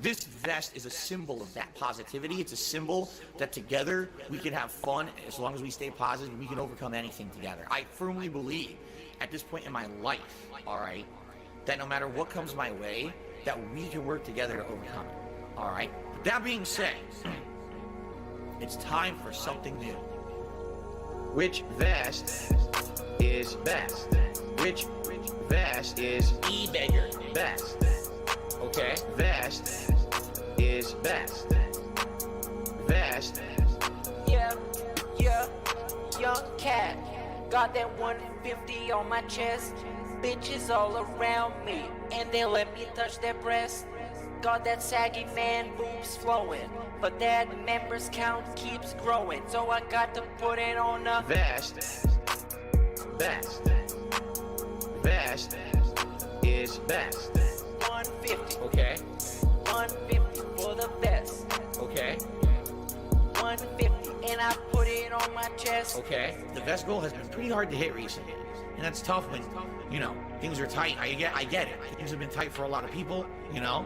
this vest is a symbol of that positivity. It's a symbol that together we can have fun as long as we stay positive. We can overcome anything together. I firmly believe at this point in my life, all right, that no matter what comes my way, that we can work together to overcome it. All right. But that being said, it's time for something new. Which vest is best? Which vest is e-beggar best? Okay. Vest is best. Vest. Yeah, young cat. Got that 150 on my chest. Bitches all around me, and they let me touch their breast. Got that saggy man boobs flowing, but that members count keeps growing. So I got to put it on a vest. Best. Vest is best. 150. Okay. 150 for the vest. Okay. 150, and I put it on my chest. Okay. The vest goal has been pretty hard to hit recently, and that's tough when, you know, things are tight. I get it. Things have been tight for a lot of people, you know.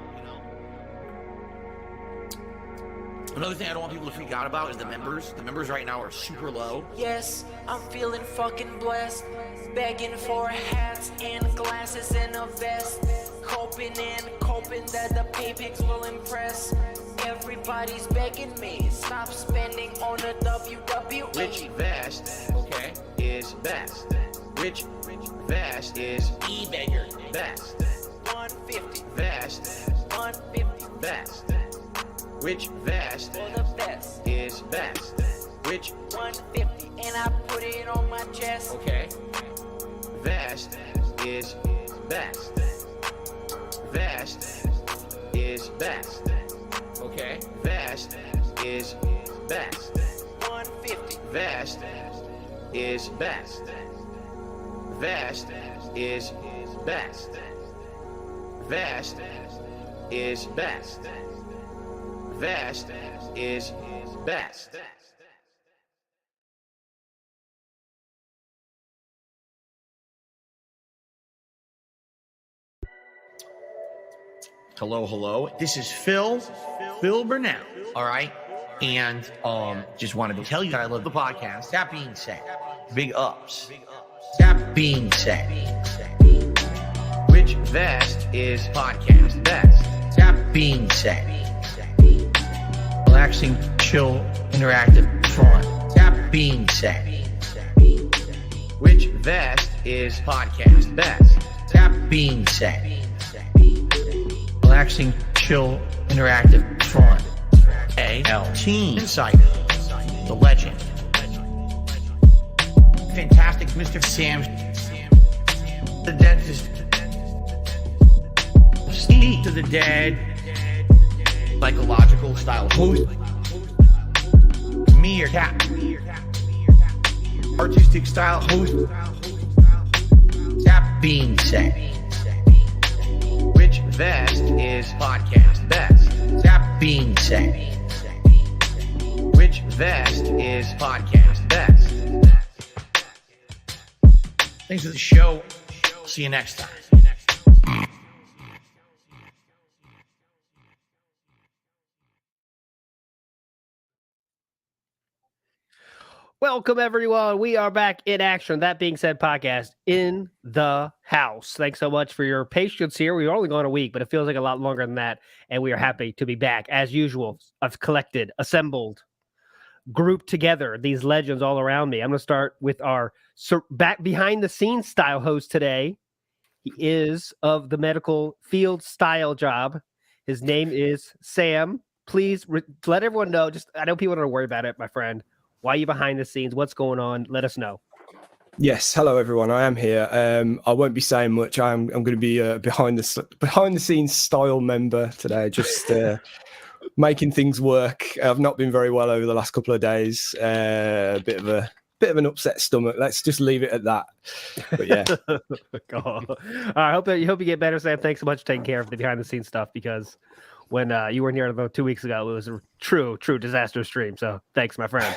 Another thing I don't want people to freak out about is the members. The members right now are super low. Yes, I'm feeling fucking blessed. Begging for hats and glasses and a vest. Hoping that the pay pigs will impress. Everybody's begging me, stop spending on a WWE. Which vest, okay, is best? Which vest is e-beggar best? 150. Vest. 150. Best. Which vest for the best is best? Which 150, and I put it on my chest. Okay. Vest is best. Vest is best. Okay. Vest is best. 150. Vest is best. Vest is best. Vest is best. Vest is best. Hello. This is Phil Burnell. All right. And just wanted to tell you that I love the podcast. That being said, big ups. That being said, which vest is podcast best? That being said, relaxing, chill, interactive, fun. That being said, which vest is podcast best? That being said, relaxing, chill, interactive, fun. AL Team Insider, the legend, fantastic Mr. Sam, the dentist, Steve to the dead, psychological style host, me or cat, artistic style host. That being said, which vest is podcast best? That being said, which vest is podcast best? Thanks for the show. See you next time. Welcome, everyone. We are back in action. That being said, podcast in the house. Thanks so much for your patience here. We've only gone a week, but it feels like a lot longer than that. And we are happy to be back. As usual, I've collected, assembled, grouped together these legends all around me. I'm going to start with our back behind the scenes style host today. He is of the medical field style job. His name is Sam. Please let everyone know. I know people don't worry about it, my friend. Why are you behind the scenes? What's going on? Let us know. Yes, hello everyone. I am here. I won't be saying much. I'm going to be behind the scenes style member today. Just making things work. I've not been very well over the last couple of days. A bit of an upset stomach. Let's just leave it at that. But yeah. All right, I hope you get better, Sam. Thanks so much for taking care of the behind the scenes stuff, because when you weren't here about 2 weeks ago, it was a true disaster stream. So thanks, my friend.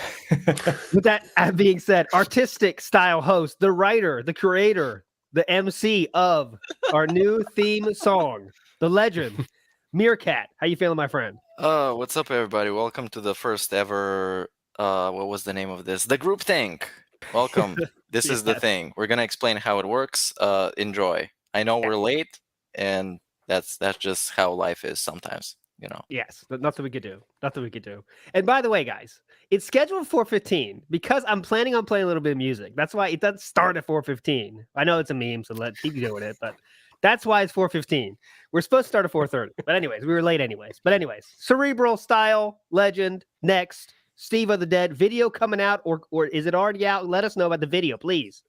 With that being said, artistic style host, the writer, the creator, the MC of our new theme song, the legend, Meerkat, how you feeling, my friend? What's up, everybody? Welcome to the first ever. What was the name of this? The group think. Welcome. This is the Yes. thing. We're gonna explain how it works. Enjoy. I know we're late, and that's just how life is sometimes. You know. Yes, nothing we could do. Nothing we could do. And by the way, guys, it's scheduled for 4:15 because I'm planning on playing a little bit of music. That's why it doesn't start at 4:15. I know it's a meme, so keep doing it, but that's why it's 4:15. We're supposed to start at 4:30. But anyways, we were late anyways. But anyways, Cerebral Style Legend next. Steve of the Dead video coming out, or is it already out? Let us know about the video, please.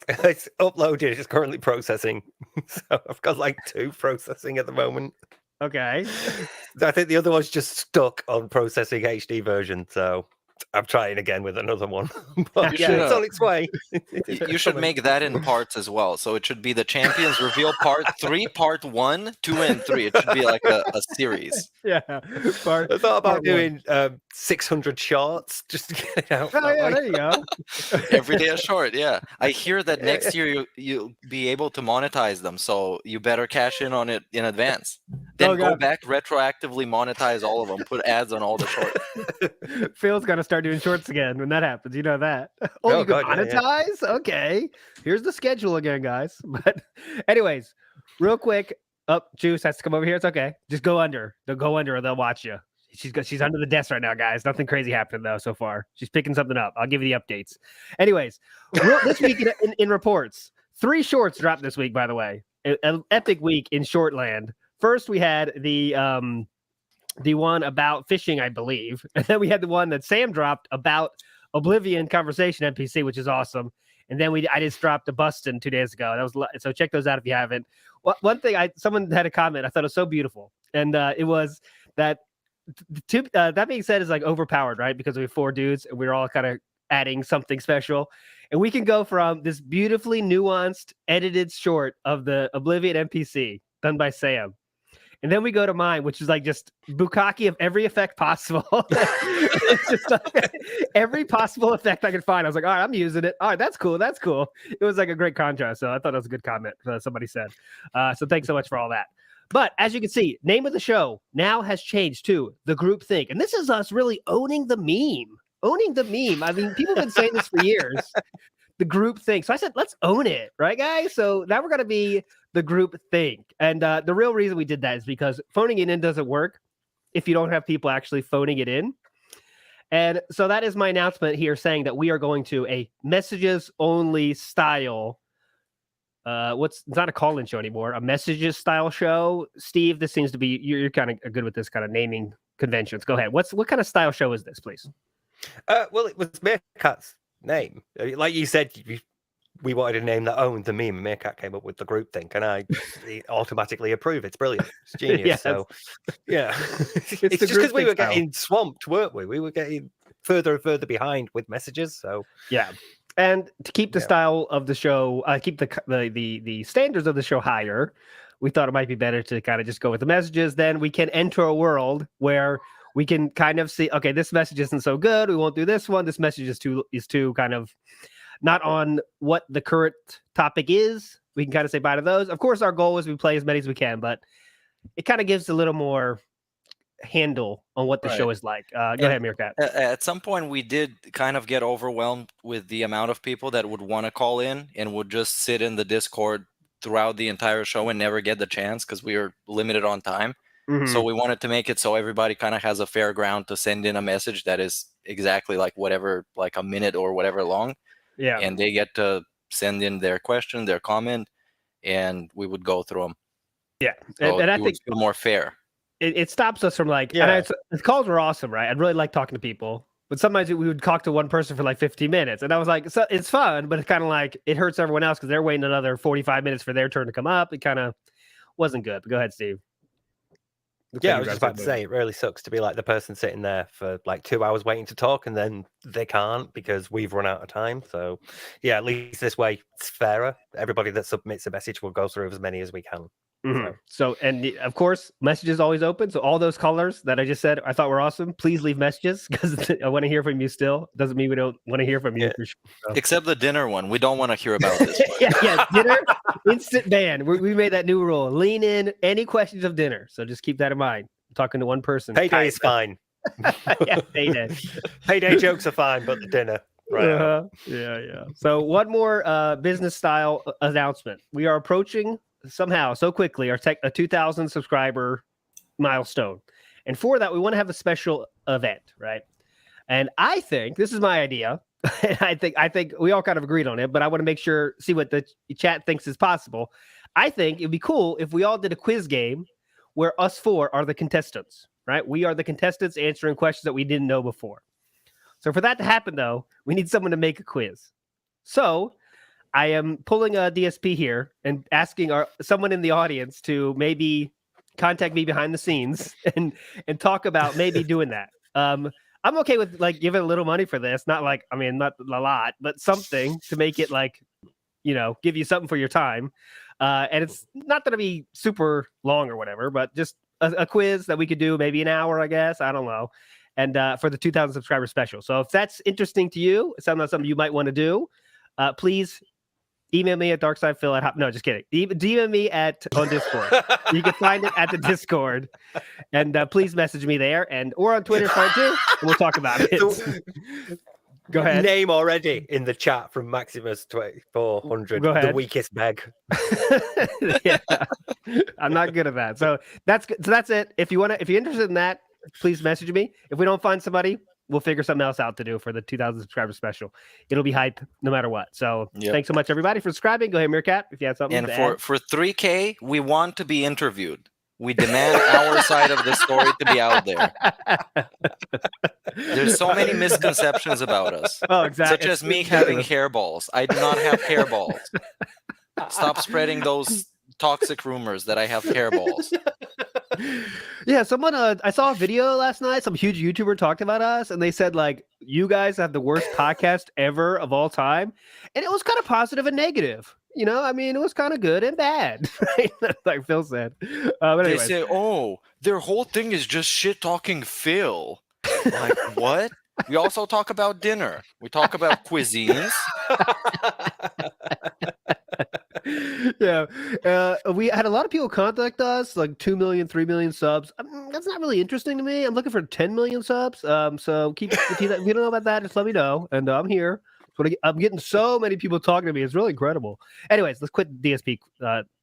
It's uploaded. It's currently processing. So I've got like 2 processing at the moment. Okay. I think the other one's just stuck on processing HD version. So I'm trying again with another one. But You yeah, should, it's on its way. You should make that in parts as well. So it should be the Champions Reveal Part 3, Part 1, 2, and 3. It should be like a series. Yeah. I thought about doing 600 shorts just to get it out. Oh, yeah, there you go. Every day a short, yeah. I hear that next year you'll be able to monetize them, so you better cash in on it in advance. Then go back, retroactively monetize all of them, put ads on all the shorts. Phil's got to start doing shorts again when that happens. You know that. Oh, you can monetize? Okay. Here's the schedule again, guys. But anyways, real quick. Juice has to come over here. It's okay. Just go under. They'll go under or they'll watch you. She's under the desk right now, guys. Nothing crazy happened though so far. She's picking something up. I'll give you the updates. Anyways, this week in reports, 3 shorts dropped this week. By the way, an epic week in Shortland. First, we had the one about fishing, I believe, and then we had the one that Sam dropped about Oblivion conversation NPC, which is awesome. And then I just dropped a Bustin 2 days ago. That was so check those out if you haven't. One thing someone had a comment I thought it was so beautiful, and it was that. That being said, is like overpowered, right? Because we have 4 dudes and we're all kind of adding something special, and we can go from this beautifully nuanced, edited short of the Oblivion NPC done by Sam. And then we go to mine, which is like just bukkake of every effect possible. It's just like every possible effect I could find. I was like, all right, I'm using it. All right, that's cool. That's cool. It was like a great contrast. So I thought it was a good comment somebody said. So thanks so much for all that. But as you can see, name of the show now has changed to The Group Think. And this is us really owning the meme. Owning the meme. I mean, people have been saying this for years. The Group Think. So I said, let's own it. Right, guys? So now we're going to be The Group Think. And the real reason we did that is because phoning it in doesn't work if you don't have people actually phoning it in. And so that is my announcement here saying that we are going to a messages only style. It's not a call-in show anymore, a messages style show. Steve, this seems to be, you're kind of good with this kind of naming conventions. Go ahead. What kind of style show is this, please? Well, it was Meerkat's name. Like you said, we wanted a name that owned the meme. Meerkat came up with The Group Think, and I automatically approve. It's brilliant. It's genius. Yes. So, yeah. It's just because we were getting swamped, weren't we? We were getting further and further behind with messages. So, yeah. And to keep the style of the show, keep the standards of the show higher, we thought it might be better to kind of just go with the messages. Then we can enter a world where we can kind of see, okay, this message isn't so good. We won't do this one. This message is too kind of not on what the current topic is. We can kind of say bye to those. Of course, our goal is we play as many as we can, but it kind of gives a little more handle on what the show is like. Go ahead, Meerkat. At some point, we did kind of get overwhelmed with the amount of people that would want to call in and would just sit in the Discord throughout the entire show and never get the chance because we were limited on time. Mm-hmm. So we wanted to make it so everybody kind of has a fair ground to send in a message that is exactly like whatever, like a minute or whatever long. Yeah. And they get to send in their question, their comment, and we would go through them. Yeah. So and I it think would feel more fair. It stops us from like, the calls were awesome, right? I'd really like talking to people, but sometimes we would talk to one person for like 15 minutes. And I was like, so it's fun, but it's kind of like, it hurts everyone else because they're waiting another 45 minutes for their turn to come up. It kind of wasn't good. But go ahead, Steve. I was just about to say, it really sucks to be like the person sitting there for like 2 hours waiting to talk and then they can't because we've run out of time. So yeah, at least this way it's fairer. Everybody that submits a message will go through as many as we can. Mm-hmm. So, and of course, messages always open. So all those callers that I just said I thought were awesome, please leave messages because I want to hear from you still. Doesn't mean we don't want to hear from you. Yeah. For sure, so. Except the dinner one. We don't want to hear about this one. yeah, dinner. Instant ban. We made that new rule. Lean in. Any questions of dinner. So just keep that in mind. I'm talking to one person. Payday is fine. Yeah, payday. Payday jokes are fine, but the dinner. Right. Yeah. So one more business style announcement. We are approaching somehow so quickly a 2,000 subscriber milestone. And for that, we want to have a special event, right? And I think this is my idea. And I think we all kind of agreed on it, but I want to make sure, see what the chat thinks is possible. I think it'd be cool if we all did a quiz game where us four are the contestants, right? We are the contestants answering questions that we didn't know before. So for that to happen, though, we need someone to make a quiz. So I am pulling a DSP here and asking someone in the audience to maybe contact me behind the scenes and talk about maybe doing that. I'm okay with like giving a little money for this. Not like, I mean, not a lot, but something to make it like, give you something for your time. And it's not going to be super long or whatever, but just a quiz that we could do maybe an hour, I guess. I don't know. And for the 2,000 subscriber special. So if that's interesting to you, it sounds like something you might want to do, please email me at darksidephil@. No, just kidding. DM me on Discord. You can find it at the Discord. And please message me there or on Twitter, fine too. And we'll talk about it. Go ahead. Name already in the chat from Maximus 2400. Go ahead. The weakest beg. Yeah, I'm not good at that. So that's it. If you're interested in that, please message me. If we don't find somebody, we'll figure something else out to do for the 2,000 subscriber special. It'll be hype no matter what. So Thanks so much, everybody, for subscribing. Go ahead, Meerkat, if you have something to add. For 3K, we want to be interviewed. We demand our side of the story to be out there. There's so many misconceptions about us. Oh, exactly. Such as me having hairballs. I do not have hairballs. Stop spreading those toxic rumors that I have hairballs. Yeah, someone I saw a video last night. Some huge YouTuber talked about us, and they said like, "You guys have the worst podcast ever of all time," and it was kind of positive and negative. I mean, it was kind of good and bad, right? Like Phil said. But anyways. They say, "Oh, their whole thing is just shit talking Phil." Like what? We also talk about dinner. We talk about cuisines. Yeah, we had a lot of people contact us, like 2 million, 3 million subs. That's not really interesting to me. I'm looking for 10 million subs. So keep if you don't know about that, just let me know, and I'm here. I'm getting so many people talking to me. It's really incredible. Anyways, let's quit DSP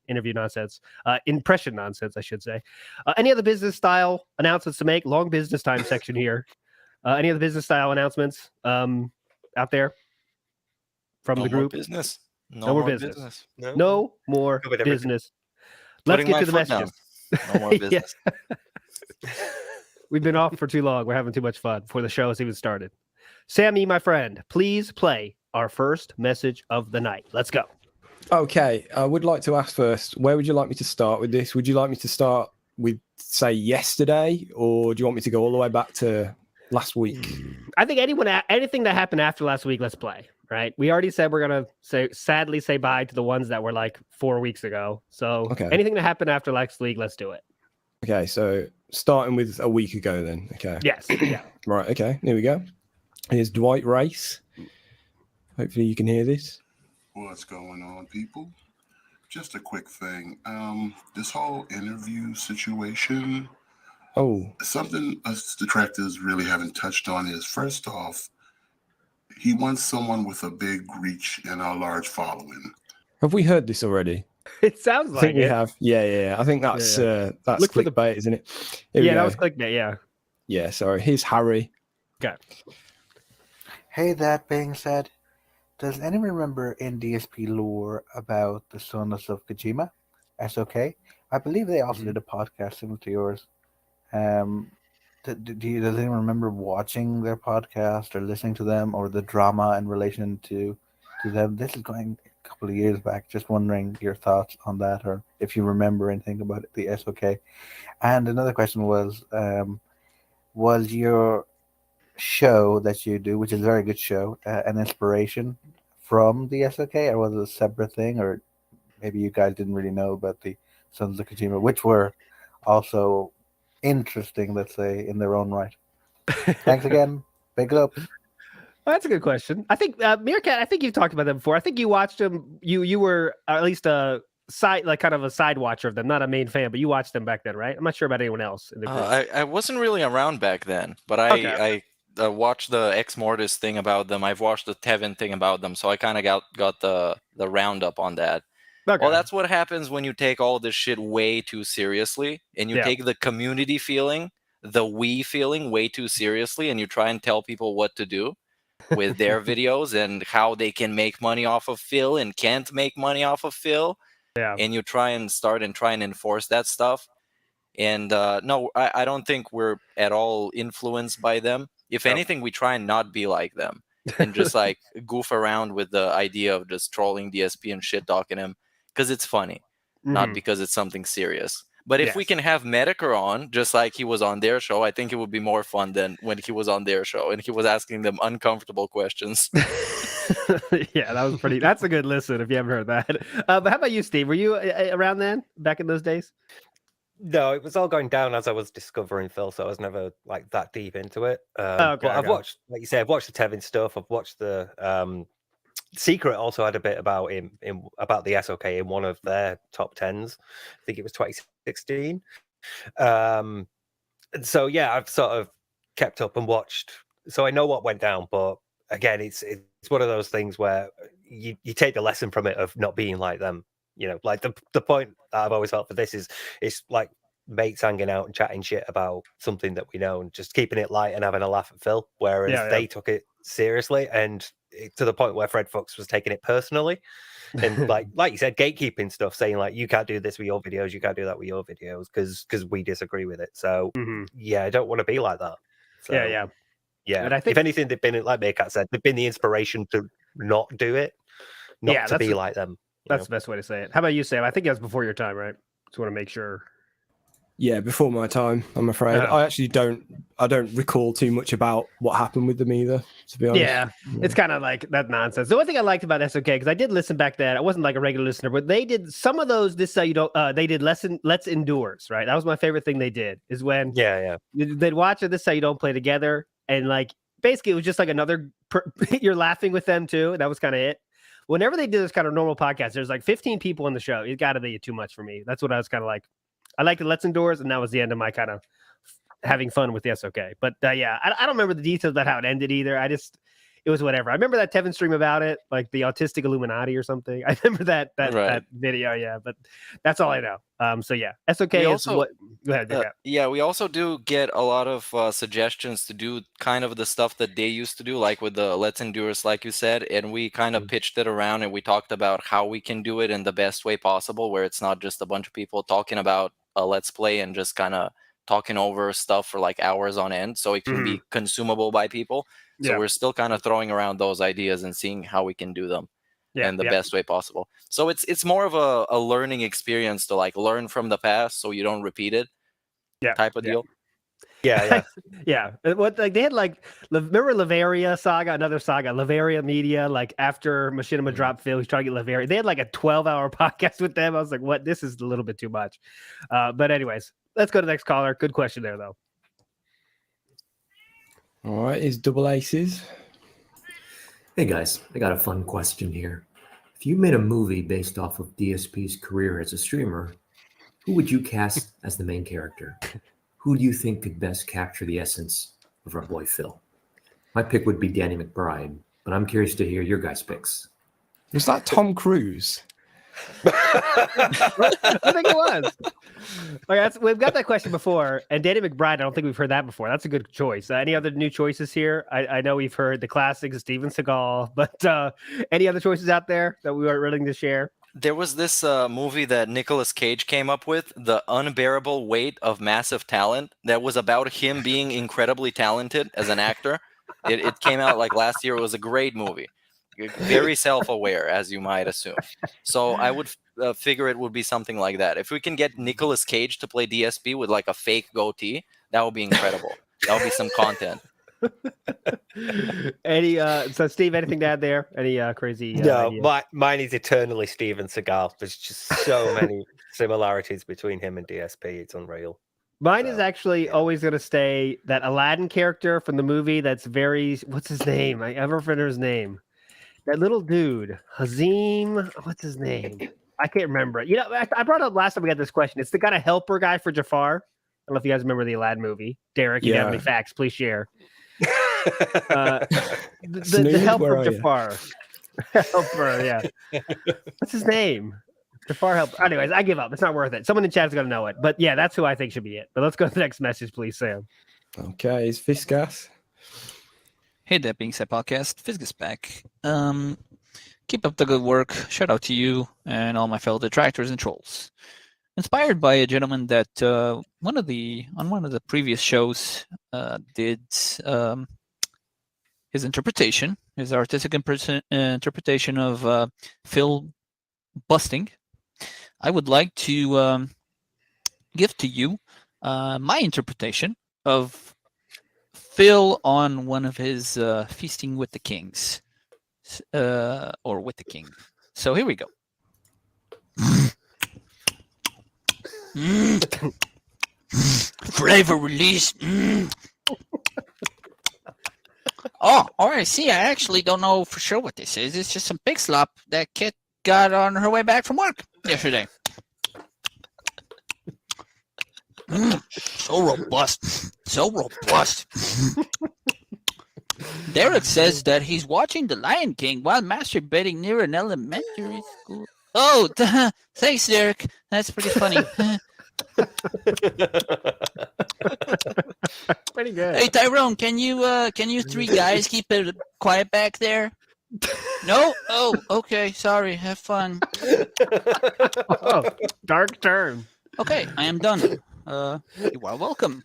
interview nonsense, impression nonsense, I should say. Any other business style announcements to make? Long business time section here. Any other business style announcements out there from the group? Business. No more business. No more business. Let's get to the messages. No more business. We've been off for too long. We're having too much fun before the show has even started. Sammy, my friend, please play our first message of the night. Let's go. Okay, I would like to ask first, where would you like me to start with this? Would you like me to start with, say, yesterday, or do you want me to go all the way back to last week? I think anything that happened after last week, let's play. Right? We already said we're gonna sadly say bye to the ones that were like 4 weeks ago. So anything that happened after last week, let's do it. Okay, so starting with a week ago then. Okay. Yes. Yeah. Right, okay, here we go. Here's Dwight Race. Hopefully you can hear this. What's going on, people? Just a quick thing. This whole interview situation. Something us detractors really haven't touched on is, first off, he wants someone with a big reach and a large following. Have we heard this already? It sounds like I think we have. Yeah. I think that's clickbait, isn't it? That was clickbait. Yeah. Yeah. Sorry. Here's Harry. Okay. Hey, that being said, does anyone remember in DSP lore about the Sons of Kojima? SOK? I believe they also did a podcast similar to yours. Does anyone remember watching their podcast or listening to them, or the drama in relation to them? This is going a couple of years back. Just wondering your thoughts on that, or if you remember anything about the SOK. And another question was your show that you do, which is a very good show, an inspiration from the SOK, or was it a separate thing, or maybe you guys didn't really know about the Sons of Kojima, which were also interesting, let's say, in their own right. Thanks again. Big love. Well, that's a good question. I think Meerkat. I think you've talked about them before. I think you watched them. You were at least a side, like kind of a side watcher of them, not a main fan, but you watched them back then, right? I'm not sure about anyone else in the group. I wasn't really around back then, but Okay. I watched the Ex Mortis thing about them. I've watched the Tevin thing about them, so I kind of got the roundup on that. Okay. Well, that's what happens when you take all this shit way too seriously, and you take the community feeling, the we feeling way too seriously, and you try and tell people what to do with their videos and how they can make money off of Phil and can't make money off of Phil. Yeah. And you try and enforce that stuff. And no, I don't think we're at all influenced by them. If anything, we try and not be like them and just like goof around with the idea of just trolling DSP and shit talking him because it's funny, not because it's something serious. But if we can have Medicare on, just like he was on their show, I think it would be more fun than when he was on their show and he was asking them uncomfortable questions. Yeah, that's a good listen if you haven't heard that. But how about you, Steve? Were you around then, back in those days? No, it was all going down as I was discovering Phil, so I was never like that deep into it. But I've watched, like you say, I've watched the Tevin stuff. I've watched the Secret also had a bit about him about the SOK in one of their top 10s. I think it was 2016. So yeah, I've sort of kept up and watched, so I know what went down. But again, it's one of those things where you take the lesson from it of not being like them. You know, like the point that I've always felt for this is it's like mates hanging out and chatting shit about something that we know and just keeping it light and having a laugh at Phil. Whereas they took it seriously and to the point where Fred Fox was taking it personally. And like you said, gatekeeping stuff, saying like, you can't do this with your videos, you can't do that with your videos because we disagree with it. So yeah, I don't want to be like that. So, yeah. But I think, if anything, they've been, like Meerkat said, they've been the inspiration to not do it, not to be like them. That's the best way to say it. How about you, Sam? I think that's before your time, right? Just want to make sure. Yeah, before my time, I'm afraid. I actually don't recall too much about what happened with them either, to be honest. Yeah. It's kind of like that nonsense. The one thing I liked about SOK, because I did listen back then, I wasn't like a regular listener, but they did some of those, they did Let's Endures, right? That was my favorite thing they did, is when they'd watch it, This Is How You Don't Play Together, and like, basically it was just like another, you're laughing with them too, that was kind of it. Whenever they do this kind of normal podcast, there's like 15 people in the show. It got to be too much for me. That's what I was kind of like. I like the Let's Endures, and that was the end of my kind of having fun with the SOK. But yeah, I don't remember the details about how it ended either. It was whatever. I remember that Tevin stream about it, like the Autistic Illuminati or something. I remember that video, yeah, but that's all I know. So yeah, SOK is what. Go ahead. We also do get a lot of suggestions to do kind of the stuff that they used to do, like with the Let's Endures, like you said, and we kind of pitched it around and we talked about how we can do it in the best way possible, where it's not just a bunch of people talking about a Let's Play and just kind of talking over stuff for like hours on end, so it can be consumable by people. So we're still kind of throwing around those ideas and seeing how we can do them in the best way possible. So it's more of a learning experience to like learn from the past so you don't repeat it type of deal. Yeah. What, like, they had like, remember Lavaria Saga, another saga, Lavaria Media, like after Machinima dropped Phil, he's trying to get Lavaria. They had like a 12-hour podcast with them. I was like, what? This is a little bit too much. But anyways, let's go to the next caller. Good question there, though. All right, is Double Aces. Hey guys, I got a fun question here. If you made a movie based off of DSP's career as a streamer, who would you cast as the main character? Who do you think could best capture the essence of our boy Phil? My pick would be Danny McBride, but I'm curious to hear your guys' picks. Was that Tom Cruise? I think it was. Okay, we've got that question before, and Danny McBride, I don't think we've heard that before. That's a good choice. Any other new choices here? I know we've heard the classics, Steven Seagal, but any other choices out there that we weren't willing to share? There was this movie that Nicolas Cage came up with, The Unbearable Weight of Massive Talent, that was about him being incredibly talented as an actor. It came out like last year. It was a great movie. Very self-aware, as you might assume. So I would figure it would be something like that. If we can get Nicolas Cage to play DSP with like a fake goatee, that would be incredible. That would be some content. So Steve, anything to add there? Any crazy no, mine is eternally Steven Seagal. There's just so many similarities between him and DSP. It's unreal. Mine is actually always going to stay that Aladdin character from the movie. That's very, what's his name? I ever forget his name. That little dude, Hazim. What's his name? I can't remember it. You know, I brought up last time we had this question. It's the kind of helper guy for Jafar. I don't know if you guys remember the Aladdin movie. Derek, you have any facts? Please share. The helper Jafar. Helper, yeah. What's his name? Jafar helper. Anyways, I give up. It's not worth it. Someone in chat's gonna know it. But yeah, that's who I think should be it. But let's go to the next message, please, Sam. Okay, is Fiskas? Hey, that being said, podcast, Fiskas back. Keep up the good work. Shout out to you and all my fellow detractors and trolls. Inspired by a gentleman that on one of the previous shows did his interpretation, his artistic interpretation of Phil busting. I would like to give to you my interpretation of Phil on one of his Feasting with the Kings, or with the King. So here we go. Flavor release. Oh, all right. See, I actually don't know for sure what this is. It's just some pig slop that Kit got on her way back from work yesterday. So robust. So robust. Derek says that he's watching The Lion King while masturbating near an elementary school. Oh, thanks, Derek. That's pretty funny. Pretty good. Hey, Tyrone, can you three guys keep it quiet back there? No? Oh, okay. Sorry. Have fun. Oh, dark turn. Okay, I am done. You are welcome.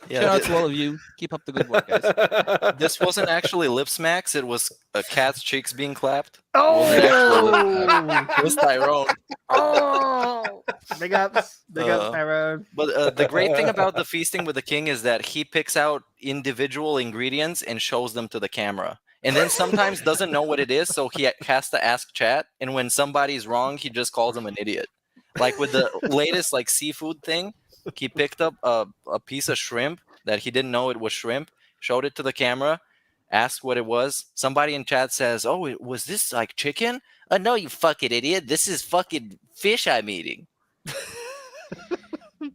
Yeah, shout out to all of you. Keep up the good work, guys. This wasn't actually lip smacks. It was a cat's cheeks being clapped. Oh! It was Tyrone. Oh! Big ups. Big ups, Tyrone. But the great thing about the Feasting with the King is that he picks out individual ingredients and shows them to the camera. And then sometimes doesn't know what it is, so he has to ask chat. And when somebody's wrong, he just calls them an idiot. Like with the latest seafood thing, he picked up a piece of shrimp that he didn't know it was shrimp, showed it to the camera, asked what it was. Somebody in chat says, "Oh, was this like chicken?" No, you fucking idiot. This is fucking fish I'm eating.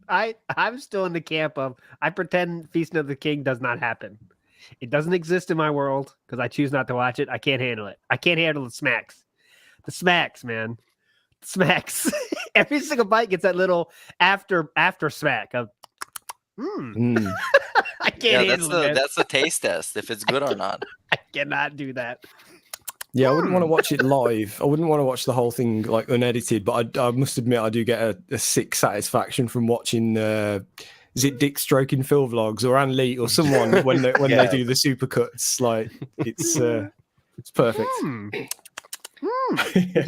I'm still in the camp of I pretend Feasting of the King does not happen. It doesn't exist in my world because I choose not to watch it. I can't handle it. I can't handle the smacks. The smacks, man. Smacks. Every single bite gets that little after smack of I can't handle it. That's the taste test if it's good or not. I cannot do that. Yeah, I wouldn't want to watch it live. I wouldn't want to watch the whole thing like unedited, but I must admit I do get a sick satisfaction from watching is it Dick stroking Phil vlogs or Ann Lee or someone when they do the supercuts? Like it's perfect.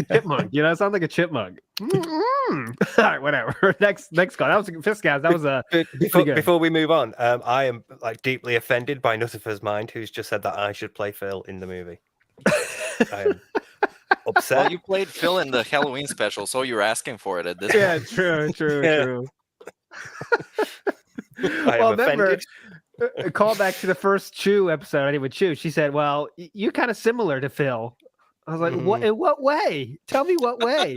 Chipmunk, you know, it sounds like a chipmunk. All right, whatever. Next call. That was Fiskas. That was before we move on. I am deeply offended by Nuttifer's Mind, who's just said that I should play Phil in the movie. I am upset. Well, you played Phil in the Halloween special, so you're asking for it at this point. True. I am remember, offended. Call back to the first Chew episode I did with Chew. She said, "Well, you're kind of similar to Phil." I was like, "What? In what way? Tell me what way."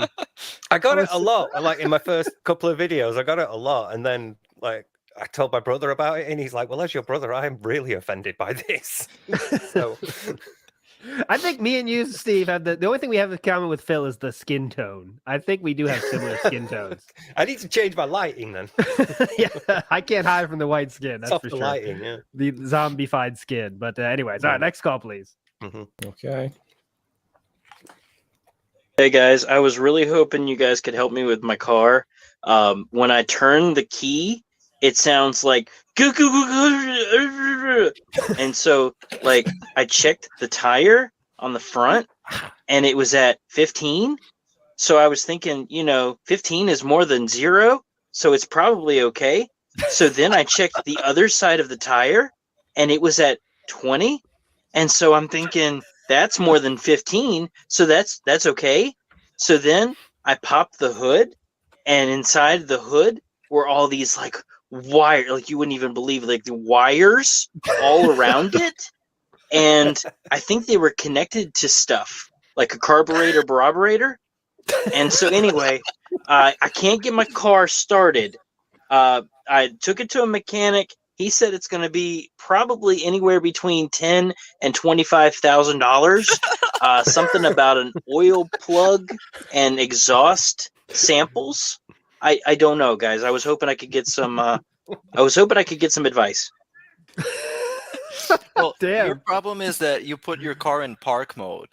I got it a lot. Like in my first couple of videos, I got it a lot, and then I told my brother about it, and he's like, "Well, as your brother, I'm really offended by this." So, I think me and you, Steve, have the only thing we have in common with Phil is the skin tone. I think we do have similar skin tones. I need to change my lighting then. Yeah, I can't hide from the white skin. That's for sure. Lighting, yeah. The zombified skin. But anyways, all right, next call, please. Okay. Hey guys, I was really hoping you guys could help me with my car. When I turn the key, it sounds like and so like I checked the tire on the front and it was at 15. So I was thinking, 15 is more than 0, so it's probably okay. So then I checked the other side of the tire and it was at 20. And so I'm thinking that's more than 15, so that's okay. So then I popped the hood, and inside the hood were all these like wire, like you wouldn't even believe, like the wires all around it. And I think they were connected to stuff like a carburetor. And so anyway, I can't get my car started. I took it to a mechanic. He said it's going to be probably anywhere between $10,000 and $25,000. Something about an oil plug and exhaust samples. I don't know, guys. I was hoping I could get some. Advice. Well, Damn. your problem is that you put your car in park mode.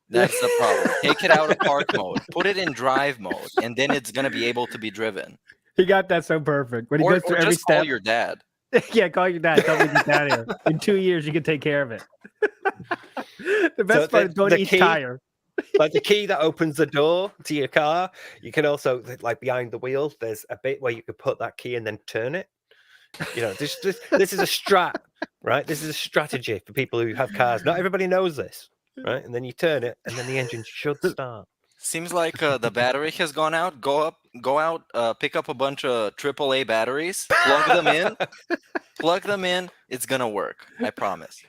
That's the problem. Take it out of park mode, put it in drive mode, and then it's gonna be able to be driven. He got that so perfect. When he goes through every just call step. your dad. Yeah, call your dad. Tell me he's down here. In 2 years, you can take care of it. The best part is going to each tire. Like the key that opens the door to your car, you can also, like behind the wheel, there's a bit where you could put that key and then turn it. You know, this is a strat, right? This is a strategy for people who have cars. Not everybody knows this, right? And then you turn it, and then the engine should start. Seems like the battery has gone out. Go out, pick up a bunch of AAA batteries, plug them in. It's gonna work. I promise.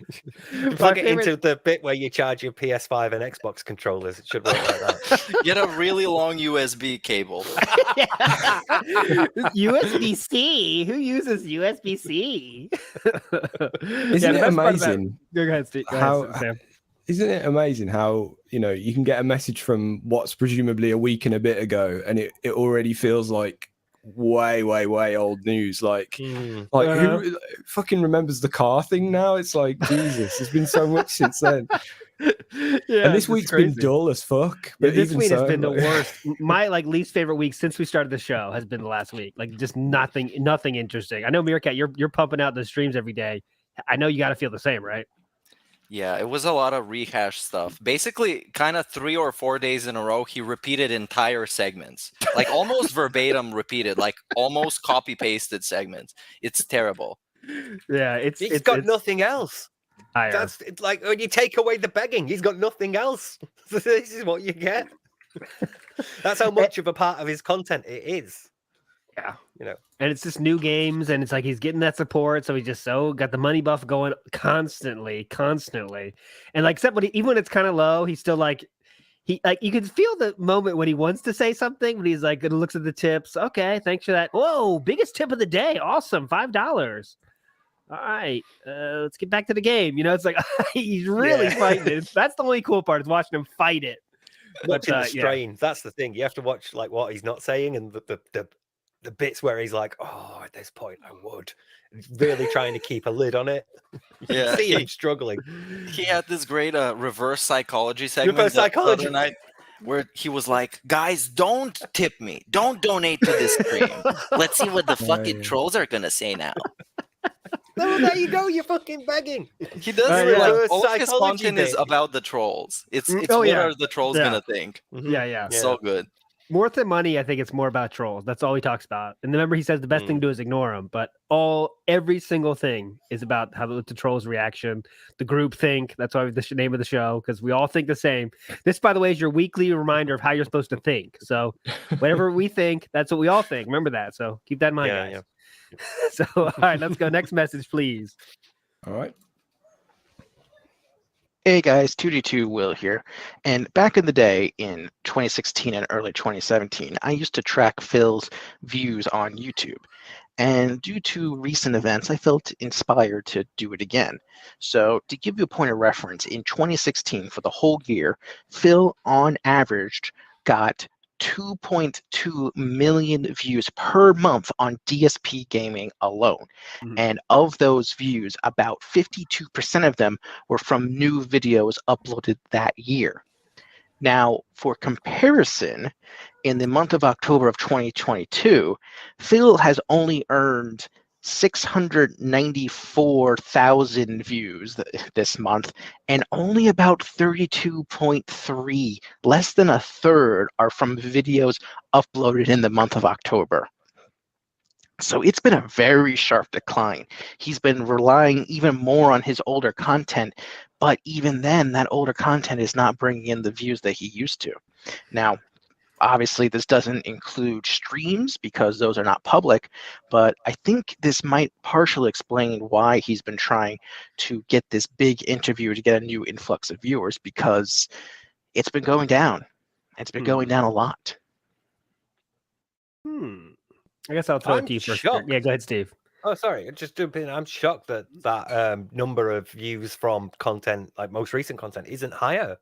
Plug it into the bit where you charge your PS5 and Xbox controllers. It should work like that. Get a really long USB cable. USB-C? Who uses USB-C? Isn't it amazing? Go ahead, Steve. Sam. Isn't it amazing how, you know, you can get a message from what's presumably a week and a bit ago, and it already feels like way old news. Who fucking remembers the car thing now? It's like, Jesus, there's been so much since then. Yeah, and this week's been dull as fuck. But this week has been the worst. My least favorite week since we started the show has been the last week. Like, just nothing interesting. I know, Meerkat, you're pumping out the streams every day. I know you got to feel the same, right? Yeah, it was a lot of rehash stuff. Basically, kind of 3 or 4 days in a row, he repeated entire segments. Like, almost verbatim repeated, like, almost copy-pasted segments. It's terrible. Yeah, he's got nothing else. That's it's like when you take away the begging, he's got nothing else. This is what you get. That's how much of a part of his content it is. Yeah, you know, and it's just new games, and it's like he's getting that support, so he's just got the money buff going constantly, and like except even when it's kind of low, he's still like you can feel the moment when he wants to say something, but he's like looks at the tips. Okay, thanks for that. Whoa, biggest tip of the day, awesome, $5. All right, let's get back to the game. You know, it's like he's really fighting it. That's the only cool part is watching him fight it. Watching the strain. That's the thing. You have to watch like what he's not saying and the bits where he's like, oh, at this point, I would. Really trying to keep a lid on it. Yeah, see him struggling. He had this great reverse psychology segment the other night where he was like, guys, don't tip me. Don't donate to this stream. Let's see what the fucking trolls are going to say now. No, there you go. You're fucking begging. He does all of his content is about the trolls. It's what are the trolls going to think? Yeah. So good. More than money, I think it's more about trolls. That's all he talks about. And remember, he says the best thing to do is ignore them. But every single thing is about how the trolls' reaction, the group think. That's why the name of the show, because we all think the same. This, by the way, is your weekly reminder of how you're supposed to think. So whatever we think, that's what we all think. Remember that. So keep that in mind, guys. Yeah. So all right, let's go. Next message, please. All right. Hey guys, 2D2 Will here. And back in the day in 2016 and early 2017, I used to track Phil's views on YouTube. And due to recent events, I felt inspired to do it again. So to give you a point of reference, in 2016, for the whole year, Phil on average got 2.2 million views per month on DSP gaming alone. And of those views, about 52% of them were from new videos uploaded that year. Now, for comparison, in the month of October of 2022, Phil has only earned 694,000 views this month, and only about 32.3, less than a third, are from videos uploaded in the month of October. So it's been a very sharp decline. He's been relying even more on his older content, but even then, that older content is not bringing in the views that he used to. Now, Obviously, this doesn't include streams because those are not public, but I think this might partially explain why he's been trying to get this big interview to get a new influx of viewers, because it's been going down. It's been going down a lot. I guess I'll throw it to you first. shocked. Yeah, go ahead, Steve. Oh, sorry. Just jumping. I'm shocked that that number of views from content, like most recent content, isn't higher.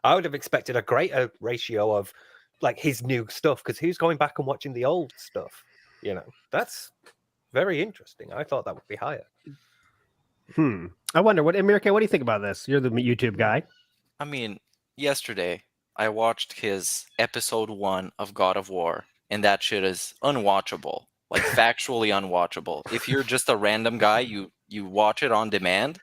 I would have expected a greater ratio of like his new stuff, because who's going back and watching the old stuff? You know, that's very interesting. I thought that would be higher. I wonder America, what do you think about this? You're the YouTube guy. I mean, yesterday I watched his episode 1 of God of War, and that shit is unwatchable. Like factually unwatchable. If you're just a random guy, you watch it on demand,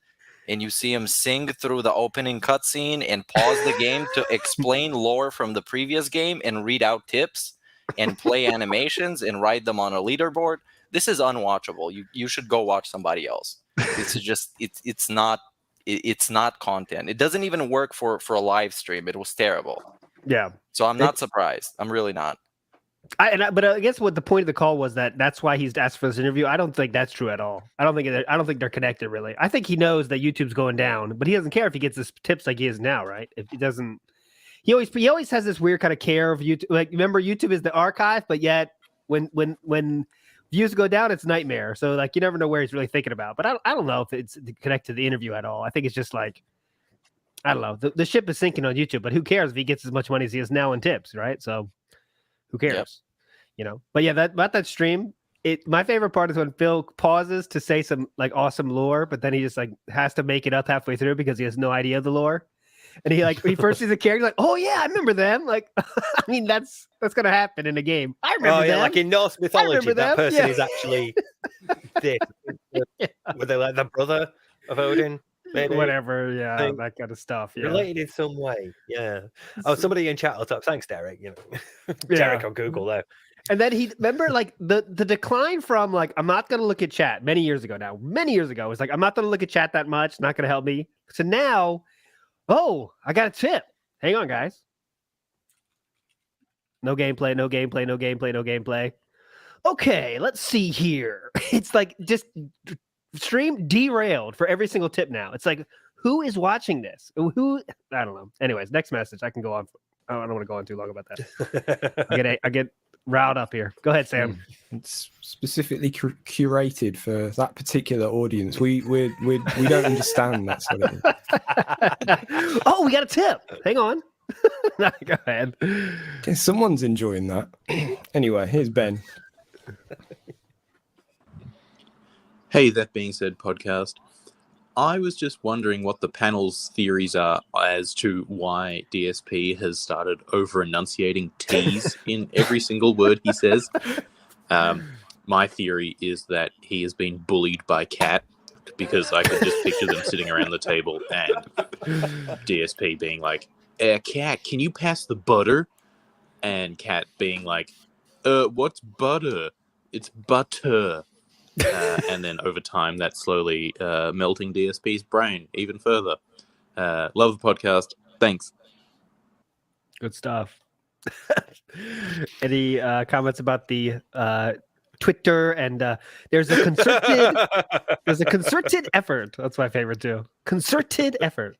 and you see him sing through the opening cutscene and pause the game to explain lore from the previous game and read out tips and play animations and write them on a leaderboard. This is unwatchable. You should go watch somebody else. This is just it's not content. It doesn't even work for a live stream. It was terrible. Yeah. So I'm not surprised. I'm really not. But I guess what the point of the call was that's why he's asked for this interview. I don't think that's true at all. I don't think they're connected really. I think he knows that YouTube's going down, but he doesn't care if he gets his tips like he is now, right? If he doesn't, he always has this weird kind of care of YouTube. Like remember, YouTube is the archive, but yet when views go down, it's nightmare. So like you never know where he's really thinking about. But I don't know if it's connected to the interview at all. I think it's just like I don't know. The ship is sinking on YouTube, but who cares if he gets as much money as he is now in tips, right? So. Who cares? Yep. You know, but yeah, about that stream, my favorite part is when Phil pauses to say some like awesome lore, but then he just like has to make it up halfway through because he has no idea of the lore. And he like, when he first sees a character, like, oh yeah, I remember them. Like, I mean, that's gonna happen in a game. I remember them. Like in Norse mythology, that person is actually this. Were they like the brother of Odin? Maybe. Whatever, yeah, that kind of stuff. Yeah. Related in some way, yeah. Oh, somebody in chat will talk. Thanks, Derek. You know, Derek on Google there. And then he remember like the decline from like I'm not gonna look at chat many years ago. It's like I'm not gonna look at chat that much. Not gonna help me. So now, oh, I got a tip. Hang on, guys. No gameplay. No gameplay. No gameplay. No gameplay. Okay, let's see here. It's like just. Stream derailed for every single tip now. It's like, who is watching this? Who? I don't know. Anyways, next message. I can go on. I don't want to go on too long about that. I get riled up here. Go ahead, Sam. It's specifically curated for that particular audience. We don't understand that sort of thing. Oh, we got a tip. Hang on. Go ahead. Okay, someone's enjoying that. Anyway, here's Ben. Hey, that being said, podcast. I was just wondering what the panel's theories are as to why DSP has started over-enunciating T's in every single word he says. My theory is that he has been bullied by Kat, because I could just picture them sitting around the table and DSP being like, Kat, can you pass the butter? And Kat being like, what's butter? It's butter. And then over time, that's slowly melting DSP's brain even further. Love the podcast. Thanks. Good stuff. Any comments about the Twitter and there's a concerted effort. That's my favorite too. Concerted effort.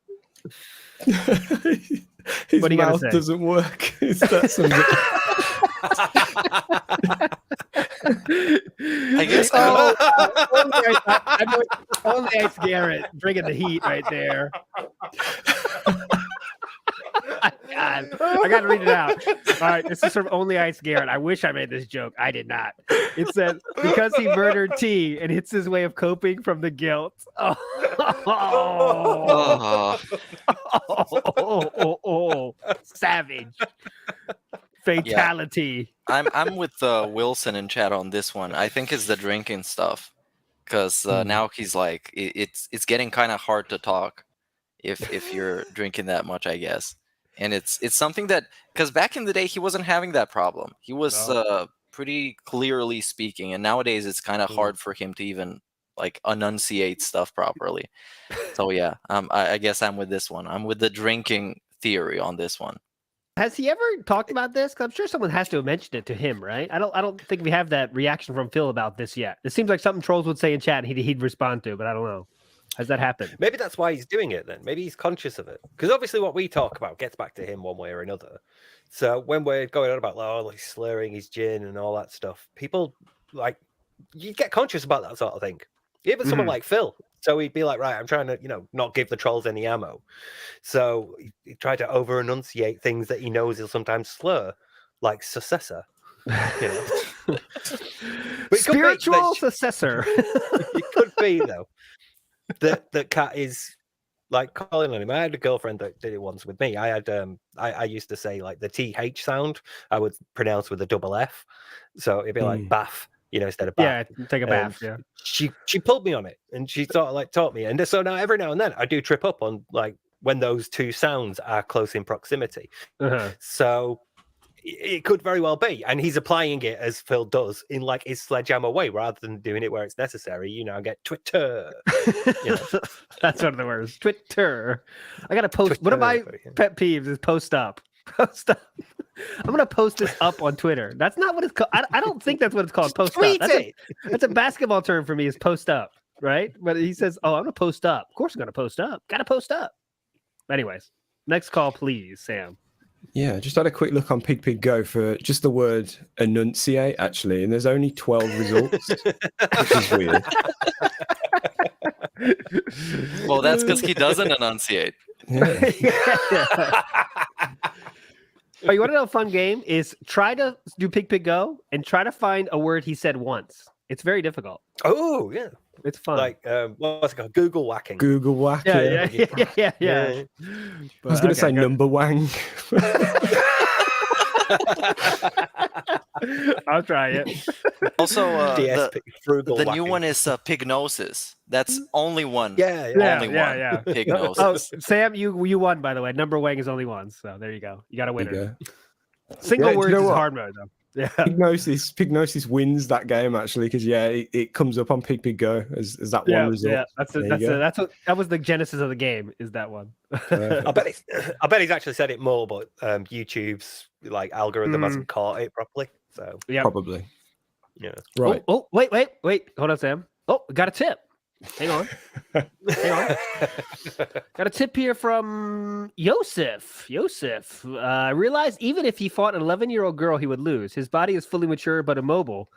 His mouth doesn't work. I guess. Only Ice Garrett bringing the heat right there. God, I got to read it out. All right, this is from Only Ice Garrett. I wish I made this joke. I did not. It says, because he murdered T and it's his way of coping from the guilt. Savage. Fatality. Yeah. I'm with Wilson in chat on this one. I think it's the drinking stuff, because now he's like, it's getting kind of hard to talk if you're drinking that much, I guess. And it's something that, because back in the day he wasn't having that problem. He was pretty clearly speaking, and nowadays it's kind of hard for him to even like enunciate stuff properly. So yeah, I guess I'm with this one. I'm with the drinking theory on this one. Has he ever talked about this? 'Cause I'm sure someone has to have mentioned it to him, right? I don't think we have that reaction from Phil about this yet. It seems like something trolls would say in chat and he'd respond to, but I don't know. Has that happened? Maybe that's why he's doing it then. Maybe he's conscious of it. Because obviously what we talk about gets back to him one way or another. So when we're going on about, he's slurring his gin and all that stuff, people, like, you get conscious about that sort of thing. Even someone like Phil. So he'd be like, right, I'm trying to, not give the trolls any ammo. So he tried to over-enunciate things that he knows he'll sometimes slur, like successor. But Spiritual successor. It could be, though, that Cat is like calling on him. I had a girlfriend that did it once with me. I used to say like the TH sound, I would pronounce with a double F. So it'd be like bath. Instead of bath. Yeah, take a bath. Yeah. She pulled me on it, and she sort of like taught me. And so now every now and then I do trip up on like when those two sounds are close in proximity. So it could very well be, and he's applying it as Phil does in like his sledgehammer way, rather than doing it where it's necessary. I get Twitter. That's one of the words. Twitter. I gotta post. Twitter, one of my pet peeves is post up. Post up. I'm gonna post this up on Twitter. That's not what it's called. I don't think that's what it's called. Post up. That's a basketball term for me. Is post up, right? But he says, "Oh, I'm gonna post up." Of course, I'm gonna post up. Gotta post up. Anyways, next call, please, Sam. Yeah, just had a quick look on Pig Go for just the word enunciate, actually, and there's only 12 results, which is weird. Well, that's because he doesn't enunciate. Yeah. Oh, you want to know a fun game? Is try to do Pig Go and try to find a word he said once. It's very difficult. Oh, yeah. It's fun. Like, what's it called? Google whacking. Google whack. Yeah. I was going to say number wang. I'll try it. Also, DSP, the new one is pignosis. That's only one. Yeah. Pignosis. Oh, Sam, you won, by the way. Number wang is only one, so there you go. You got a winner. Single words is hard mode, though. Yeah, Pignosis wins that game actually because it comes up on Pig Go as that one result. Yeah, that was the genesis of the game. Is that one? I bet he's actually said it more, but YouTube's like algorithm hasn't caught it properly. So probably. Yeah. Right. Oh, wait. Hold on, Sam. Oh, got a tip. Hang on. Got a tip here from Yosef. I realized even if he fought an 11-year-old girl, he would lose. His body is fully mature but immobile,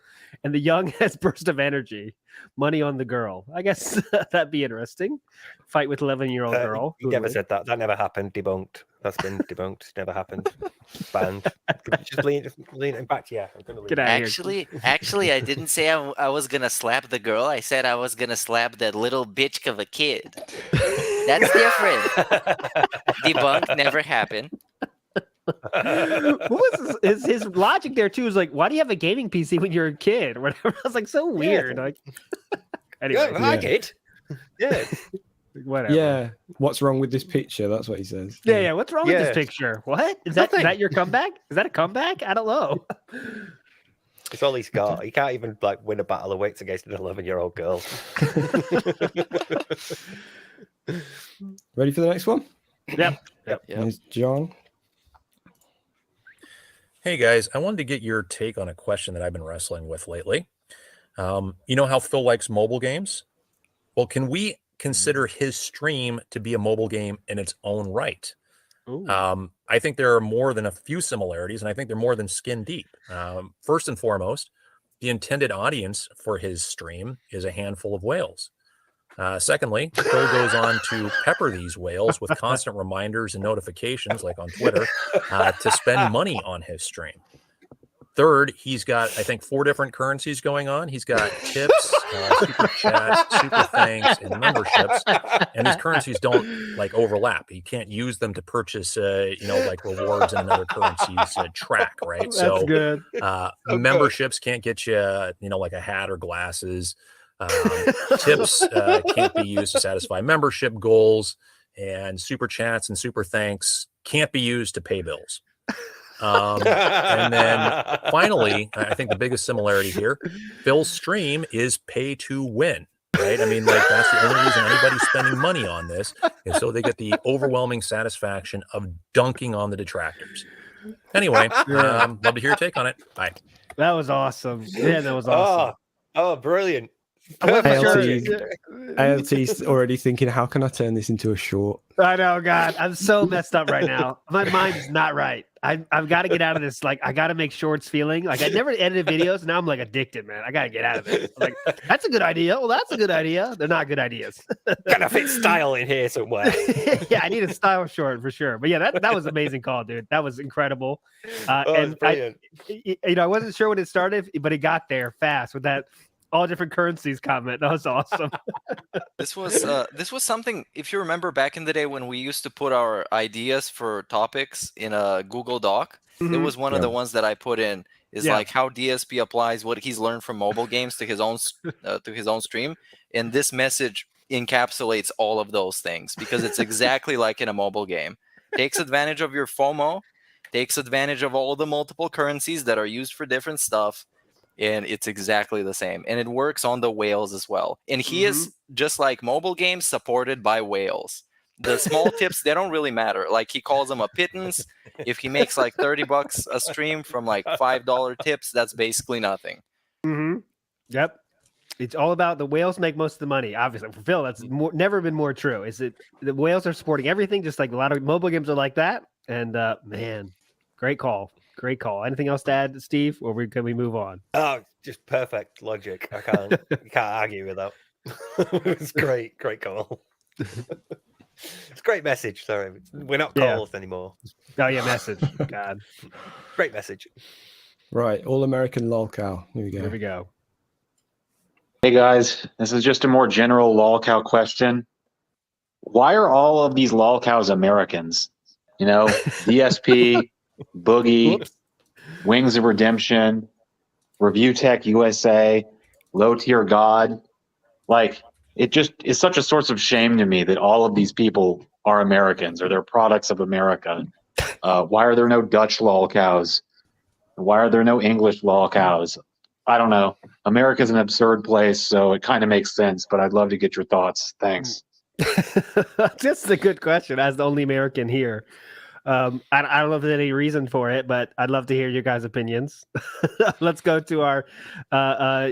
and the young has burst of energy. Money on the girl. I guess that'd be interesting. Fight with 11-year-old girl. He never said that. That never happened. Debunked. That's been debunked. Never happened. Banned. Just lean it back. Yeah. Get out of here. Actually, I didn't say I was gonna slap the girl. I said I was gonna slap that little bitch of a kid. That's different. Debunked. Never happened. What was his logic there too? Is like, why do you have a gaming PC when you're a kid or whatever? I was like, so weird. Like, anyway, I did. Yeah. Whatever. Yeah. What's wrong with this picture? That's what he says. Yeah. What's wrong with this picture? What is that your comeback? Is that a comeback? I don't know. It's all he's got. He can't even like win a battle of wits against an 11-year-old girl. Ready for the next one? Yep. Here's John. Hey guys, I wanted to get your take on a question that I've been wrestling with lately. You know how Phil likes mobile games? Well, can we consider his stream to be a mobile game in its own right? I think there are more than a few similarities, and I think they're more than skin deep. First and foremost, the intended audience for his stream is a handful of whales. Secondly, Phil goes on to pepper these whales with constant reminders and notifications, like on Twitter, to spend money on his stream. Third, he's got, I think, 4 different currencies going on. He's got tips, super chats, super thanks, and memberships. And these currencies don't like overlap. You can't use them to purchase, like rewards in another currency's track, right? That's good. Memberships can't get you, like a hat or glasses. Tips can't be used to satisfy membership goals, and super chats and super thanks can't be used to pay bills. And then finally, I think the biggest similarity here, Phil's stream is pay to win, right? I mean, like that's the only reason anybody's spending money on this is so they get the overwhelming satisfaction of dunking on the detractors. Anyway, love to hear your take on it. Bye. That was awesome. Yeah, that was awesome. Oh, brilliant. ALT's already thinking, how can I turn this into a short? I know, God, I'm so messed up right now. My mind's not right. I've got to get out of this. Like, I got to make shorts feeling like I never edited videos. Now I'm like addicted, man. I got to get out of this. Like, that's a good idea. Well, that's a good idea. They're not good ideas. Gotta fit style in here somewhere. Yeah, I need a style short for sure. But yeah, that was an amazing call, dude. That was incredible. And I wasn't sure when it started, but it got there fast with that all different currencies comment. That was awesome. This was something, if you remember back in the day when we used to put our ideas for topics in a Google Doc, it was one of the ones that I put in, is like how DSP applies what he's learned from mobile games to his own stream. And this message encapsulates all of those things because it's exactly like in a mobile game. Takes advantage of your FOMO, takes advantage of all the multiple currencies that are used for different stuff. And it's exactly the same. And it works on the whales as well. And he is, just like mobile games, supported by whales. The small tips, they don't really matter. Like, he calls them a pittance. If he makes like $30 a stream from like $5 tips, that's basically nothing. Yep. It's all about the whales make most of the money. Obviously, for Phil, that's never been more true. Is it the whales are supporting everything, just like a lot of mobile games are like that. And man, great call. Great call. Anything else to add, Steve, or can we move on? Oh, just perfect logic. I can't argue with that. It's great call. It's a great message. Sorry, we're not calls anymore. Oh yeah, message. God, great message. Right, all American lolcow. Here we go. Here we go. Hey guys, this is just a more general lolcow question. Why are all of these lolcows Americans? You know, DSP. Boogie, Wings of Redemption, Review Tech USA, Low Tier God. Like, it just is such a source of shame to me that all of these people are Americans or they're products of America. Why are there no Dutch lolcows? Why are there no English lolcows? I don't know. America's an absurd place, so it kind of makes sense, but I'd love to get your thoughts. Thanks. That's a good question. As the only American here. I don't know if there's any reason for it, but I'd love to hear your guys' opinions. Let's go to our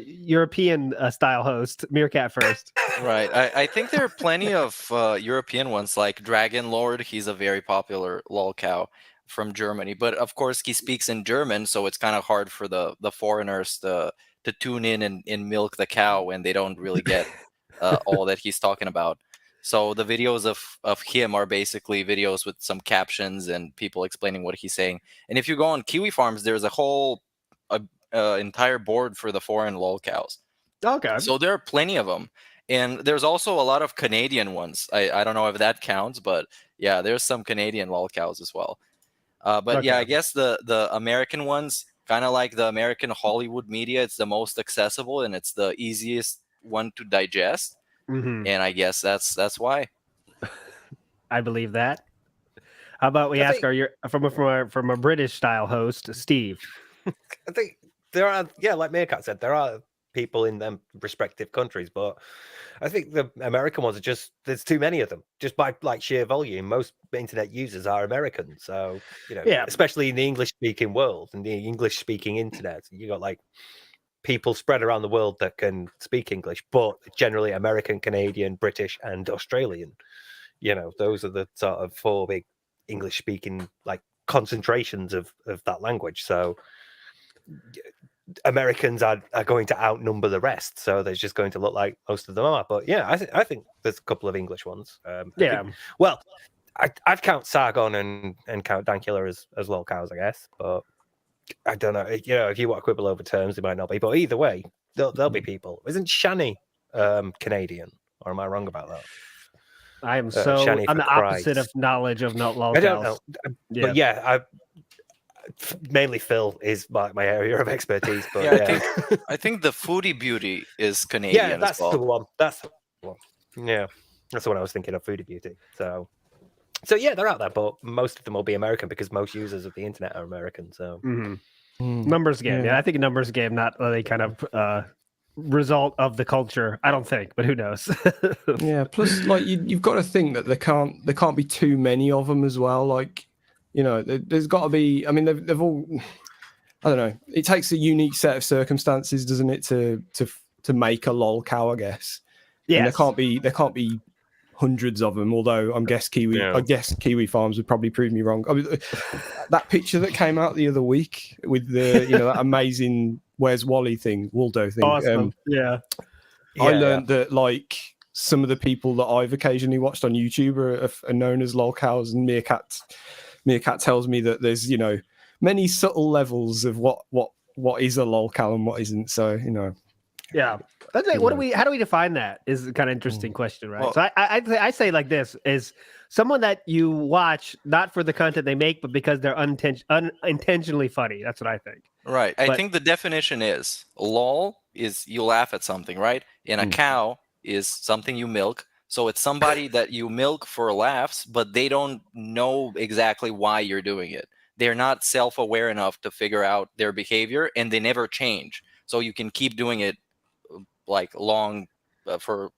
European style host, Meerkat, first. Right. I think there are plenty of European ones, like Dragon Lord. He's a very popular lolcow from Germany. But of course, he speaks in German, so it's kind of hard for the foreigners to tune in and milk the cow when they don't really get all that he's talking about. So the videos of him are basically videos with some captions and people explaining what he's saying. And if you go on Kiwi Farms, there's a whole entire board for the foreign lolcows. Okay. So there are plenty of them. And there's also a lot of Canadian ones. I don't know if that counts, but yeah, there's some Canadian lolcows as well. But yeah, I guess the American ones, kind of like the American Hollywood media, it's the most accessible and it's the easiest one to digest. And I guess that's why. I believe that. How about we ask from a British style host, Steve? I think there are, like Meerkat said, there are people in them respective countries, but I think the American ones are there's too many of them. Just by like sheer volume, most internet users are American. So, especially in the English speaking world and the English speaking internet, you got like people spread around the world that can speak English, but generally American, Canadian, British, and Australian. Those are the sort of four big English speaking like concentrations of that language. So Americans are going to outnumber the rest. So there's just going to look like most of them are. But yeah, I think there's a couple of English ones. I'd count Sargon and count Dankula as lolcows, I guess. But I don't know. If you want to quibble over terms, it might not be. But either way, there'll be people. Isn't Shani Canadian? Or am I wrong about that? I am I'm the opposite of knowledge of not lolcows. I don't know. But yeah, mainly Phil is my area of expertise. But I think the Foodie Beauty is Canadian. Yeah, that's as well. the one. That's the one. Yeah, that's the one I was thinking of. Foodie Beauty. So yeah, they're out there, but most of them will be American because most users of the internet are American. So numbers game. Yeah, I think a numbers game, not any kind of result of the culture. I don't think, but who knows? Yeah. Plus, like you've got to think that there can't be too many of them as well. Like You know, there's got to be. I mean, they've all. I don't know. It takes a unique set of circumstances, doesn't it, to make a lol cow? I guess. Yeah. And there can't be hundreds of them. Although I guess Kiwi Farms would probably prove me wrong. I mean, that picture that came out the other week with the that amazing "Where's Wally" thing, Waldo thing. Awesome. I learned that like some of the people that I've occasionally watched on YouTube are known as lol cows, and Meerkat tells me that there's many subtle levels of what is a lol cow and what isn't. So yeah. That's like, how do we define that? Is a kind of interesting question, right? Well, so I say like this is someone that you watch not for the content they make, but because they're unintentionally funny. That's what I think. Right. I think the definition is lol is you laugh at something, right? And a cow is something you milk. So it's somebody that you milk for laughs, but they don't know exactly why you're doing it. They're not self-aware enough to figure out their behavior, and they never change. So you can keep doing it like long term.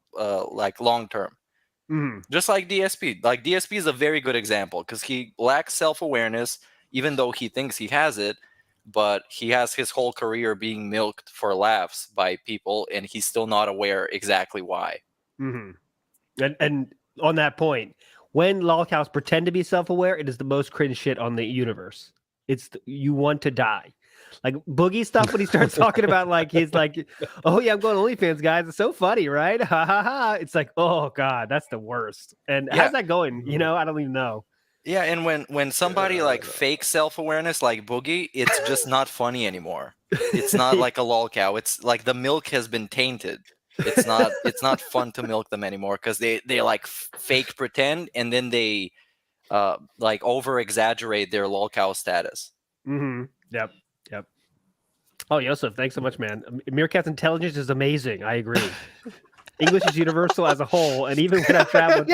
Just like DSP. Like DSP is a very good example because he lacks self-awareness, even though he thinks he has it. But he has his whole career being milked for laughs by people, and he's still not aware exactly why. And on that point, when lolcows pretend to be self-aware, it is the most cringe shit on the universe. You want to die. Like Boogie stuff when he starts talking about like he's like, oh yeah, I'm going OnlyFans, guys. It's so funny, right? Ha ha ha. It's like, oh god, that's the worst. And how's that going? I don't even know. Yeah, and when somebody like fake self-awareness like Boogie, it's just not funny anymore. It's not like a lolcow. It's like the milk has been tainted. It's not fun to milk them anymore because they like fake pretend and then they like over exaggerate their lolcow status. Yep. Oh, Yosef, thanks so much, man. Meerkat's intelligence is amazing. I agree. English is universal as a whole, and even when I travel,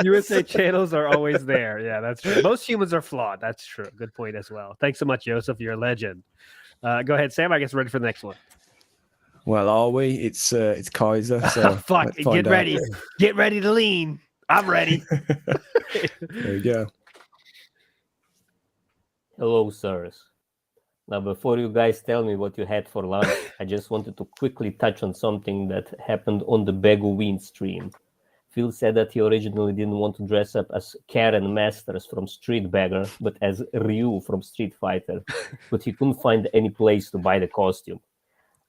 USA channels are always there. Yeah, that's true. Most humans are flawed. That's true. Good point as well. Thanks so much, Yosef. You're a legend. Go ahead, Sam. I guess we're ready for the next one. Well, are we? It's Kaiser. So fuck. Get ready. Get ready to lean. I'm ready. There you go. Hello, sirs. Now, before you guys tell me what you had for lunch, I just wanted to quickly touch on something that happened on the Begoween stream. Phil said that he originally didn't want to dress up as Karen Masters from Street Bagger, but as Ryu from Street Fighter, but he couldn't find any place to buy the costume.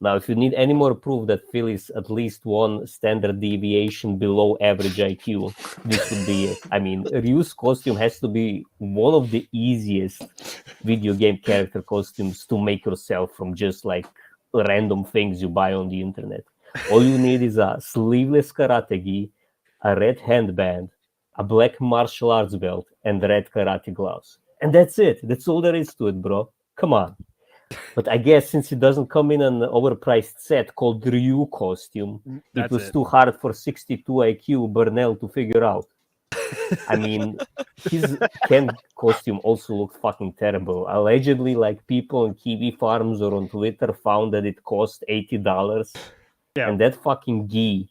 Now, if you need any more proof that Phil is at least one standard deviation below average IQ, this would be it. I mean, Ryu's costume has to be one of the easiest video game character costumes to make yourself from just like random things you buy on the internet. All you need is a sleeveless karate gi, a red handband, a black martial arts belt, and red karate gloves. And that's it. That's all there is to it, bro. Come on. But I guess since it doesn't come in an overpriced set called Ryu costume, it was too hard for 62 IQ Burnell to figure out. I mean, his Ken costume also looked fucking terrible. Allegedly, like people on Kiwi Farms or on Twitter found that it cost $80. Yeah. And that fucking gi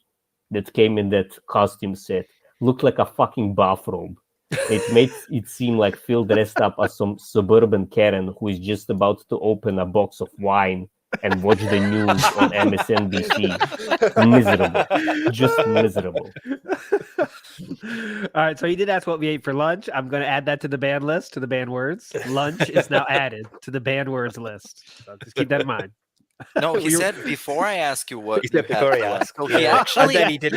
that came in that costume set looked like a fucking bathrobe. It made it seem like Phil dressed up as some suburban Karen who is just about to open a box of wine and watch the news on MSNBC. Miserable. Just miserable. All right, so you did ask what we ate for lunch. I'm going to add that to the banned list, to the banned words. Lunch is now added to the banned words list. So just keep that in mind. No, he said before I ask you what you before he asked. You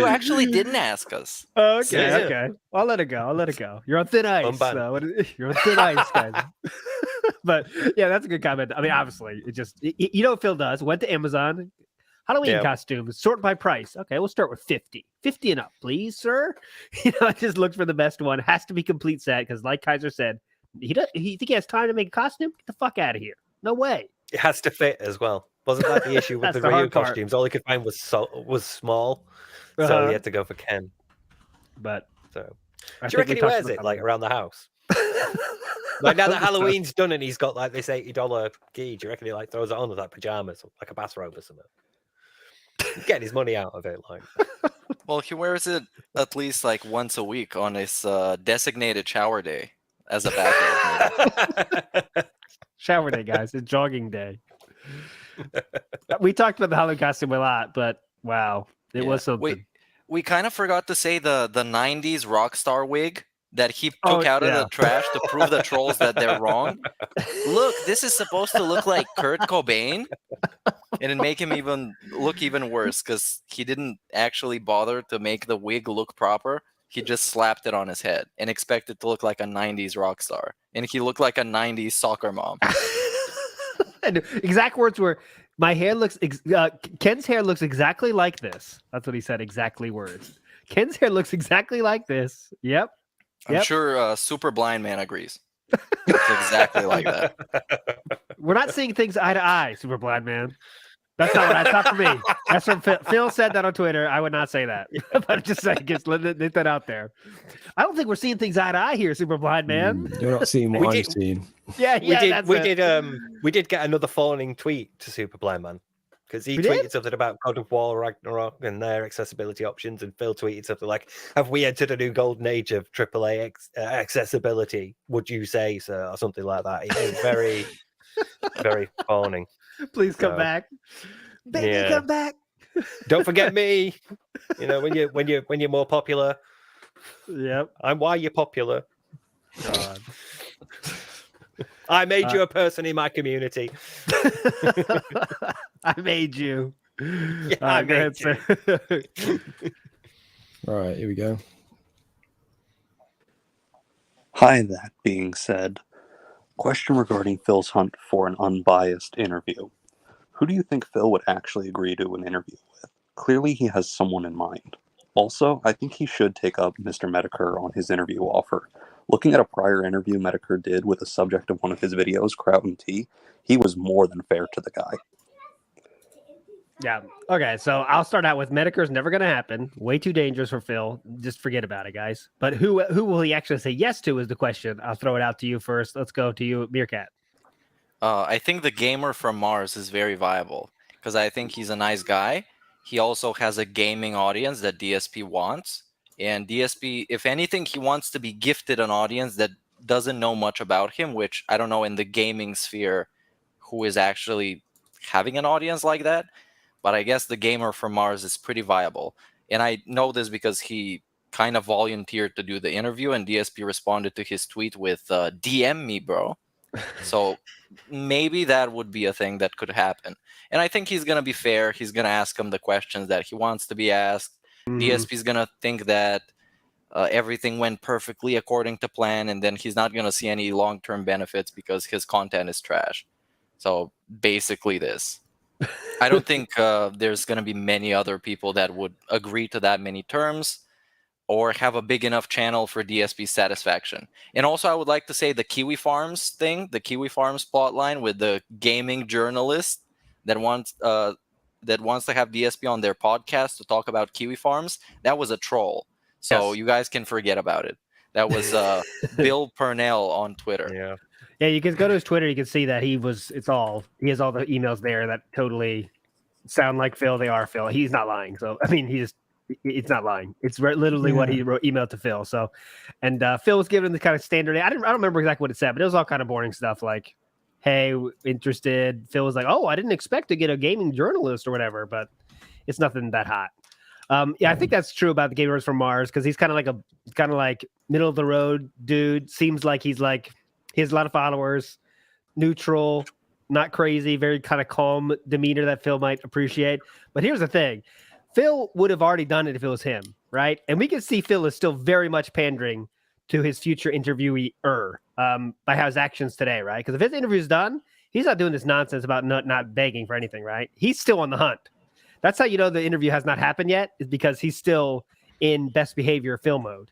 actually didn't ask us. Okay. I'll let it go. You're on thin ice. You're on thin ice, guys. But yeah, that's a good comment. I mean, obviously, it just you know what Phil does. Went to Amazon. Halloween costumes, sort by price. Okay, we'll start with 50 and up, please, sir. I just looked for the best one. Has to be complete set because, like Kaiser said, he think he has time to make a costume. Get the fuck out of here. No way. It has to fit as well. Wasn't that the issue with the Ryu costumes? All he could find was small, so he had to go for Ken. But do you reckon he wears it like around the house? Like now that Halloween's done and he's got like this $80 gi, do you reckon he like throws it on with like pajamas, like a bathrobe or something? He's getting his money out of it, like. Well, he wears it at least like once a week on his designated shower day. as a background. Shower day, guys. It's jogging day. We talked about the Halloween costume a lot, but wow, it was something. We kind of forgot to say the 90s rock star wig that he took out of the trash to prove the trolls that they're wrong. Look, this is supposed to look like Kurt Cobain, and it make him look even worse because he didn't actually bother to make the wig look proper. He just slapped it on his head and expected to look like a 90s rock star, and he looked like a 90s soccer mom. And exact words were, "My hair looks Ken's hair looks exactly like this." That's what he said. Exactly words. Ken's hair looks exactly like this. Yep. I'm sure Super Blind Man agrees. It's exactly like that. We're not seeing things eye to eye, Super Blind Man. That's not for me. That's from Phil. Phil said that on Twitter. I would not say that. But I'm just saying, just let that out there. I don't think we're seeing things eye to eye here, Super Blind Man. You're not seeing what I'm seeing. We did get another fawning tweet to Super Blind Man because he tweeted something about God of War Ragnarok and their accessibility options, and Phil tweeted something like, "Have we entered a new golden age of AAA accessibility? Would you say so?" Or something like that. It was very, very fawning. Please come back, baby, come back. Don't forget me. You know, when you're more popular. Yep. I'm why you're popular. God. I made you a person in my community. I made you. Yeah, I made you. All right, here we go. Hi, that being said, question regarding Phil's hunt for an unbiased interview. Who do you think Phil would actually agree to an interview with? Clearly he has someone in mind. Also, I think he should take up Mr. Medicare on his interview offer. Looking at a prior interview Medicare did with the subject of one of his videos, Kraut and Tea, he was more than fair to the guy. Yeah. Okay. So I'll start out with Medicare's never going to happen. Way too dangerous for Phil. Just forget about it, guys. But who will he actually say yes to is the question. I'll throw it out to you first. Let's go to you, Meerkat. I think the gamer from Mars is very viable because I think he's a nice guy. He also has a gaming audience that DSP wants. And DSP, if anything, he wants to be gifted an audience that doesn't know much about him, which I don't know in the gaming sphere who is actually having an audience like that. But I guess the gamer from Mars is pretty viable. And I know this because he kind of volunteered to do the interview, and DSP responded to his tweet with, DM me, bro. So maybe that would be a thing that could happen. And I think he's going to be fair. He's going to ask him the questions that he wants to be asked. DSP is going to think that everything went perfectly according to plan, and then he's not going to see any long-term benefits because his content is trash. So basically this. I don't think there's going to be many other people that would agree to that many terms or have a big enough channel for DSP satisfaction. And also, I would like to say the Kiwi Farms thing, the Kiwi Farms plotline with the gaming journalist that wants to have DSP on their podcast to talk about Kiwi Farms, that was a troll. So you guys can forget about it. That was Bill Purnell on Twitter. Yeah, you can go to his Twitter. You can see that he has all the emails there that totally sound like Phil. They are Phil. He's not lying. So, I mean, it's not lying. It's literally what he emailed to Phil. So, and Phil was given the kind of standard. I don't remember exactly what it said, but it was all kind of boring stuff like, "Hey, interested." Phil was like, "Oh, I didn't expect to get a gaming journalist or whatever," but it's nothing that hot. I think that's true about the gamers from Mars because he's kind of like middle of the road dude. Seems like he has a lot of followers, neutral, not crazy, very kind of calm demeanor that Phil might appreciate. But here's the thing. Phil would have already done it if it was him, right? And we can see Phil is still very much pandering to his future interviewer by his actions today, right? Because if his interview is done, he's not doing this nonsense about not begging for anything, right? He's still on the hunt. That's how you know the interview has not happened yet, is because he's still in best behavior Phil mode.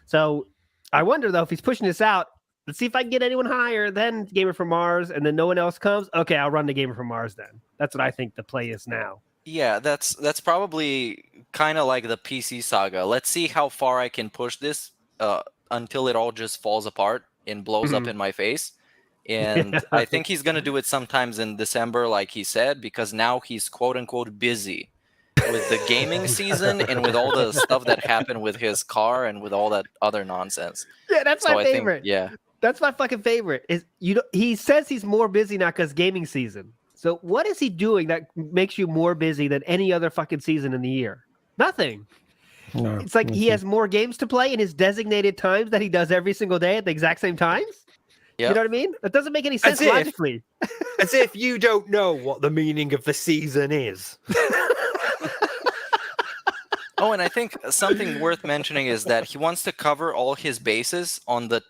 So I wonder, though, if he's pushing this out, let's see if I can get anyone higher than Gamer from Mars, and then no one else comes. Okay, I'll run the Gamer from Mars then. That's what I think the play is now. Yeah, that's probably kind of like the PC saga. Let's see how far I can push this until it all just falls apart and blows up in my face. And I think he's going to do it sometimes in December, like he said, because now he's quote-unquote busy with the gaming season and with all the stuff that happened with his car and with all that other nonsense. Yeah, that's my favorite. That's my fucking favorite. He says he's more busy now because gaming season. So what is he doing that makes you more busy than any other fucking season in the year? Nothing. No, It's like he has more games to play in his designated times that he does every single day at the exact same times. Yeah. You know what I mean? That doesn't make any sense As if- logically. As if you don't know what the meaning of the season is. Oh, and I think something worth mentioning is that he wants to cover all his bases on the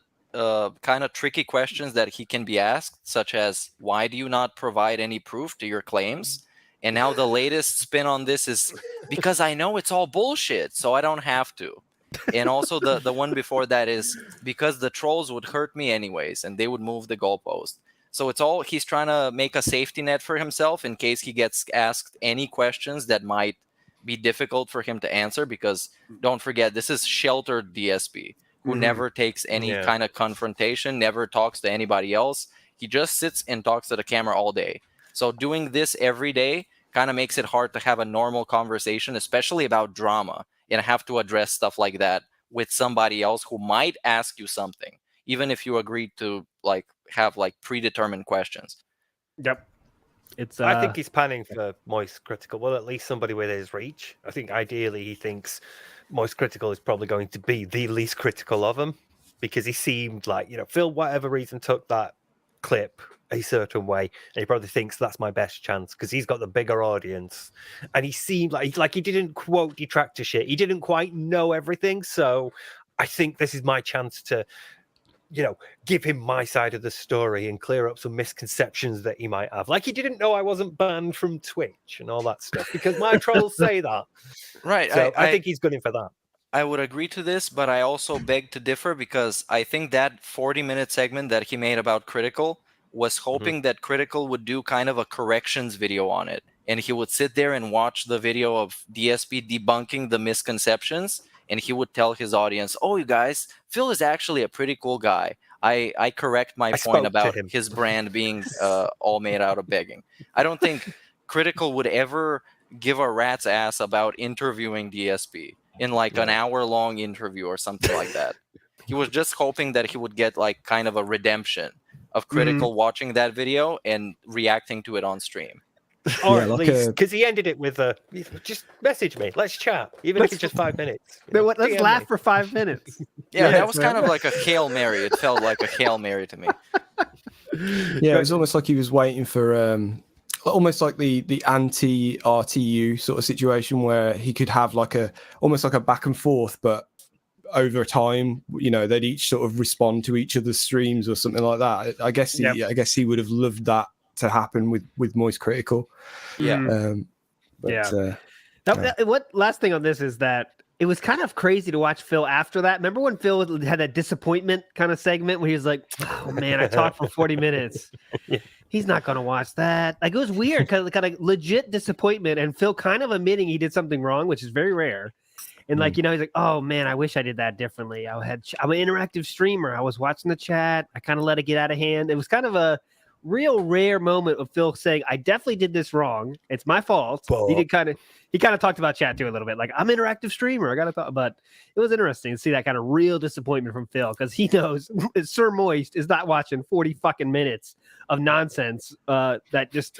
kind of tricky questions that he can be asked, such as, why do you not provide any proof to your claims? And now the latest spin on this is, because I know it's all bullshit, so I don't have to. And also the one before that is, because the trolls would hurt me anyways, and they would move the goalpost. So it's all, he's trying to make a safety net for himself in case he gets asked any questions that might be difficult for him to answer, because don't forget, this is sheltered DSP who never takes any kind of confrontation, never talks to anybody else. He just sits and talks to the camera all day. So doing this every day kind of makes it hard to have a normal conversation, especially about drama, and have to address stuff like that with somebody else who might ask you something, even if you agreed to have predetermined questions. Yep. I think he's panning for Moist Critical. Well, at least somebody with his reach. I think ideally he thinks Moist Critical is probably going to be the least critical of them, because he seemed like, Phil, whatever reason, took that clip a certain way, and he probably thinks that's my best chance because he's got the bigger audience. And he seemed like he didn't quote detractor shit. He didn't quite know everything. So I think this is my chance to give him my side of the story and clear up some misconceptions that he might have. Like, he didn't know I wasn't banned from Twitch and all that stuff, because my trolls say that. Right. So I think he's good in for that. I would agree to this, but I also beg to differ, because I think that 40-minute segment that he made about Critical was hoping that Critical would do kind of a corrections video on it. And he would sit there and watch the video of DSP debunking the misconceptions, and he would tell his audience, oh, you guys, Phil is actually a pretty cool guy. I correct my point about his brand being all made out of begging. I don't think Critical would ever give a rat's ass about interviewing DSP in an hour-long interview or something like that. He was just hoping that he would get kind of a redemption of Critical watching that video and reacting to it on stream. Or at least, because he ended it with just message me, let's chat, even if it's just 5 minutes. Let's laugh for 5 minutes. Yeah, that was kind of like a Hail Mary. It felt like a Hail Mary to me. Yeah, it was almost like he was waiting for almost like the anti-RTU sort of situation, where he could have almost like a back and forth, but over time, they'd each sort of respond to each other's streams or something like that. I guess he would have loved that to happen with Moist Critical. What last thing on this is that it was kind of crazy to watch Phil after that. Remember when Phil had that disappointment kind of segment where he was like, oh man, I talked for 40 minutes. He's not going to watch that. It was weird, kind of legit disappointment, and Phil kind of admitting he did something wrong, which is very rare. And he's like, oh man, I wish I did that differently. I'm an interactive streamer. I was watching the chat. I kind of let it get out of hand. It was kind of a real rare moment of Phil saying, I definitely did this wrong. It's my fault. He kind of talked about chat too a little bit. I'm an interactive streamer. I got to talk, but it was interesting to see that kind of real disappointment from Phil, because he knows Sir Moist is not watching 40 fucking minutes of nonsense that just,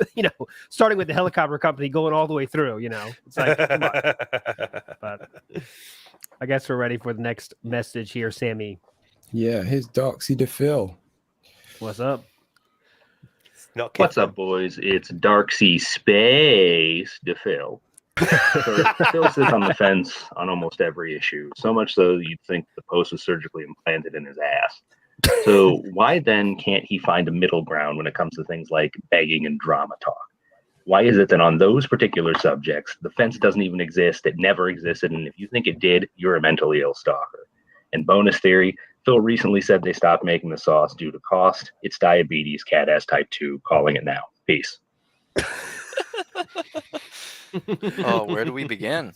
starting with the helicopter company going all the way through, it's like, come on. But I guess we're ready for the next message here, Sammy. Yeah, here's Doxy to Phil. What's up? What's up, boys? It's Darksea Space to Phil. So Phil sits on the fence on almost every issue, so much so you'd think the post was surgically implanted in his ass. So why then can't he find a middle ground when it comes to things like begging and drama talk? Why is it that on those particular subjects, the fence doesn't even exist, it never existed, and if you think it did, you're a mentally ill stalker? And bonus theory, Phil recently said they stopped making the sauce due to cost. It's diabetes, cat ass type 2, calling it now. Peace. Oh, where do we begin?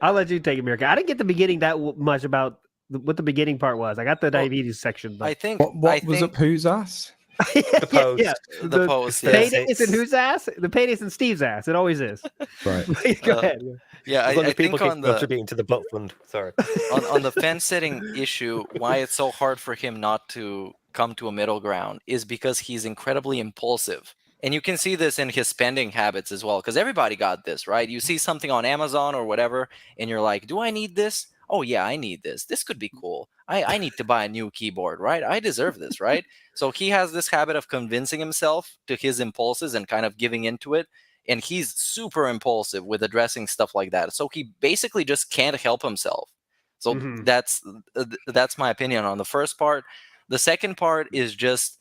I'll let you take it, Mirka. I didn't get the beginning that much about what the beginning part was. I got the diabetes section. But... What was up whose ass? The post. The post, The yeah. payday's in whose ass? The payday's in Steve's ass. It always is. Right. Go ahead. Yeah, As long I as people think keep on the contributing to the book fund. Sorry. on the fence setting issue, why it's so hard for him not to come to a middle ground is because he's incredibly impulsive. And you can see this in his spending habits as well, because everybody got this, right? You see something on Amazon or whatever, and you're like, do I need this? Oh, yeah, I need this. This could be cool. I need to buy a new keyboard, right? I deserve this, right? So he has this habit of convincing himself to his impulses and kind of giving into it. And he's super impulsive with addressing stuff like that. So he basically just can't help himself. So that's my opinion on the first part. The second part is just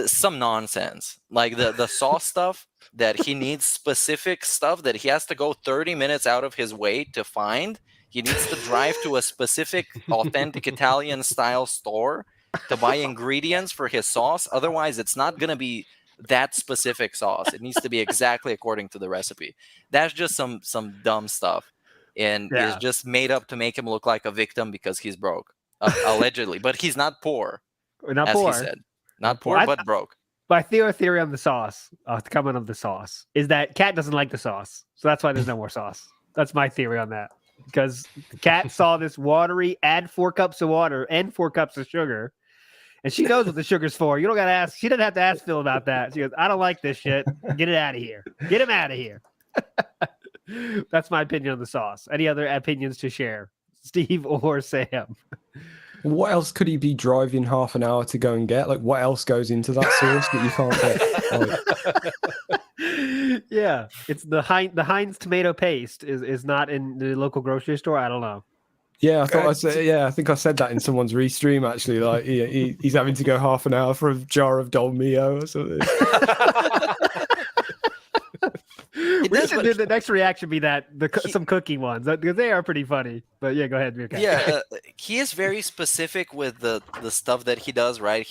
some nonsense, like the sauce stuff, that he needs specific stuff that he has to go 30 minutes out of his way to find. He needs to drive to a specific authentic Italian style store to buy ingredients for his sauce. Otherwise, it's not going to be that specific sauce. It needs to be exactly according to the recipe. That's just some dumb stuff, and is just made up to make him look like a victim because he's broke, allegedly. But he's not poor, Not as poor. he said. Not poor, but broke. My theory on the sauce, the comment of the sauce, is that Cat doesn't like the sauce, so that's why there's no more sauce. That's my theory on that. Because the Cat saw this watery, add 4 cups of water and 4 cups of sugar, and she knows what the sugar's for. You don't gotta ask. She didn't have to ask Phil about that. She goes, "I don't like this shit. Get it out of here. Get him out of here." That's my opinion on the sauce. Any other opinions to share, Steve or Sam? What else could he be driving half an hour to go and get? Like, what else goes into that sauce that you can't get? Yeah, it's the Heinz tomato paste is not in the local grocery store. I don't know. Yeah, I think I said that in someone's restream actually. Like, he's having to go half an hour for a jar of Dolmio or something. We should do the next reaction be that some cooking ones, because they are pretty funny. But yeah, go ahead. Mirka. Yeah, he is very specific with the stuff that he does, right?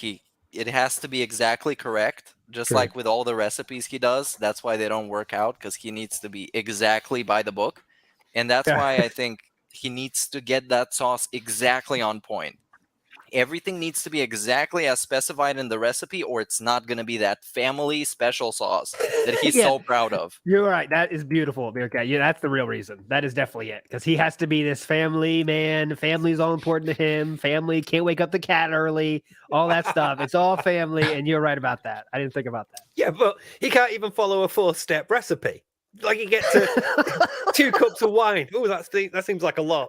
It has to be exactly correct, just like with all the recipes he does. That's why they don't work out, because he needs to be exactly by the book. And that's why I think he needs to get that sauce exactly on point. Everything needs to be exactly as specified in the recipe, or it's not going to be that family special sauce that he's so proud of. You're right. That is beautiful, Mirka. Yeah, that's the real reason. That is definitely it. Because he has to be this family man. Family's all important to him. Family can't wake up the cat early. All that stuff. It's all family, and you're right about that. I didn't think about that. Yeah, but he can't even follow a 4-step recipe. Like, he gets 2 cups of wine. Oh, that seems like a lot.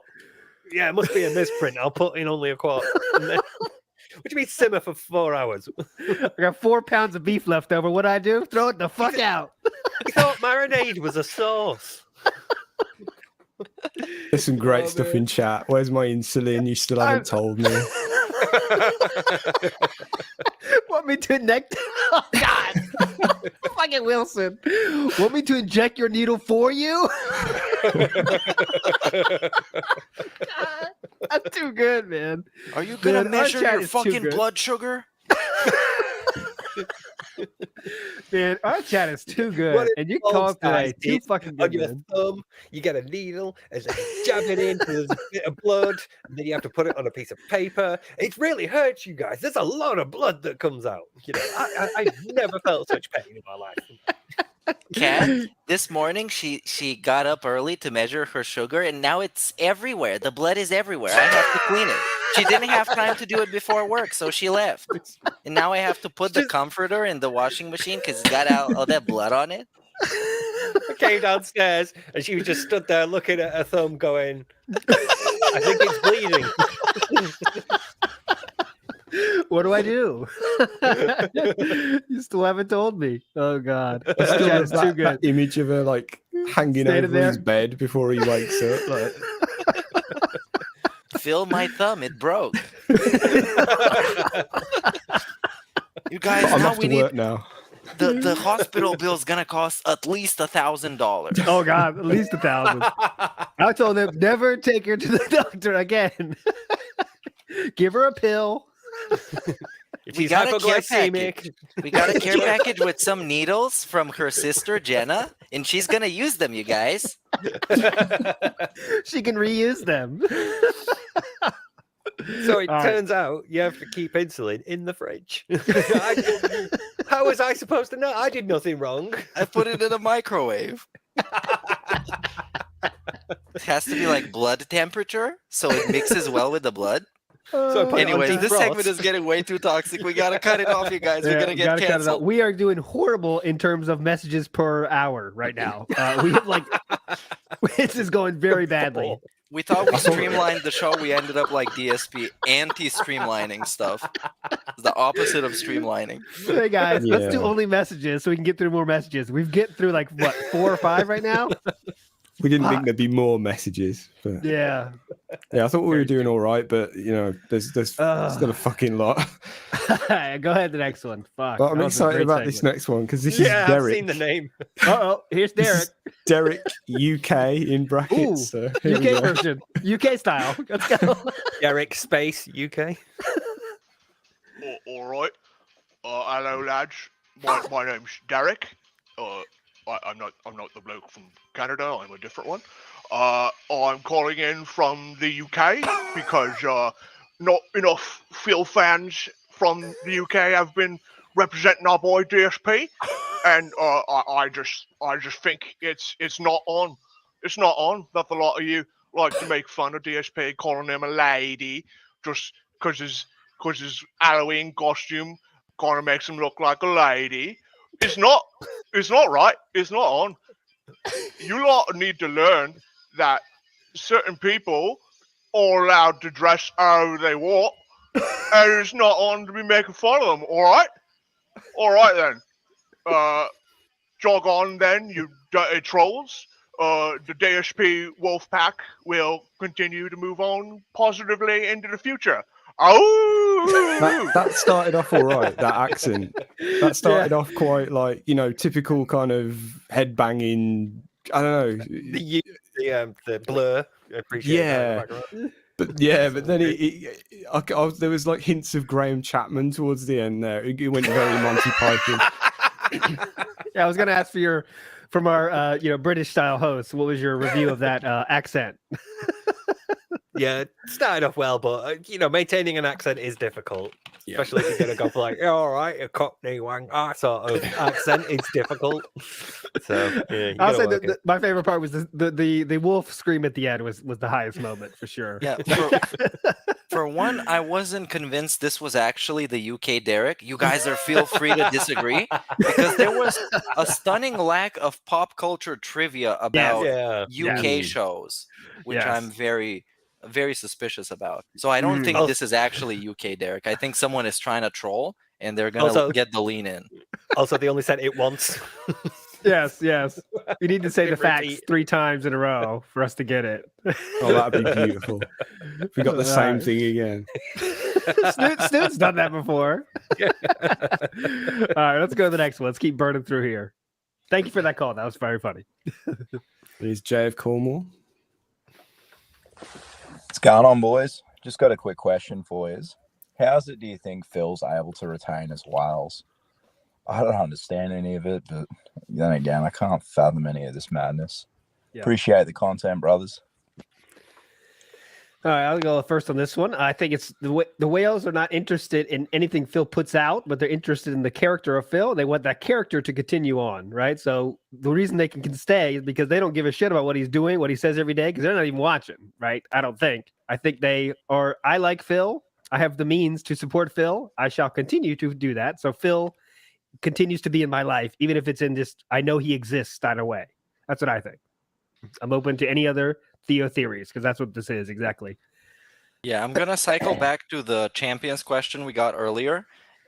Yeah, it must be a misprint. I'll put in only a quart. Then, what do you mean simmer for 4 hours? I got 4 pounds of beef left over. What'd I do? Throw it the fuck out. You thought marinade was a sauce. There's some great stuff in chat. Where's my insulin? You still haven't told me. Want me to inject? Oh, God. Fucking Wilson. Want me to inject your needle for you? God, that's too good, man. Are you going to measure your fucking blood sugar? Man, our chat is too good. And you called today too fucking good, on your thumb, you get a needle, and then you jab it in, there's a bit of blood, and then you have to put it on a piece of paper. It really hurts you guys. There's a lot of blood that comes out. You know, I've never felt such pain in my life. Kat, this morning she got up early to measure her sugar, and now it's everywhere. The blood is everywhere. I have to clean it. She didn't have time to do it before work, so she left. And now I have to put the comforter in the washing machine because it's got all that blood on it. I came downstairs, and she was just stood there looking at her thumb going, I think it's bleeding. What do I do? You still haven't told me. Oh God, Still too good. That image of her like hanging Standing over his bed before he wakes up. Like, Feel my thumb, it broke. You guys, I'm now off we to work need now. the hospital bill is gonna cost at least $1,000. Oh God, at least 1,000. I told them never take her to the doctor again. Give her a pill. We got a care package. We got a care package with some needles from her sister Jenna, and she's gonna use them, you guys. She can reuse them. So it All right. turns out you have to keep insulin in the fridge. How was I supposed to know? I did nothing wrong. I put it in a microwave. It has to be like blood temperature, so it mixes well with the blood. So I put it on Anyways, this defrost. segment is getting way too toxic. We gotta cut it off, you guys. We're gonna get gotta cut it out. canceled. We are doing horrible in terms of messages per hour right now. We have like this is going very badly. We thought we streamlined the show. We ended up like DSP, anti-streamlining stuff. It's the opposite of streamlining. Hey guys, let's do Yeah. only messages so we can get through more messages. We've get through like what 4 or 5 right now. We didn't think there'd be more messages. But Yeah. yeah, I thought we were doing all right, but you know, there's still a fucking lot. Go ahead, the next one. Fuck. But I'm that was a excited great about this segment. next one because this Yeah, is I've Derek. seen the name. Uh-oh, here's This Derek. is Derek UK in Ooh, brackets. So here we UK go. version, UK style. Let's go. Derek Space UK. All right. Hello, lads. My name's Derek. I'm not the bloke from Canada. I'm a different one. I'm calling in from the UK because not enough Phil fans from the UK have been representing our boy DSP, and I just think it's not on. It's not on that a lot of you like to make fun of DSP, calling him a lady just because his Halloween costume kind of makes him look like a lady. It's not right. It's not on. You lot need to learn that certain people are allowed to dress however they want, and it's not on to be making fun of them. All right then. Jog on then, you dirty trolls. The DSP Wolfpack will continue to move on positively into the future. Oh, That started off all right. That accent. That started off quite like, you know, typical kind of head banging. I don't know. The blur. I appreciate that in the background. But then there was like hints of Graham Chapman towards the end there. It went very Monty Python. Yeah, I was gonna ask from our British style host, what was your review of that accent? Yeah, it started off well, but maintaining an accent is difficult, especially if you're gonna go for like, all right, a Cockney wang sort of accent. It's difficult. So yeah, I'll say that my favorite part was the wolf scream at the end was the highest moment for sure. Yeah. For one, I wasn't convinced this was actually the UK Derek. You guys feel free to disagree because there was a stunning lack of pop culture trivia about UK shows, which I'm very, very suspicious about. So I don't think this is actually UK Derek. I think someone is trying to troll and they're gonna get the lean in. Also, they only said it once. Yes. You need to say the facts 3 times in a row for us to get it. Oh, that'd be beautiful. If we got the same thing again. Snoot's done that before. All right, let's go to the next one. Let's keep burning through here. Thank you for that call. That was very funny. It's Jay of Cornwall. What's going on, boys? Just got a quick question for you. How is it, do you think Phil's able to retain his whales? I don't understand any of it, but then again, I can't fathom any of this madness. Yeah. Appreciate the content, brothers. All right, I'll go first on this one. I think it's the whales are not interested in anything Phil puts out, but they're interested in the character of Phil. They want that character to continue on, right? So the reason they can stay is because they don't give a shit about what he's doing, what he says every day, because they're not even watching, right? I don't think. I think they are. I like Phil. I have the means to support Phil. I shall continue to do that. So Phil continues to be in my life, even if it's in this, I know he exists kind of way. That's what I think. I'm open to any other Theo theories because that's what this is exactly. Yeah, I'm gonna cycle back to the champions question we got earlier,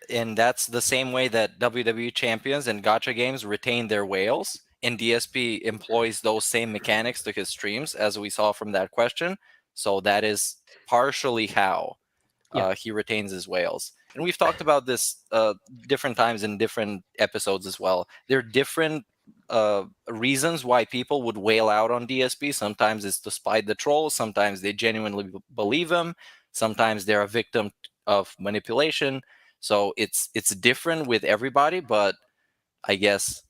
and that's the same way that WWE champions and gacha games retain their whales, and DSP employs those same mechanics to his streams, as we saw from that question. So that is partially how he retains his whales. And we've talked about this different times in different episodes as well. There are different reasons why people would wail out on DSP. Sometimes it's to spite the trolls. Sometimes they genuinely believe him. Sometimes they're a victim of manipulation. So it's different with everybody, but I guess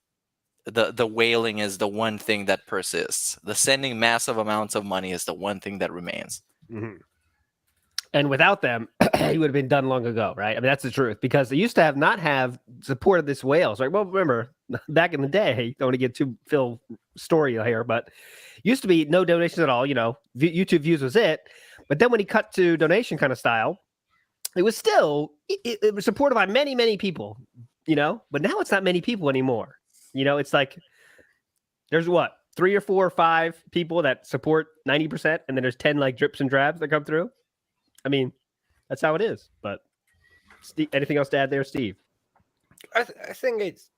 the whaling is the one thing that persists. The sending massive amounts of money is the one thing that remains. Mm-hmm. And without them, he would have been done long ago, right? I mean, that's the truth, because they used to not have support of this whales, right? Well, remember, back in the day, don't want to get too Phil story here, but used to be no donations at all. YouTube views was it. But then when he cut to donation kind of style, it was still, it was supported by many, many people, but now it's not many people anymore. It's like, there's what, 3 or 4 or 5 people that support 90%, and then there's 10 like drips and drabs that come through. I mean, that's how it is. But Steve, anything else to add there, Steve? I think it's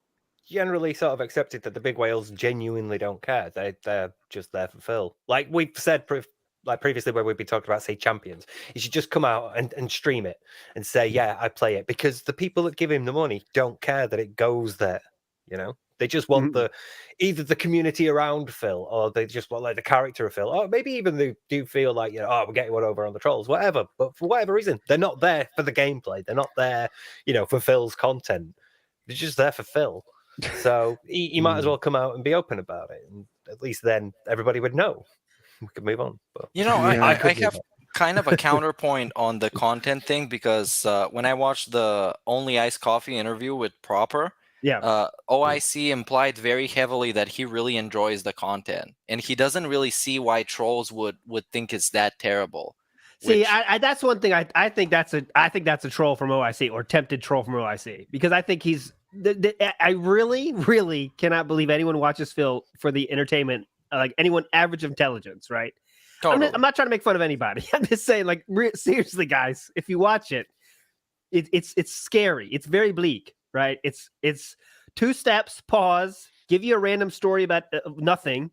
generally sort of accepted that the big whales genuinely don't care. They're just there for Phil. Like we've said previously where we've been talking about, say, Champions. You should just come out and stream it and say, yeah, I play it. Because the people that give him the money don't care that it goes there, They just want either the community around Phil, or they just want like the character of Phil, or maybe even they do feel like, we're getting one over on the trolls, whatever. But for whatever reason, they're not there for the gameplay. They're not there, for Phil's content. They're just there for Phil. So he might as well come out and be open about it, and at least then everybody would know. We could move on. But I have kind of a counterpoint on the content thing, because when I watched the Only Iced Coffee interview with Proper, OIC implied very heavily that he really enjoys the content, and he doesn't really see why trolls would think it's that terrible. See, I that's one thing. I think that's a troll from OIC, or tempted troll from OIC, because I think he's. I really, really cannot believe anyone watches Phil for the entertainment, like anyone average intelligence, right? Totally. I'm not trying to make fun of anybody. I'm just saying, like, seriously, guys, if you watch it, it's scary. It's very bleak. Right? It's 2 steps, pause, give you a random story about nothing,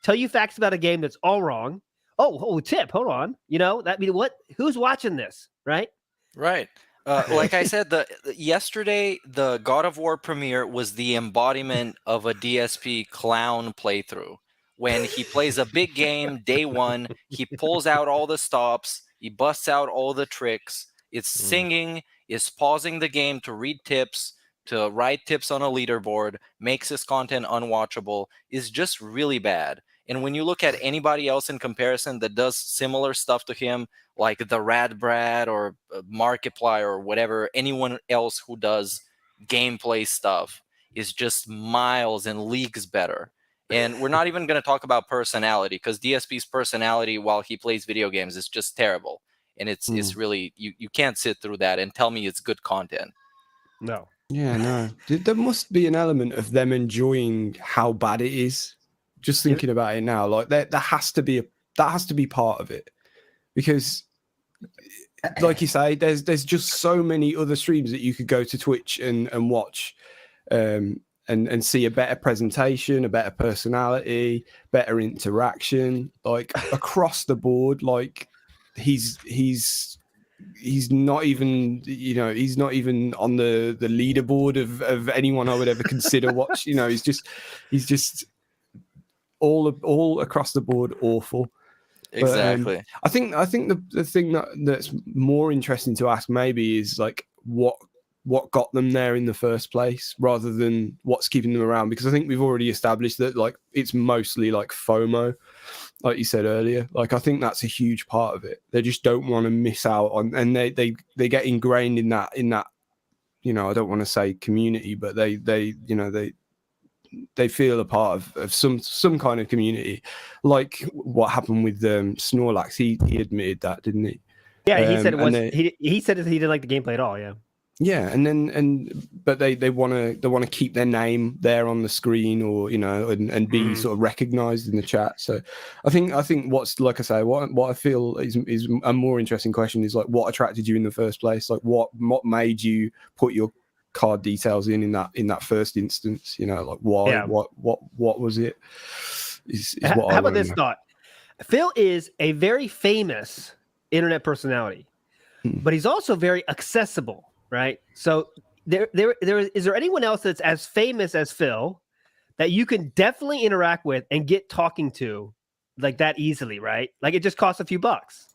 tell you facts about a game that's all wrong. Oh, tip, hold on. That mean what? Who's watching this? Right? Right. Like I said, yesterday the God of War premiere was the embodiment of a DSP clown playthrough. When he plays a big game day one, he pulls out all the stops, he busts out all the tricks. It's singing, is pausing the game to read tips, to write tips on a leaderboard, makes his content unwatchable, is just really bad. And when you look at anybody else in comparison that does similar stuff to him, like the Rad Brad or Markiplier or whatever, anyone else who does gameplay stuff is just miles and leagues better. And we're not even going to talk about personality, because DSP's personality while he plays video games is just terrible. And it's really, you can't sit through that and tell me it's good content. No. Yeah, no. There must be an element of them enjoying how bad it is. Just thinking about it now, like that has to be part of it, because, like you say, there's just so many other streams that you could go to Twitch and watch, and see a better presentation, a better personality, better interaction, like across the board. Like he's not even, he's not even on the leaderboard of anyone I would ever consider watch. He's just all across the board awful. Exactly. But, I think the thing that's more interesting to ask maybe is like what got them there in the first place, rather than what's keeping them around, because I think we've already established that like it's mostly like FOMO, like you said earlier. Like I think that's a huge part of it. They just don't want to miss out on, and they get ingrained in that I don't want to say community, but they feel a part of some kind of community, like what happened with Snorlax. He admitted that, didn't he? Yeah, he said it was. He said that he didn't like the gameplay at all. Yeah. Yeah, but they want to keep their name there on the screen, or and be sort of recognized in the chat. So I think what's, like I say, what I feel is a more interesting question is like what attracted you in the first place, like what made you put your card details in that first instance, like why, yeah. what was it? Is what how about this thought? Phil is a very famous internet personality, but he's also very accessible. Right. So is there anyone else that's as famous as Phil that you can definitely interact with and get talking to like that easily? Right. Like it just costs a few bucks.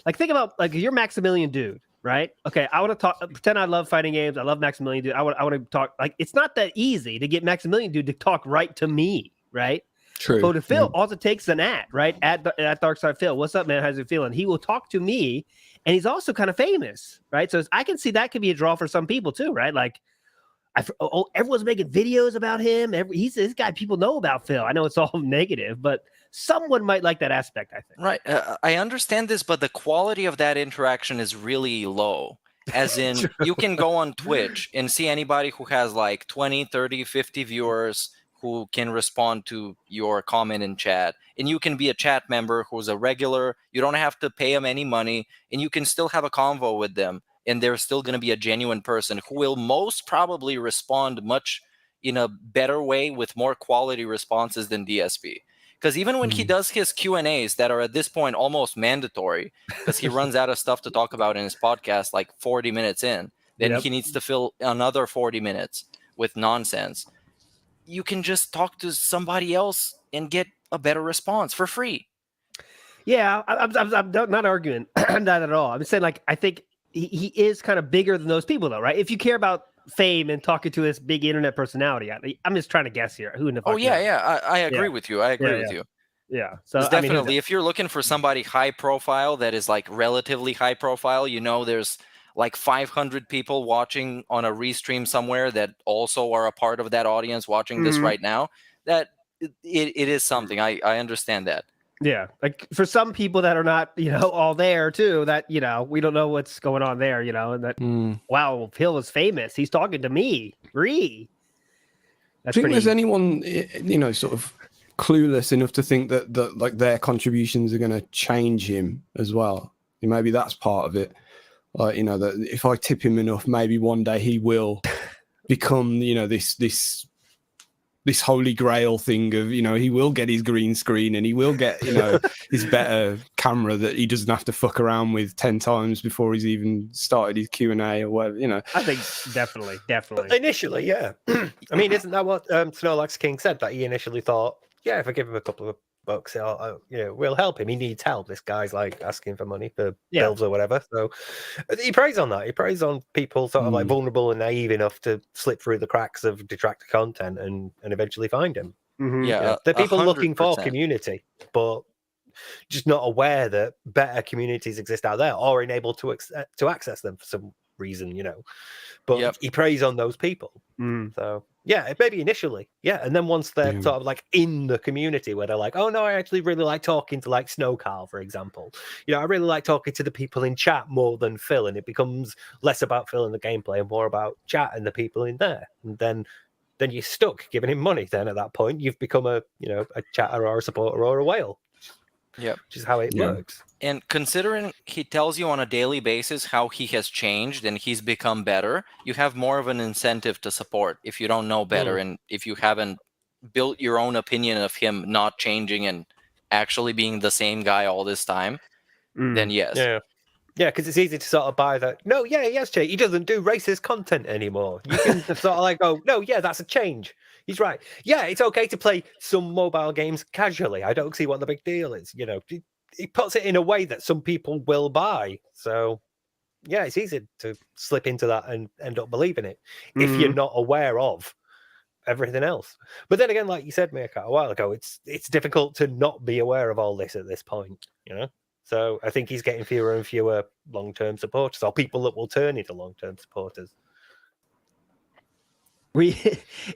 Like think about like you're Maximilian Dude. Right. OK, I want to talk. Pretend I love fighting games. I love Maximilian Dude. I want to talk. Like it's not that easy to get Maximilian Dude to talk right to me. Right. True. But with Phil, all it takes is an ad, right? At Darkside Phil, what's up, man? How's it feeling? He will talk to me, and he's also kind of famous, right? So I can see that could be a draw for some people too, right? Like, everyone's making videos about him. He's this guy people know about Phil. I know it's all negative, but someone might like that aspect, I think. Right. I understand this, but the quality of that interaction is really low. As in, you can go on Twitch and see anybody who has like 20, 30, 50 viewers who can respond to your comment in chat. And you can be a chat member who's a regular. You don't have to pay them any money, and you can still have a convo with them. And they're still going to be a genuine person who will most probably respond much in a better way with more quality responses than DSP. Because even when he does his Q&As that are at this point almost mandatory, because he runs out of stuff to talk about in his podcast like 40 minutes in, then he needs to fill another 40 minutes with nonsense. You can just talk to somebody else and get a better response for free. Yeah, I'm not arguing that at all. I'm saying, like, I think he is kind of bigger than those people, though, right? If you care about fame and talking to this big internet personality, I'm just trying to guess here. Who in the fuck knows? I agree with you. I agree with you. Yeah. So definitely, if you're looking for somebody high profile that is like relatively high profile, there's like 500 people watching on a restream somewhere that also are a part of that audience watching this right now. That it is something. I understand that. Yeah, like for some people that are not, all there too, that, we don't know what's going on there, and that, wow, Phil is famous. He's talking to me. Do you think there's anyone, sort of clueless enough to think that like their contributions are going to change him as well? Maybe that's part of it. Like, that if I tip him enough, maybe one day he will become, this holy grail thing of, he will get his green screen and he will get, his better camera that he doesn't have to fuck around with 10 times before he's even started his Q&A or whatever, I think definitely. But initially, yeah. I mean, isn't that what Snorlax King said? That he initially thought, yeah, if I give him a couple of bucks, we'll help him. He needs help. This guy's like asking for money for bills or whatever. So he preys on that. He preys on people sort of like vulnerable and naive enough to slip through the cracks of detractor content and eventually find him. They're people 100%. looking for community, but just not aware that better communities exist out there or unable to access them for some reason, But he preys on those people. So yeah, maybe initially, and then once they're sort of like in the community where they're like, oh no, I actually really like talking to like Snow Carl, for example. I really like talking to the people in chat more than Phil, and it becomes less about Phil and the gameplay and more about chat and the people in there. And then you're stuck giving him money. Then at that point, you've become a chatter or a supporter or a whale. Yeah, which is how it works. And considering he tells you on a daily basis how he has changed and he's become better, you have more of an incentive to support if you don't know better and if you haven't built your own opinion of him not changing and actually being the same guy all this time, then yes. Yeah, because it's easy to sort of buy that. No, he has changed. He doesn't do racist content anymore. You can sort of like go, no, that's a change. He's right. Yeah, it's okay to play some mobile games casually. I don't see what the big deal is. He puts it in a way that some people will buy. So, yeah, it's easy to slip into that and end up believing it if you're not aware of everything else. But then again, like you said, Meerkat, a while ago, it's difficult to not be aware of all this at this point, So I think he's getting fewer and fewer long-term supporters or people that will turn into long-term supporters.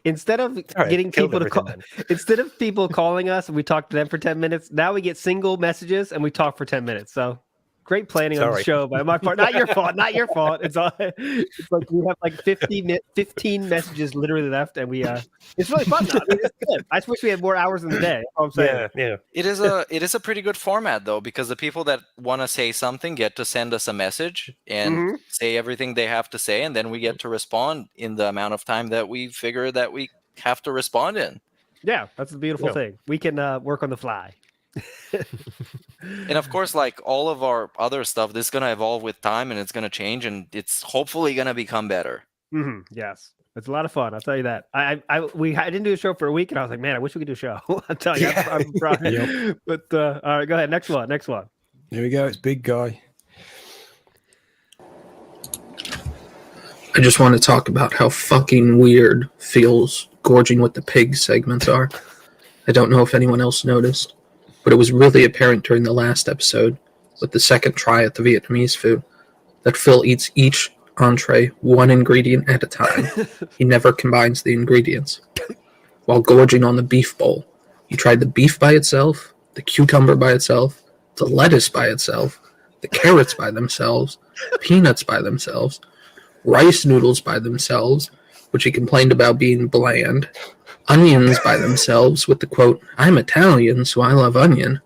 Instead of getting people to call, instead of people calling us and we talk to them for 10 minutes, now we get single messages and we talk for 10 minutes. So great planning on the show by my part. Not your fault. Not your fault. It's like we have like 15 messages literally left, and we it's really fun. I mean, it's good. I just wish we had more hours in the day. I'm saying. Yeah. It is a pretty good format though, because the people that want to say something get to send us a message and say everything they have to say, and then we get to respond in the amount of time that we figure that we have to respond in. Yeah, that's the beautiful thing. We can work on the fly. And of course, like all of our other stuff, this is going to evolve with time and it's going to change and it's hopefully going to become better. Yes. It's a lot of fun. I'll tell you that. I didn't do a show for a week and I was like, man, I wish we could do a show. I'll tell you. I'm proud. But all right, go ahead. Next one. Here we go. It's Big Guy. I just want to talk about how fucking weird Phil's gorging with the pig segments are. I don't know if anyone else noticed, but it was really apparent during the last episode, with the second try at the Vietnamese food, that Phil eats each entree one ingredient at a time. He never combines the ingredients. While gorging on the beef bowl, he tried the beef by itself, the cucumber by itself, the lettuce by itself, the carrots by themselves, peanuts by themselves, rice noodles by themselves, which he complained about being bland, onions by themselves with the quote, "I'm Italian, so I love onion,"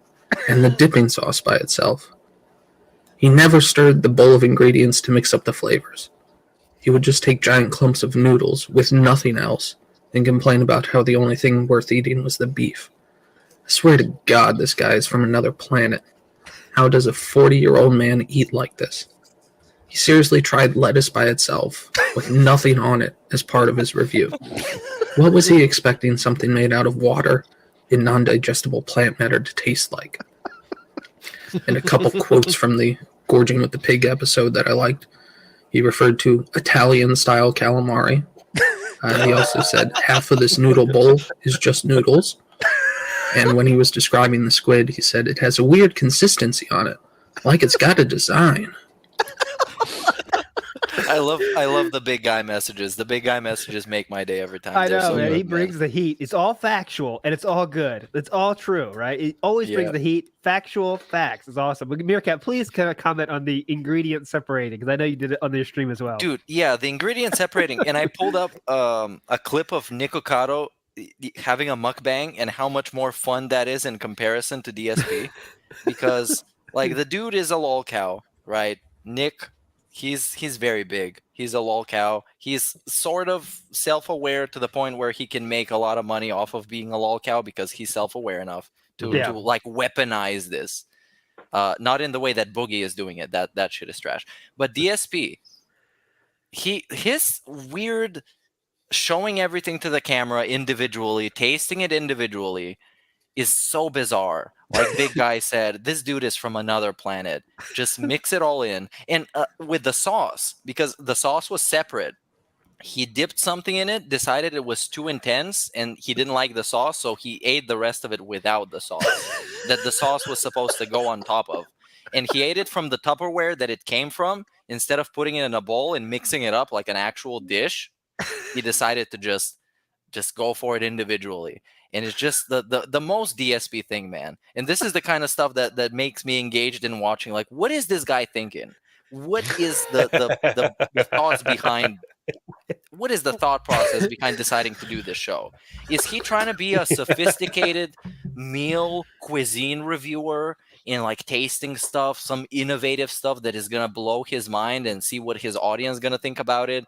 and the dipping sauce by itself. He never stirred the bowl of ingredients to mix up the flavors. He would just take giant clumps of noodles with nothing else and complain about how the only thing worth eating was the beef. I swear to God, this guy is from another planet. How does a 40-year-old man eat like this? He seriously tried lettuce by itself, with nothing on it, as part of his review. What was he expecting something made out of water and non-digestible plant matter to taste like? And a couple quotes from the Gorging with the Pig episode that I liked. He referred to Italian-style calamari. He also said, half of this noodle bowl is just noodles. And when he was describing the squid, he said, it has a weird consistency on it, like it's got a design. I love the big guy messages. The big guy messages make my day every time. I They're know, so man. good, He brings the heat. It's all factual and it's all good. It's all true, right? He always brings the heat. Factual facts. It's awesome. But Meerkat, please kind of comment on the ingredient separating, because I know you did it on your stream as well. Dude, yeah, the ingredient separating. And I pulled up a clip of Nick Ocado having a mukbang and how much more fun that is in comparison to DSP. Because, like, the dude is a lol cow, right? Nick, he's very big. He's a lol cow. He's sort of self-aware to the point where he can make a lot of money off of being a lol cow because he's self-aware enough to like weaponize this. Not in the way that Boogie is doing it. That shit is trash. But DSP, his weird showing everything to the camera individually, tasting it individually, is so bizarre. Like Big Guy said, this dude is from another planet. Just mix it all in. And with the sauce, because the sauce was separate, he dipped something in it, decided it was too intense, and he didn't like the sauce, so he ate the rest of it without the sauce that the sauce was supposed to go on top of. And he ate it from the Tupperware that it came from. Instead of putting it in a bowl and mixing it up like an actual dish, he decided to just go for it individually. And it's just the most DSP thing, man. And this is the kind of stuff that makes me engaged in watching. Like, what is this guy thinking? What is the thoughts behind? What is the thought process behind deciding to do this show? Is he trying to be a sophisticated meal cuisine reviewer and like tasting stuff, some innovative stuff that is gonna blow his mind and see what his audience is gonna think about it?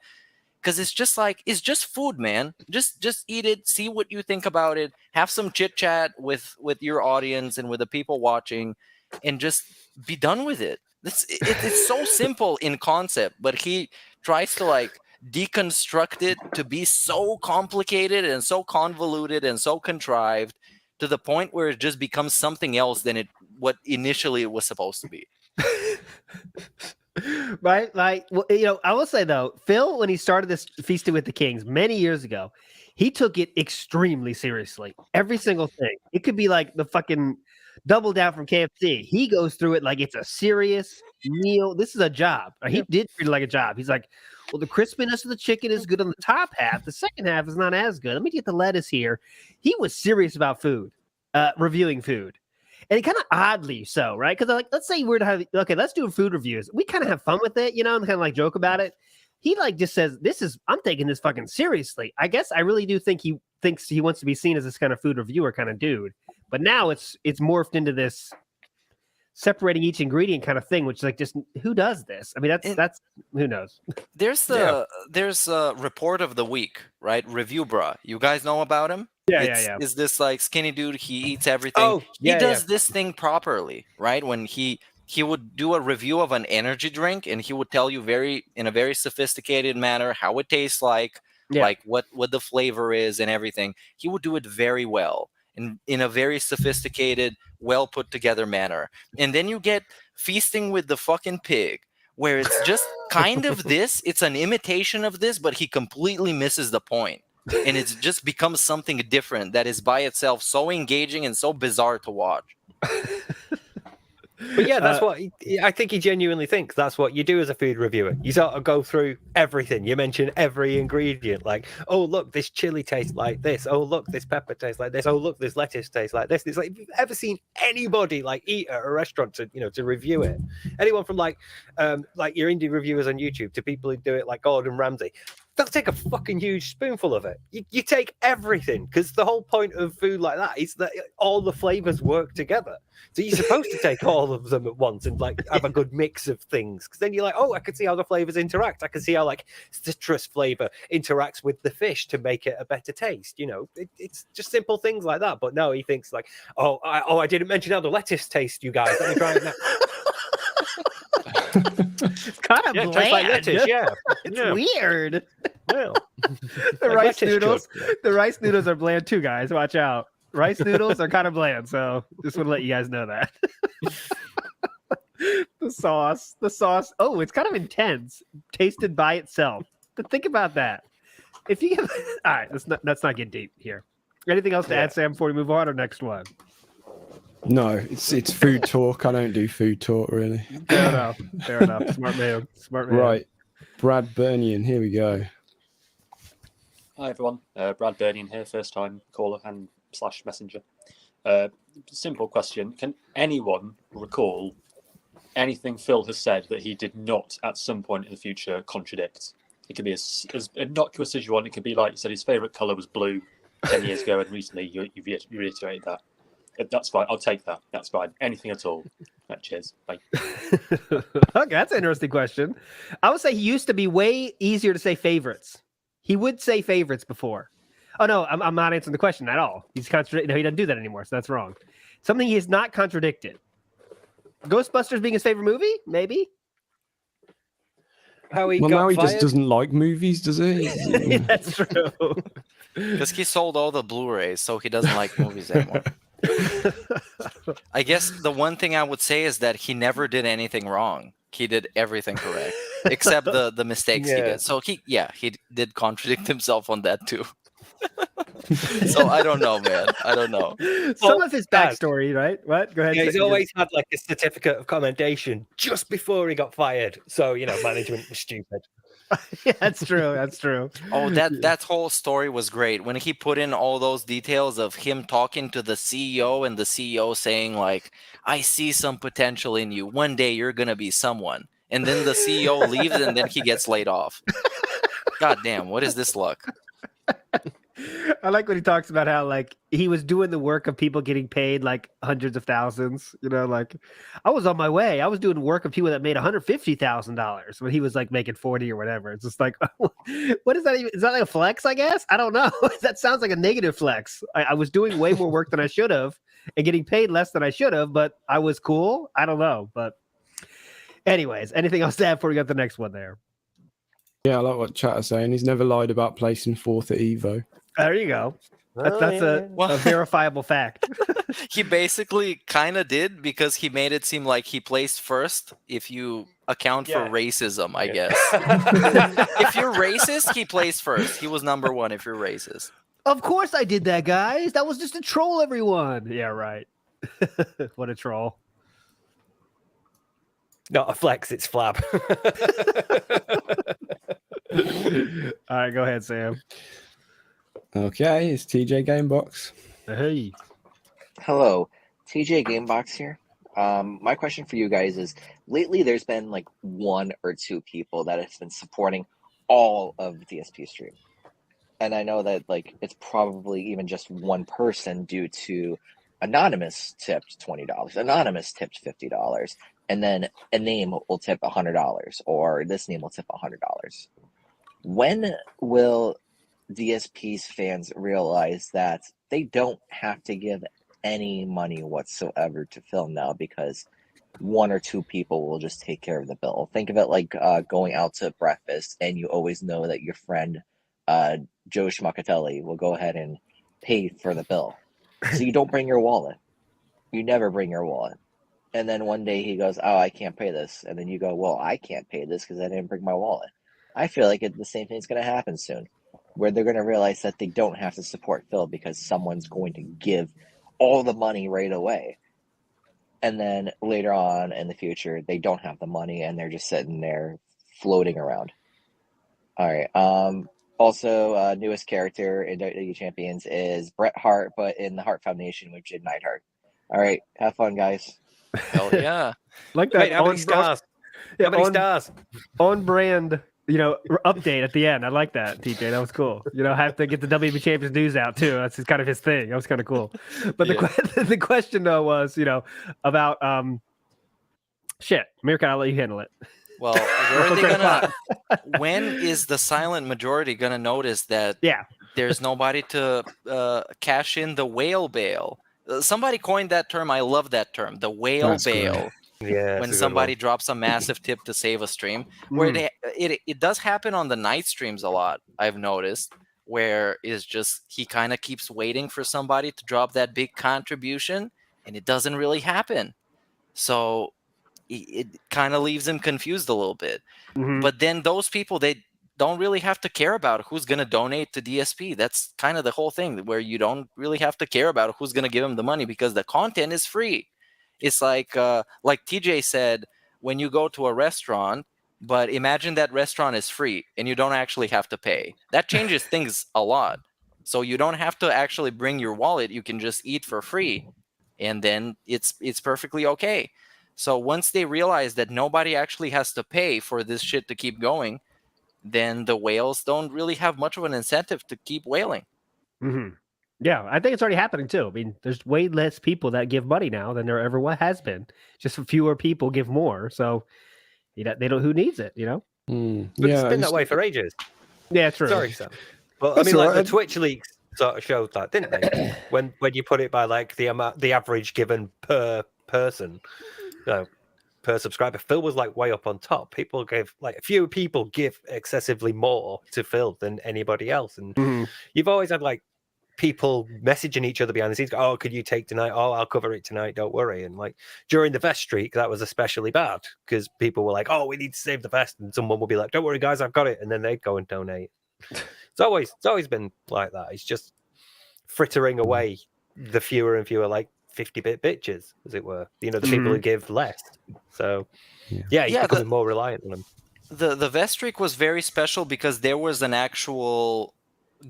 Because it's just food, man. Just eat it, see what you think about it, have some chit chat with your audience and with the people watching, and just be done with it. It's so simple in concept, but he tries to like deconstruct it to be so complicated and so convoluted and so contrived to the point where it just becomes something else than what initially it was supposed to be. Right, like, well, I will say though, Phil, when he started this Feasting with the Kings many years ago, he took it extremely seriously. Every single thing. It could be like the fucking Double Down from KFC. He goes through it like it's a serious meal. This is a job. He did treat it like a job. He's like, well, the crispiness of the chicken is good on the top half. The second half is not as good. Let me get the lettuce here. He was serious about food, reviewing food. And kind of oddly so, right? Because like, let's say we're to have, okay, let's do food reviews. We kind of have fun with it, and kind of like joke about it. He like just says, I'm taking this fucking seriously. I guess I really do think he thinks he wants to be seen as this kind of food reviewer kind of dude. But now it's morphed into this separating each ingredient kind of thing, which is like, just who does this? I mean, that's who knows. There's a report of the week, right? Review Bruh. You guys know about him? Yeah. Is this like skinny dude? He eats everything. He does this thing properly, right? When he would do a review of an energy drink, and he would tell you in a very sophisticated manner how it tastes like what the flavor is and everything. He would do it very well in a very sophisticated, well put together manner. And then you get Feasting with the fucking Pig, where it's just kind of this. It's an imitation of this, but he completely misses the point. and it's just becomes something different that is by itself so engaging and so bizarre to watch. But yeah, that's what I think he genuinely thinks. That's what you do as a food reviewer. You sort of go through everything. You mention every ingredient, like, oh look, this chili tastes like this. Oh look, this pepper tastes like this. Oh look, this lettuce tastes like this. It's like, if you've ever seen anybody like eat at a restaurant to to review it, anyone from like your indie reviewers on YouTube to people who do it like Gordon Ramsay, they'll take a fucking huge spoonful of it. You take everything, because the whole point of food like that is that all the flavors work together. So you're supposed to take all of them at once and like have a good mix of things, because then you're like, oh, I can see how the flavors interact. I can see how like citrus flavor interacts with the fish to make it a better taste. It's just simple things like that. But no, he thinks like, I didn't mention how the lettuce tastes, you guys. Let me try it now. It's kind of bland. Tastes like lettuce, yeah. It's weird. Well, the like rice lettuce noodles. should. The rice noodles are bland too, guys. Watch out. Rice noodles are kind of bland, so just want to let you guys know that. The sauce. Oh, it's kind of intense. Tasted by itself. But think about that. If you all right, let's not get deep here. Anything else to add, Sam, before we move on, or next one? No, it's food talk. I don't do food talk really. Fair enough. Smart man. Right, Brad Burnian. Here we go. Hi everyone, Brad Burnian here, first time caller and / messenger. Simple question: can anyone recall anything Phil has said that he did not at some point in the future contradict? It could be as innocuous as you want. It could be like you said, his favorite color was blue 10 years ago, and recently you reiterated that. That's fine. I'll take that. That's fine. Anything at all. Cheers. Bye. Okay, that's an interesting question. I would say he used to be way easier to say favorites. He would say favorites before. Oh no, I'm not answering the question at all. He's contradicting. No, he doesn't do that anymore, so that's wrong. Something he has not contradicted. Ghostbusters being his favorite movie, maybe. Now he just doesn't like movies, does he? That's true. Because he sold all the Blu-rays, so he doesn't like movies anymore. I guess the one thing I would say is that he never did anything wrong. He did everything correct, except the mistakes he did. So he did contradict himself on that too. So I don't know, man. I don't know. Some of his backstory, right? What? Go ahead. Yeah, he's always had like a certificate of commendation just before he got fired. So management was stupid. Yeah, that's true. That's true. Oh, that whole story was great when he put in all those details of him talking to the CEO and the CEO saying like, "I see some potential in you. One day you're gonna be someone." And then the CEO leaves, and then he gets laid off. God damn, what is this luck? I like when he talks about how like he was doing the work of people getting paid like hundreds of thousands. Like I was on my way. I was doing work of people that made $150,000 when he was like making 40 or whatever. It's just like, what is that even? Is that like a flex? I guess I don't know. That sounds like a negative flex. I was doing way more work than I should have and getting paid less than I should have, but I was cool. I don't know. But anyways, anything else to add before we got the next one there? Yeah, I like what Chat is saying. He's never lied about placing fourth at Evo. There you go. That's a verifiable fact. He basically kind of did, because he made it seem like he placed first if you account for racism, I guess. If you're racist, he placed first. He was number one if you're racist. Of course I did that, guys. That was just to troll everyone. Yeah, right. What a troll. Not a flex, it's flab. All right, go ahead, Sam. Okay, it's TJ Gamebox. Hey. Hello, TJ Gamebox here. My question for you guys is, lately there's been like one or two people that have been supporting all of DSP stream. And I know that like it's probably even just one person due to Anonymous tipped $20, Anonymous tipped $50, and then a name will tip $100, or this name will tip $100. When will DSP's fans realize that they don't have to give any money whatsoever to Phil now, because one or two people will just take care of the bill? Think of it like going out to breakfast, and you always know that your friend Joe Schmuckatelli will go ahead and pay for the bill. So you don't bring your wallet. You never bring your wallet. And then one day he goes, "Oh, I can't pay this." And then you go, "Well, I can't pay this because I didn't bring my wallet." I feel like the same thing's going to happen soon. where they're going to realize that they don't have to support Phil because someone's going to give all the money right away. And then later on in the future, they don't have the money and they're just sitting there floating around. All right. Also, newest character in WWE Champions is Bret Hart, but in the Hart Foundation with Jim Neidhart. All right. Have fun, guys. Hell yeah. Like that. Wait, how many stars? Yeah, How many on, stars? On brand, update at the end. I like that, TJ. That was cool. Have to get the WWE Champions news out too. That's kind of his thing. That was kind of cool. But the question though was, about shit. Mirka, I'll let you handle it. Well, where are they gonna? When is the silent majority gonna notice that? There's nobody to cash in the whale bail. Somebody coined that term. I love that term, the whale That's bail. great. Yeah, when somebody drops a massive tip to save a stream, where it does happen on the night streams a lot. I've noticed where it's just he kind of keeps waiting for somebody to drop that big contribution, and it doesn't really happen. So it kind of leaves him confused a little bit. But then those people, they don't really have to care about who's going to donate to DSP. That's kind of the whole thing, where you don't really have to care about who's going to give him the money because the content is free. It's like TJ said, when you go to a restaurant, but imagine that restaurant is free and you don't actually have to pay. That changes things a lot. So you don't have to actually bring your wallet. You can just eat for free, and then it's perfectly okay. So once they realize that nobody actually has to pay for this shit to keep going, then the whales don't really have much of an incentive to keep whaling. Yeah, I think it's already happening too. I mean, there's way less people that give money now than there ever has been. Just fewer people give more. So they don't. Who needs it? But it's been that way for ages. Yeah, true. Sorry, Sam. But That's I mean, all like right. the Twitch leaks sort of showed that, didn't they? when you put it by like the average given per person, per subscriber, Phil was like way up on top. People gave fewer people give excessively more to Phil than anybody else, and you've always had like people messaging each other behind the scenes. Oh, could you take tonight? Oh, I'll cover it tonight. Don't worry. And like during the vest streak, that was especially bad because people were like, "Oh, we need to save the vest," and someone will be like, "Don't worry, guys, I've got it," and then they'd go and donate. It's always been like that. It's just frittering away the fewer and fewer 50-bit bitches, as it were. The people who give less. So he's becoming more reliant on them. The vest streak was very special because there was an actual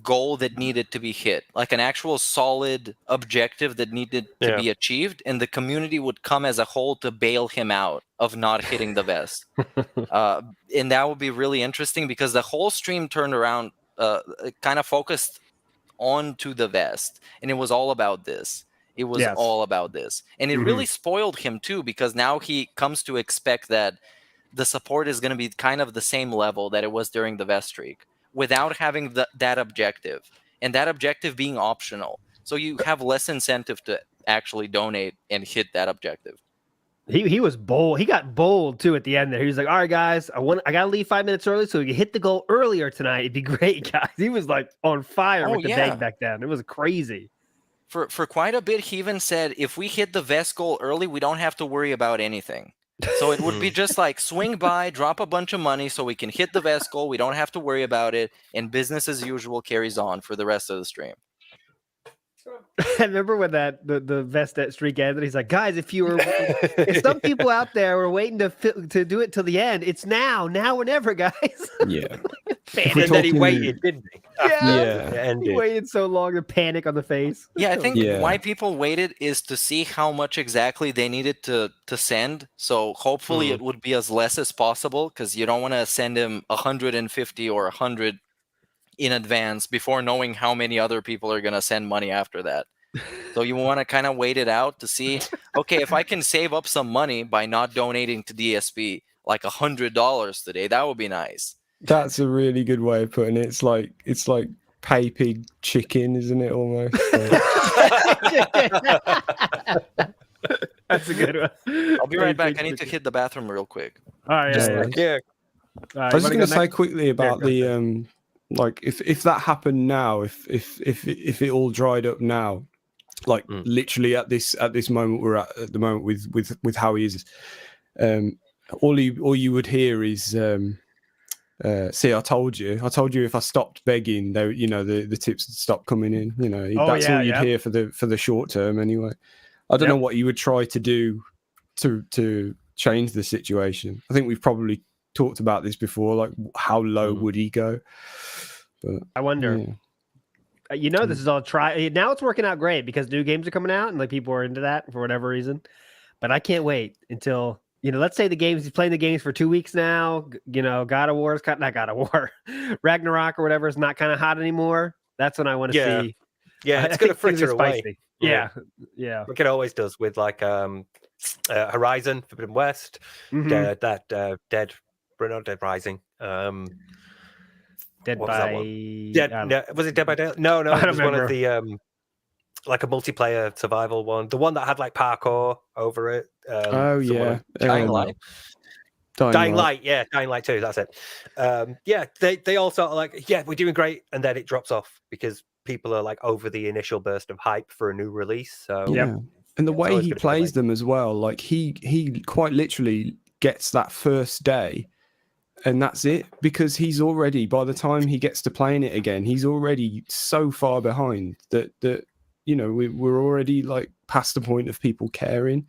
goal that needed to be hit, like an actual solid objective that needed to be achieved, and the community would come as a whole to bail him out of not hitting the vest. And that would be really interesting because the whole stream turned around, kind of focused onto the vest, and it was all about this. It was all about this, and it really spoiled him too, because now he comes to expect that the support is going to be kind of the same level that it was during the vest streak, without having that objective, and that objective being optional. So you have less incentive to actually donate and hit that objective. He was bold. He got bold too at the end there. He was like, "All right, guys, I gotta leave 5 minutes early, so we can hit the goal earlier tonight. It'd be great, guys." He was like on fire with the bang back then. It was crazy. For quite a bit, he even said, if we hit the vest goal early, we don't have to worry about anything. So it would be just like swing by, drop a bunch of money so we can hit the vest goal. We don't have to worry about it. And business as usual carries on for the rest of the stream. I remember when the vest streak ended. He's like, "Guys, if some people out there were waiting to do it till the end, it's now or never, guys." Yeah. And then he waited, didn't he? He waited so long, the panic on the face. Yeah, I think why people waited is to see how much exactly they needed to send. So hopefully it would be as less as possible, because you don't want to send him 150 or 100 in advance before knowing how many other people are going to send money after that. So you want to kind of wait it out to see, okay, if I can save up some money by not donating to DSP, like $100 today, that would be nice. That's a really good way of putting it. It's like pay pig chicken, isn't it? Almost. That's a good one. I'll be right back. I need to hit the bathroom real quick. All right. I was just going to say quickly about the if that happened now, if it all dried up now, literally at this moment we're at the moment with how he is, all you would hear is See, I told you if I stopped begging, they, the tips would stop coming in. That's all you'd hear for the short term anyway. I don't know what you would try to do to change the situation. I think we've probably talked about this before, like how low would he go? But I wonder. Yeah. This is all try. Now it's working out great because new games are coming out and like people are into that for whatever reason. But I can't wait until, let's say he's playing the games for 2 weeks now. God of War is not God of War, Ragnarok or whatever is not kind of hot anymore. That's when I want to see. Yeah, it's going to fritter away. Spicy. Yeah. Like it always does with like Horizon Forbidden West, Mhm. Dead Rising. Dead what by was it Dead by Daylight? No, I it don't was one of remember. the like a multiplayer survival one. The one that had like parkour over it. Dying Light. Dying Light, yeah, Dying Light 2, that's it. They all sort of like, we're doing great, and then it drops off because people are like over the initial burst of hype for a new release. So And the way he plays them as well, like he quite literally gets that first day and that's it, because he's already, by the time he gets to playing it again, he's already so far behind that we're already like past the point of people caring.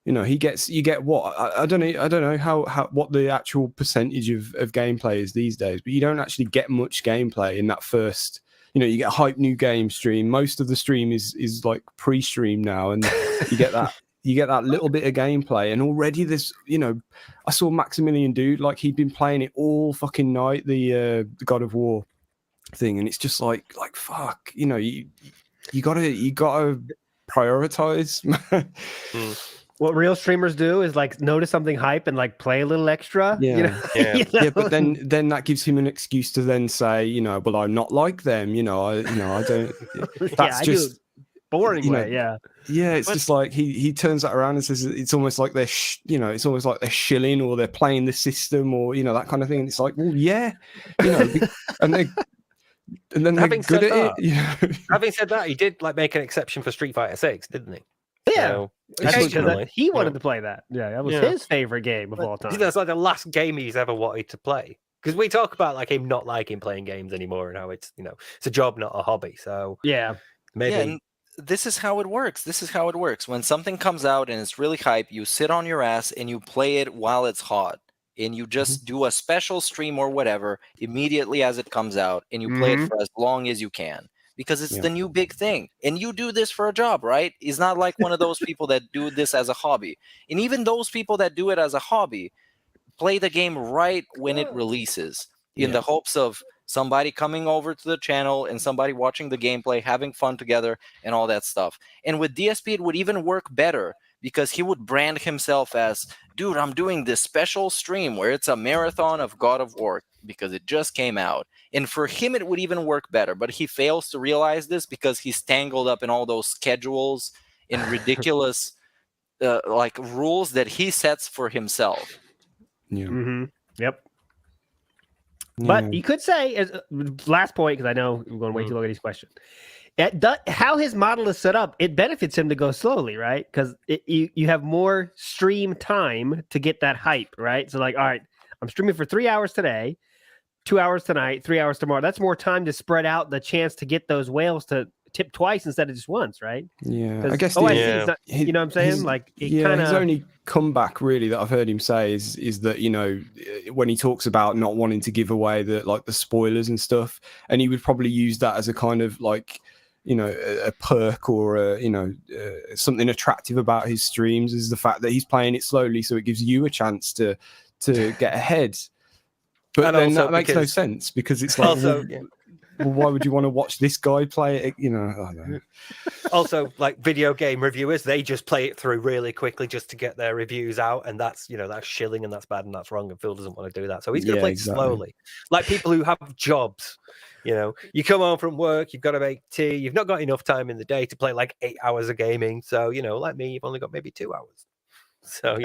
You get what I don't know how what the actual percentage of gameplay is these days, but you don't actually get much gameplay in that first. You get a hype new game stream. Most of the stream is like pre-stream now, and you get that little bit of gameplay, and already this. I saw Maximilian Dude, like he'd been playing it all fucking night, the God of War thing, and it's just like fuck, you gotta prioritize. What real streamers do is like notice something hype and like play a little extra. Yeah, but then that gives him an excuse to then say, well, I'm not like them. I don't. That's just boring way. Yeah, it's just like he turns that around and says it's almost like they're it's almost like they're shilling or they're playing the system or that kind of thing. And it's like, well, yeah, and then they're good at it. Having said that, he did like make an exception for Street Fighter 6, didn't he? Yeah, he wanted to play that. Yeah, that was his favorite game of all time. That's like the last game he's ever wanted to play. Because we talk about like him not liking playing games anymore and how it's it's a job, not a hobby. So maybe. And this is how it works. When something comes out and it's really hype, you sit on your ass and you play it while it's hot. And you just do a special stream or whatever immediately as it comes out, and you play it for as long as you can. Because it's the new big thing. And you do this for a job, right? It's not like one of those people that do this as a hobby. And even those people that do it as a hobby play the game right when it releases in the hopes of somebody coming over to the channel and somebody watching the gameplay, having fun together and all that stuff. And with DSP, it would even work better because he would brand himself as, dude, I'm doing this special stream where it's a marathon of God of War because it just came out. And for him, it would even work better. But he fails to realize this because he's tangled up in all those schedules and ridiculous like rules that he sets for himself. Yeah. Yep. But you could say, as last point, because I know we're going way too long at these questions, how his model is set up, it benefits him to go slowly, right? Because you have more stream time to get that hype, right? So like, all right, I'm streaming for 3 hours today, 2 hours tonight, 3 hours tomorrow. That's more time to spread out the chance to get those whales to tip twice instead of just once, right? Yeah, I guess it's not, you know what I'm saying? Like, his only comeback really that I've heard him say is that when he talks about not wanting to give away the spoilers and stuff, and he would probably use that as a kind of like a perk or something attractive about his streams is the fact that he's playing it slowly, so it gives you a chance to get ahead. But and then that makes no sense because it's like, also, well, why would you want to watch this guy play it? I don't know. Also, like video game reviewers, they just play it through really quickly just to get their reviews out, and that's that's shilling and that's bad and that's wrong. And Phil doesn't want to do that, so he's going to play it slowly. Like people who have jobs, you come home from work, you've got to make tea, you've not got enough time in the day to play like 8 hours of gaming. So like me, you've only got maybe 2 hours. So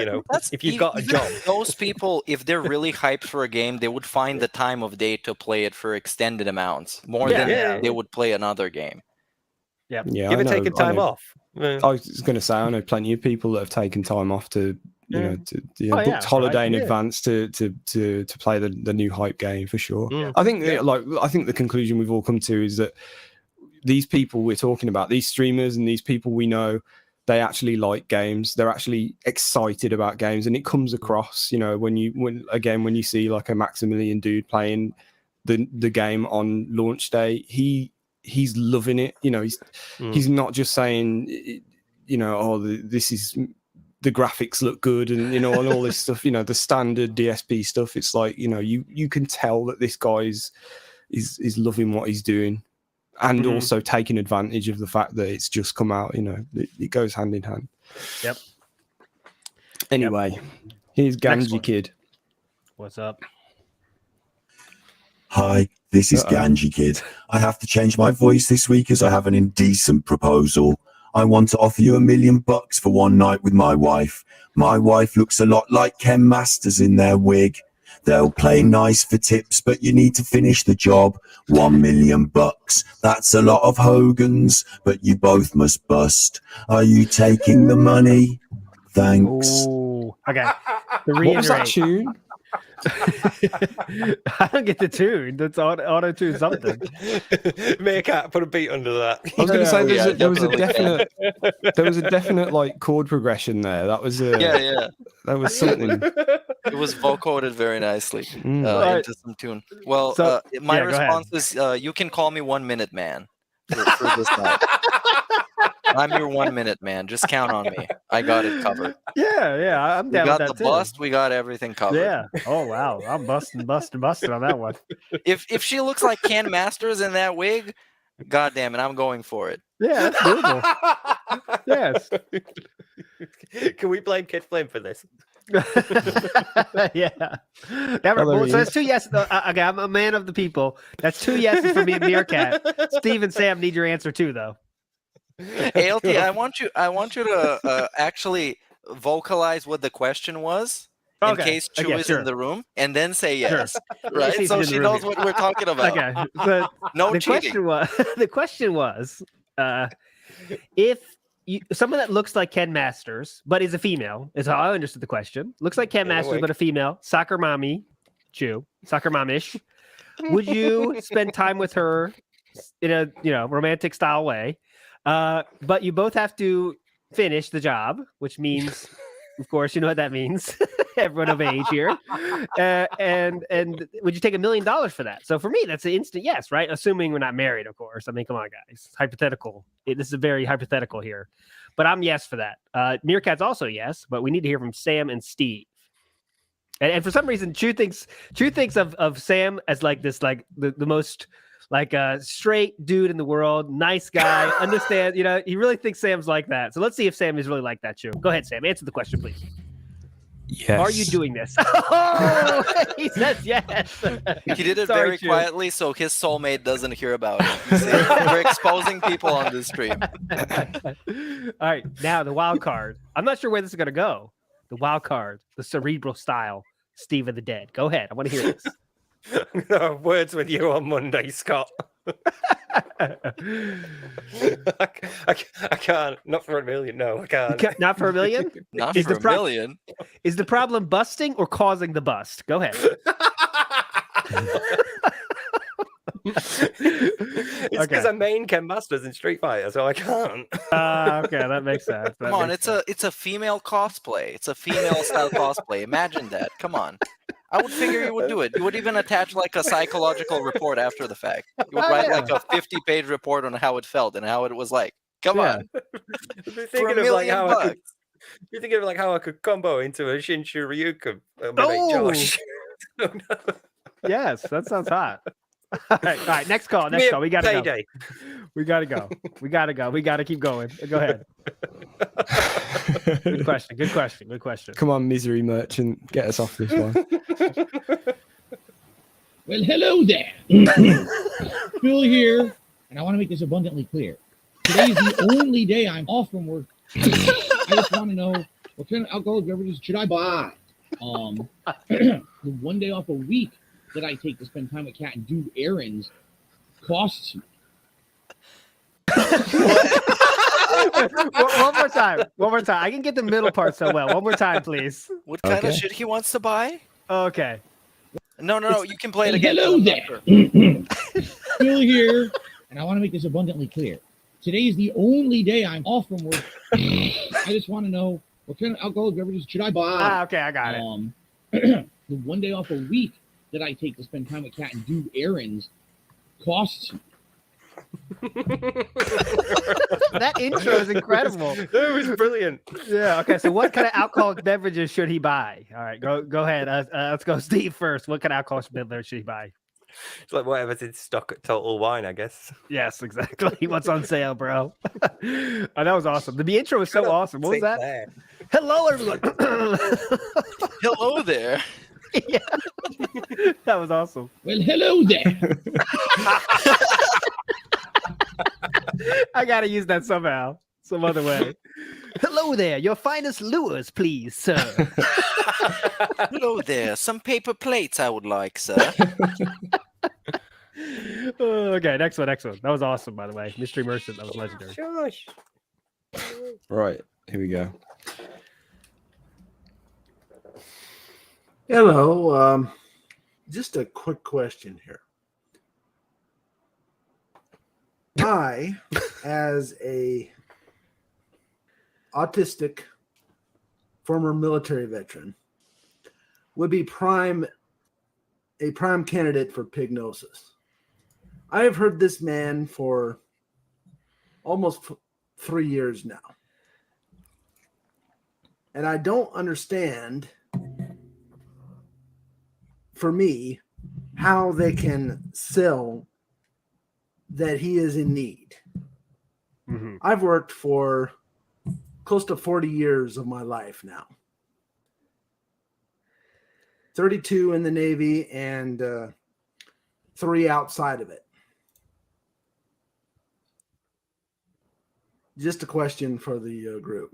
if you've got a job, those people, if they're really hyped for a game, they would find the time of day to play it for extended amounts more than they would play another game. Yeah, give it taking time off. I was going to say, I know plenty of people that have taken time off to you know, Oh, booked yeah, holiday right, in yeah. advance to play the new hype game for sure. Yeah. I think I think the conclusion we've all come to is that these people we're talking about, these streamers and these people we know, they actually like games. They're actually excited about games, and it comes across, you know, when you see like a Maximilian dude playing the game on launch day, he's loving it. You know, he's not just saying, you know, oh, this is the graphics look good and, you know, and all this stuff, you know, the standard DSP stuff. It's like, you know, you can tell that this guy's is loving what he's doing, and also taking advantage of the fact that it's just come out. You know, it goes hand in hand. Yep. Anyway, here's Ganji Kid. What's up? Hi, this is Ganji Kid. I have to change my voice this week as I have an indecent proposal. I want to offer you $1 million for one night with my wife. My wife looks a lot like Ken Masters in their wig. They'll play nice for tips, but you need to finish the job. $1 million. That's a lot of Hogans, but you both must bust. Are you taking the money? Thanks. Ooh, okay. What was that tune? I don't get the tune. That's auto tune something. Meerkat, put a beat under that. I was going to say there was a definite like chord progression there. That was that was something. It was vocoded very nicely into some tune. Well, So- my yeah, go ahead. response is you can call me 1 minute man for this night. I'm your 1 minute man. Just count on me. I got it covered. Yeah, I'm We down got with the that too. bust. We got everything covered. Yeah. Oh wow, I'm busting on that one. If she looks like Ken Masters in that wig, god damn it, I'm going for it. Yeah, that's doable. Yes. Can we blame Kid Flame for this? Yeah. Never, Oh, there well, he so is. that's 2 yeses. Okay, I'm a man of the people. That's 2 yeses for me and Meerkat. Steve and Sam need your answer too, though. ALT, I want you to actually vocalize what the question was in Okay. case Chu Okay, is sure. in the room, and then say Sure. yes, Let me right? see if So he's in she the room knows here. what we're talking about. Okay. So No the cheating. question was, if someone that looks like Ken Masters but is a female, is how I understood the question. Looks like Ken In a Masters wig. but a female, soccer mommy, soccer momish. Would you spend time with her in a romantic style way? But you both have to finish the job, which means, of course, you know what that means. Everyone of age here. And would you take $1 million for that? So for me, that's an instant yes, right? Assuming we're not married, of course. I mean, come on, guys. It's hypothetical. This is very hypothetical here. But I'm yes for that. Meerkat's also yes, but we need to hear from Sam and Steve. And for some reason, Chu thinks of Sam as like this, like the most like a straight dude in the world, nice guy, understand, he really thinks Sam's like that. So let's see if Sam is really like that, Chu. Go ahead, Sam. Answer the question, please. Yes. Are you doing this? Oh, he says yes. He did it Sorry, very Chu. quietly, so his soulmate doesn't hear about it. You see? We're exposing people on this stream. All right, now the wild card. I'm not sure where this is going to go. The wild card, the cerebral style, Steve of the Dead. Go ahead. I want to hear this. No, words with you on Monday, Scott. I can't. Not for $1 million. No, I can't. Not for $1 million? Not Is for the $1 million. Is the problem busting or causing the bust? Go ahead. It's because I main Ken Masters in Street Fighter, so I can't. Okay, that makes sense. Come on, it's a female cosplay. It's a female style cosplay. Imagine that. Come on. I would figure you would do it. You would even attach like a psychological report after the fact. You would write like a 50-page report on how it felt and how it was like. Come on. You're For $1 thinking of like million how bucks. you're thinking of like how I could combo into a Shinshu Ryuka. Oh! Josh. Yes, that sounds hot. All right, next call. Next call. We got to go. Payday. We got to go. We got to go. We got to keep going. Go ahead. Good question. Good question. Good question. Come on, misery merchant, get us off this one. Well, hello there. Phil here, and I want to make this abundantly clear. Today is the only day I'm off from work. I just want to know, what kind of alcoholic beverages should I buy? The 1 day off a week that I take to spend time with Kat and do errands costs me. One more time. One more time. I can get the middle part so well. One more time, please. What kind of shit he wants to buy? Okay. No. You can play it again. Hello I'm not there. sure. Phil here, and I want to make this abundantly clear. Today is the only day I'm off from work. I just want to know what kind of alcoholic beverages should I buy? Okay, I got it. The 1 day off a week that I take to spend time with Kat and do errands costs me. That intro is incredible. It was brilliant. Yeah. Okay. So, what kind of alcoholic beverages should he buy? All right. Go ahead. Let's go, Steve, first. What kind of alcoholic beverage should he buy? It's like whatever's in stock at Total Wine, I guess. Yes, exactly. What's on sale, bro? Oh, that was awesome. The intro was so awesome. What was that? There. Hello, everyone. Hello there. Yeah. That was awesome. Well, hello there. I gotta use that somehow, some other way. Hello there. Your finest lures, please, sir. Hello there. Some paper plates I would like, sir. Okay, next one. That was awesome, by the way. Mystery Merchant, that was legendary. Shush. Right, here we go. Hello. Just a quick question here. I, as a autistic former military veteran, would be a prime candidate for pignosis. I have heard this man for almost 3 years now. And I don't understand, for me, how they can sell that he is in need. Mm-hmm. I've worked for close to 40 years of my life now. 32 in the Navy and 3 outside of it. Just a question for the group.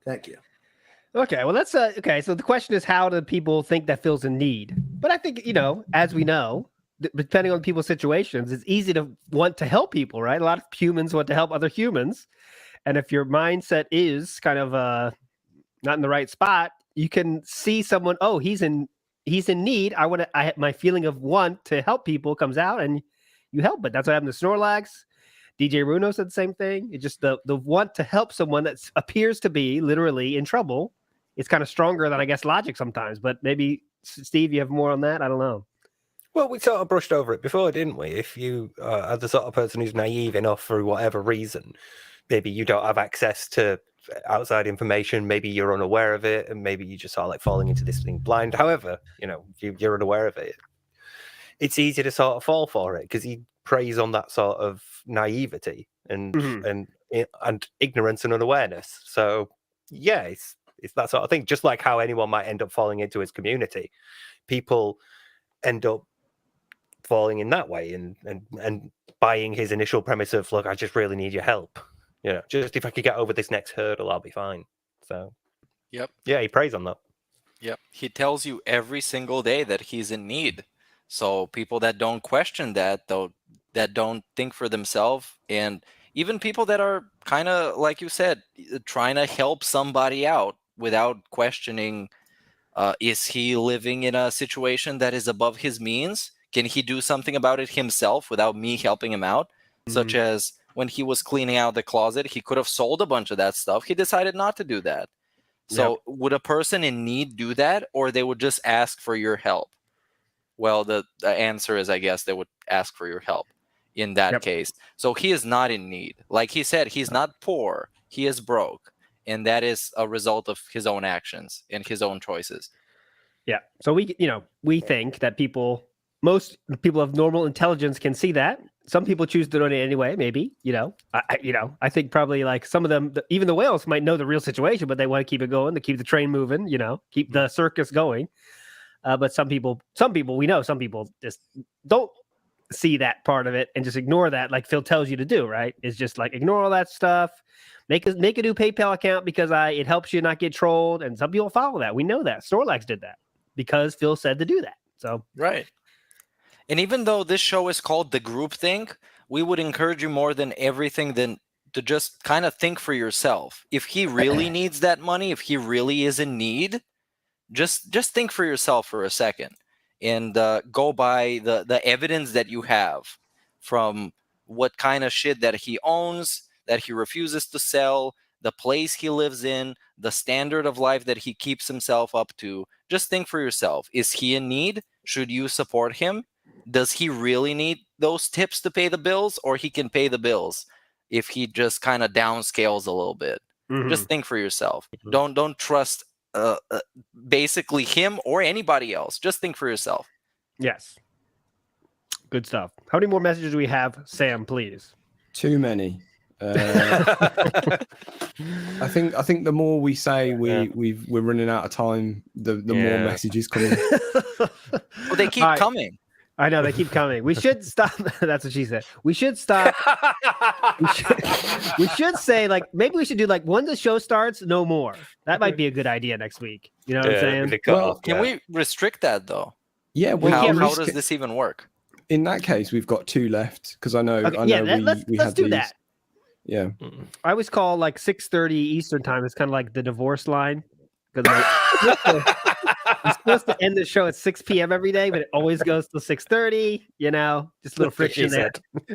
Thank you. Okay, well, that's okay. So the question is, how do people think that Phil's in need? But I think, as we know, depending on people's situations, it's easy to want to help people, right? A lot of humans want to help other humans. And if your mindset is kind of not in the right spot, you can see someone, oh, he's in need. My feeling of want to help people comes out and you help it. That's what happened to Snorlax. DJ Runo said the same thing. It's just the want to help someone that appears to be literally in trouble. It's kind of stronger than, I guess, logic sometimes. But maybe, Steve, you have more on that? I don't know. Well, we sort of brushed over it before, didn't we? If you are the sort of person who's naive enough for whatever reason, maybe you don't have access to outside information, maybe you're unaware of it, and maybe you just are like falling into this thing blind. However, you're unaware of it. It's easy to sort of fall for it because he preys on that sort of naivety and ignorance and unawareness. So yeah, it's that sort of thing. Just like how anyone might end up falling into his community, people end up falling in that way and buying his initial premise of, look, I just really need your help. Just if I could get over this next hurdle, I'll be fine. So yep. Yeah, he preys on that. Yep. He tells you every single day that he's in need. So people that don't question that, though, that don't think for themselves, and even people that are kind of, like you said, trying to help somebody out without questioning, is he living in a situation that is above his means? Can he do something about it himself without me helping him out? Mm-hmm. Such as when he was cleaning out the closet, he could have sold a bunch of that stuff. He decided not to do that. So would a person in need do that, or they would just ask for your help? Well, the answer is, I guess, they would ask for your help in that case. So he is not in need. Like he said, he's not poor. He is broke. And that is a result of his own actions and his own choices. Yeah. So we think that most people of normal intelligence can see that. Some people choose to donate anyway, maybe, I think probably like some of them, even the whales might know the real situation, but they want to keep it going, to keep the train moving, keep the circus going. But some people just don't see that part of it and just ignore that, like Phil tells you to do, right? It's just like, ignore all that stuff, make a new PayPal account because it helps you not get trolled. And some people follow that. We know that. Snorlax did that because Phil said to do that. So right. And even though this show is called The Group Think, we would encourage you more than everything to just kind of think for yourself. If he really needs that money, if he really is in need, just think for yourself for a second and go by the evidence that you have from what kind of shit that he owns, that he refuses to sell, the place he lives in, the standard of life that he keeps himself up to. Just think for yourself. Is he in need? Should you support him? Does he really need those tips to pay the bills, or he can pay the bills if he just kind of downscales a little bit? Just think for yourself. Don't trust basically him or anybody else. Just think for yourself. Yes. Good stuff. How many more messages do we have, Sam, please? Too many. I think the more we say we're running out of time, the more messages come in. Well, they keep coming. I know they keep coming. We should stop. That's what she said. We should stop. we should say, like, maybe we should do, like, when the show starts, no more. That might be a good idea next week. You know what I'm saying? Well, can we restrict that though? Yeah. How does this even work? In that case, we've got 2 left because I know. Okay, let's do that. Yeah. I always call like 6:30 Eastern time. It's kind of like the divorce line. Because I'm supposed to end the show at 6 p.m. every day, but it always goes to 6:30. You know, just a little friction there.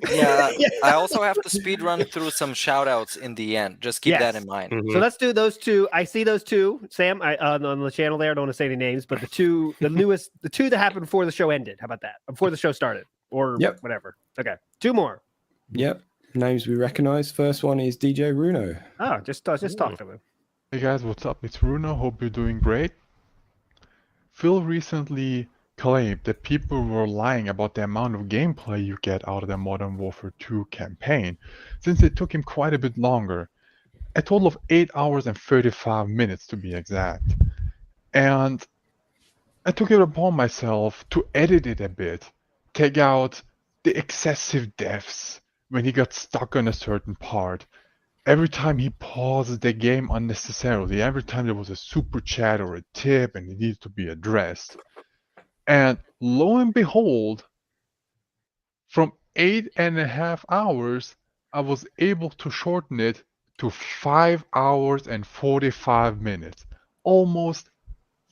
Yeah. I also have to speed run through some shout outs in the end. Just keep that in mind. So let's do those 2. I see those 2, Sam, on the channel there. I don't want to say any names, but the 2 that happened before the show ended. How about that? Before the show started, or whatever. Okay, 2 more. Yep. Names we recognize. First one is DJ Runo. Oh, just talk to him. Hey guys, what's up? It's Runo. Hope you're doing great. Phil recently claimed that people were lying about the amount of gameplay you get out of the Modern Warfare 2 campaign, since it took him quite a bit longer. A total of 8 hours and 35 minutes to be exact. And I took it upon myself to edit it a bit, take out the excessive deaths when he got stuck on a certain part. Every time he paused the game unnecessarily, every time there was a super chat or a tip and it needed to be addressed. And lo and behold, from 8.5 hours, I was able to shorten it to 5 hours and 45 minutes. Almost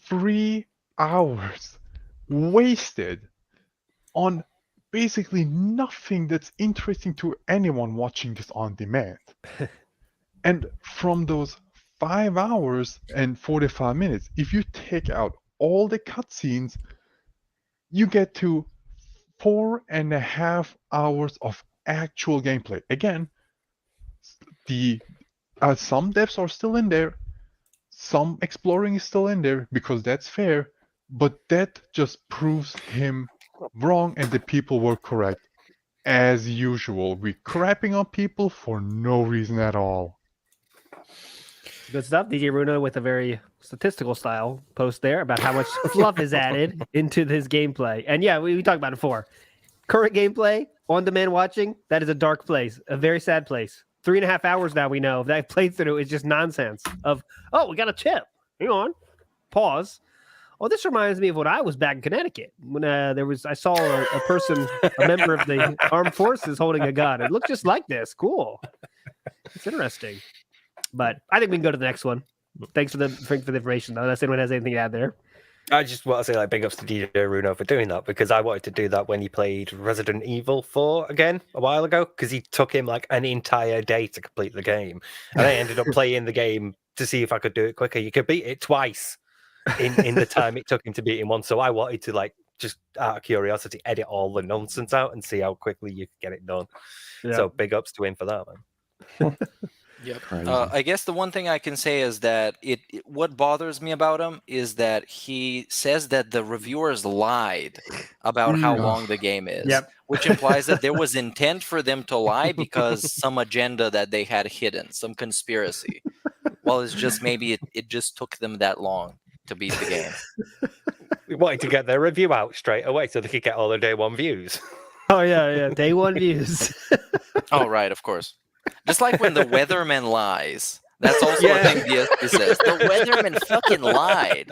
3 hours wasted on basically nothing that's interesting to anyone watching this on demand. And from those 5 hours and 45 minutes, if you take out all the cutscenes, you get to 4.5 hours of actual gameplay. Again, some devs are still in there, some exploring is still in there, because that's fair, but that just proves him wrong and the people were correct. As usual, we're crapping on people for no reason at all. Good stuff. DJ Runo with a very statistical style post there about how much fluff is added into this gameplay. And yeah, we talked about it before. Current gameplay, on-demand watching, that is a dark place, a very sad place. 3.5 hours now we know that playthrough is just nonsense of, oh, we got a tip. Hang on. Pause. Oh, this reminds me of when I was back in Connecticut when I saw a person, a member of the armed forces holding a gun. It looked just like this. Cool. It's interesting. But I think we can go to the next one. Thanks for the information, though. Unless anyone has anything to add there. I just want to say, like, big ups to DJ Runo for doing that, because I wanted to do that when he played Resident Evil 4 again a while ago, because he took him like an entire day to complete the game. And I ended up playing the game to see if I could do it quicker. You could beat it twice in the time it took him to beat him once. So I wanted to, like, just out of curiosity, edit all the nonsense out and see how quickly you could get it done. Yeah. So big ups to him for that, man. Yep. I guess the one thing I can say is that what bothers me about him is that he says that the reviewers lied about how long the game is, which implies that there was intent for them to lie because some agenda that they had hidden, some conspiracy. Well, it's just maybe it just took them that long to beat the game. We wanted to get their review out straight away so they could get all their day one views. Oh, yeah. Day one views. Oh, right, of course. Just like when the weatherman lies. That's also a thing DSP says. The weatherman fucking lied.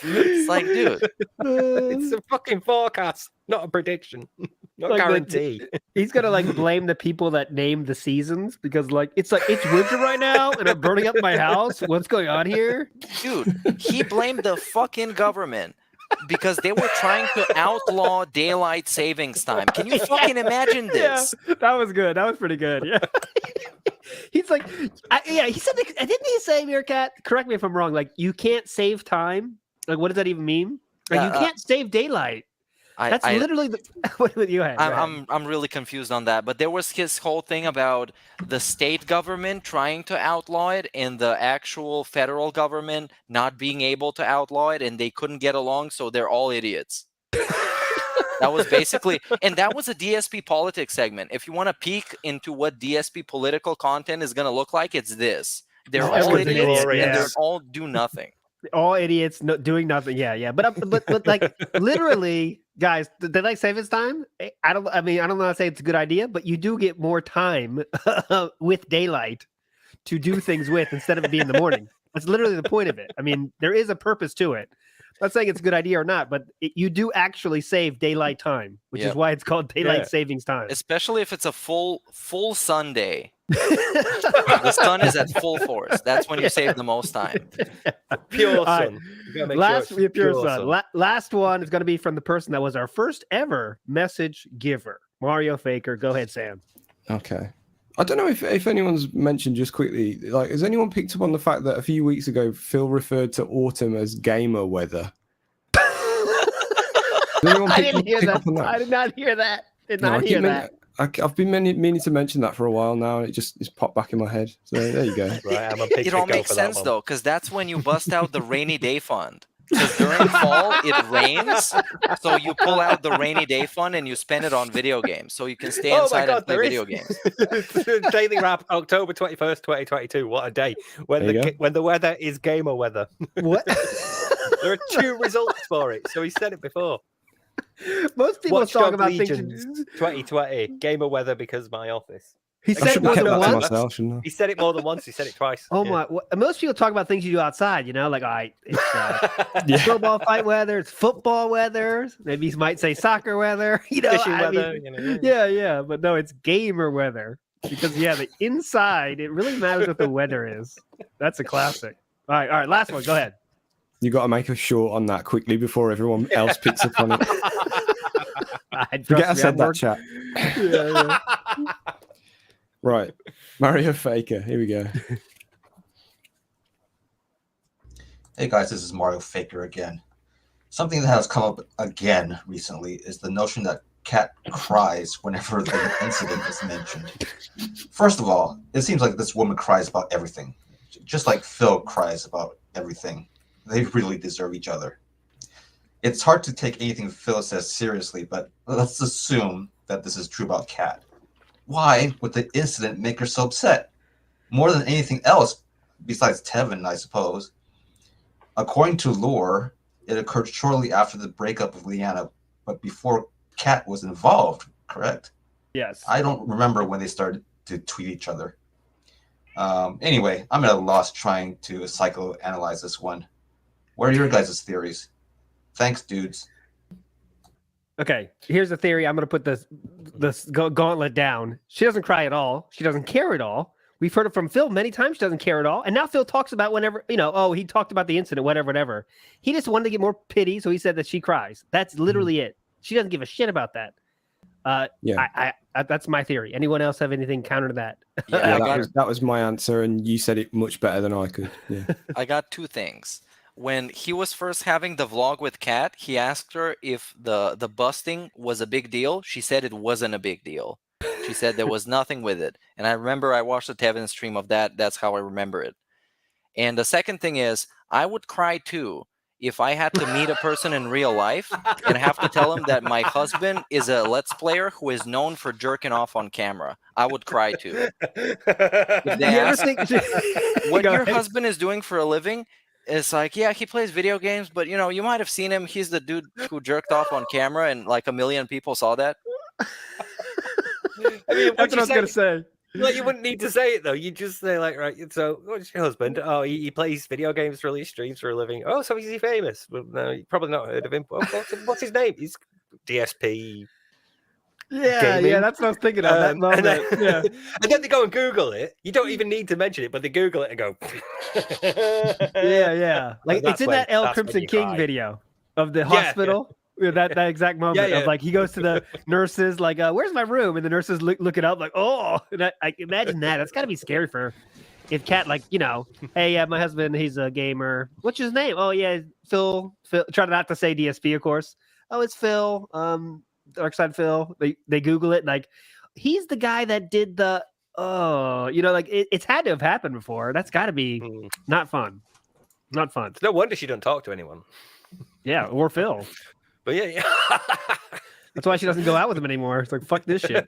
It's like, dude. It's a fucking forecast, not a prediction. Not Like guarantee. He's gonna like blame the people that named the seasons because it's winter right now and I'm burning up my house. What's going on here? Dude, he blamed the fucking government because they were trying to outlaw daylight savings time. Can you fucking imagine this? Yeah, that was good. That was pretty good. Yeah. He's like, he said, didn't he say, Meerkat? Correct me if I'm wrong. Like, you can't save time. Like, what does that even mean? Like, you can't save daylight. That's literally what you had. I'm really confused on that. But there was his whole thing about the state government trying to outlaw it and the actual federal government not being able to outlaw it, and they couldn't get along, so they're all idiots. That was basically, and that was a DSP politics segment. If you want to peek into what DSP political content is going to look like, it's this. They're all idiots and they're all do nothing. All idiots doing nothing. Yeah. But like literally, guys, did I save his time? I don't know how to say it's a good idea, but you do get more time with daylight to do things with instead of it being in the morning. That's literally the point of it. I mean, there is a purpose to it. I'm not saying it's a good idea or not, but you do actually save daylight time, which is why it's called daylight savings time. Especially if it's a full sun day. The sun is at full force. That's when you save the most time. Pure sun. Pure sun. Last one is going to be from the person that was our first ever message giver, Mario Faker. Go ahead, Sam. Okay. I don't know if anyone's mentioned, just quickly, like, has anyone picked up on the fact that a few weeks ago Phil referred to autumn as gamer weather? I didn't hear that. I did not hear that. I've been meaning to mention that for a while now, and it's popped back in my head. So there you go. Right, it all makes sense though, because that's when you bust out the rainy day fund. Because during fall it rains, so you pull out the rainy day fund and you spend it on video games, so you can stay inside and play video games. Daily Wrap, October 21st, 2022. What a day when the weather is gamer weather. What? There are 2 results for it, so he said it before. Most people talk about Legions, things. 2020 gamer weather because my office. He said it more than once. He said it more than once. He said it twice. Oh my! Most people talk about things you do outside. You know, like it's football fight weather, it's football weather. Maybe you might say soccer weather. You know, fishing weather. Yeah. But no, it's gamer weather because the inside it really matters what the weather is. That's a classic. All right. Last one. Go ahead. You got to make a short on that quickly before everyone else picks up on it. Forget I said that, chat. Yeah. Right, Mario Faker. Here we go. Hey guys, this is Mario Faker again. Something that has come up again recently is the notion that Cat cries whenever the incident is mentioned. First of all, it seems like this woman cries about everything, just like Phil cries about everything. They really deserve each other. It's hard to take anything Phil says seriously, but let's assume that this is true about Cat. Why would the incident make her so upset? More than anything else, besides Tevin, I suppose. According to lore, it occurred shortly after the breakup of Leanna, but before Cat was involved, correct? Yes. I don't remember when they started to tweet each other. Anyway, I'm at a loss trying to psychoanalyze this one. What are your guys' theories? Thanks, dudes. Okay, here's the theory. I'm going to put this gauntlet down. She doesn't cry at all. She doesn't care at all. We've heard it from Phil many times. She doesn't care at all. And now Phil talks about whenever, he talked about the incident, whatever. He just wanted to get more pity, so he said that she cries. That's literally it. She doesn't give a shit about that. I that's my theory. Anyone else have anything counter to that? Yeah, that was my answer, and you said it much better than I could. Yeah. I got 2 things. When he was first having the vlog with Kat, he asked her if the busting was a big deal. She said it wasn't a big deal. She said there was nothing with it. And I remember I watched the Tevin stream of that. That's how I remember it. And the second thing is, I would cry too if I had to meet a person in real life and have to tell him that my husband is a Let's Player who is known for jerking off on camera. I would cry too. If they ask what your husband is doing for a living, it's like, yeah, he plays video games, but you might have seen him. He's the dude who jerked off on camera, and like 1 million people saw that. I mean, that's what I was gonna say. Well, you wouldn't need to say it though. You just say like, right. So, what's your husband? Oh, he plays video games for his streams for a living. Oh, so is he famous? Well, no, you probably not heard of him. What's his name? He's DSP. Yeah, gaming. that's what I was thinking of that moment. And then they go and Google it. You don't even need to mention it, but they Google it and go. yeah. Like That's it's in when- that El that's when Crimson you King cry. video of the Yeah, hospital. Yeah, that exact moment Yeah. of like he goes to the nurses like, "Where's my room?" And the nurses look it up like, "Oh," and I imagine that. That's got to be scary for if Cat like hey, my husband, he's a gamer. What's his name? Oh yeah, Phil. Try not to say DSP, of course. Oh, it's Phil. Darkside Phil. They Google it like he's the guy that did the. Oh, like it's had to have happened before. That's got to be not fun. Not fun. It's no wonder she doesn't talk to anyone. Yeah, or Phil. But yeah. That's why she doesn't go out with him anymore. It's like, fuck this shit.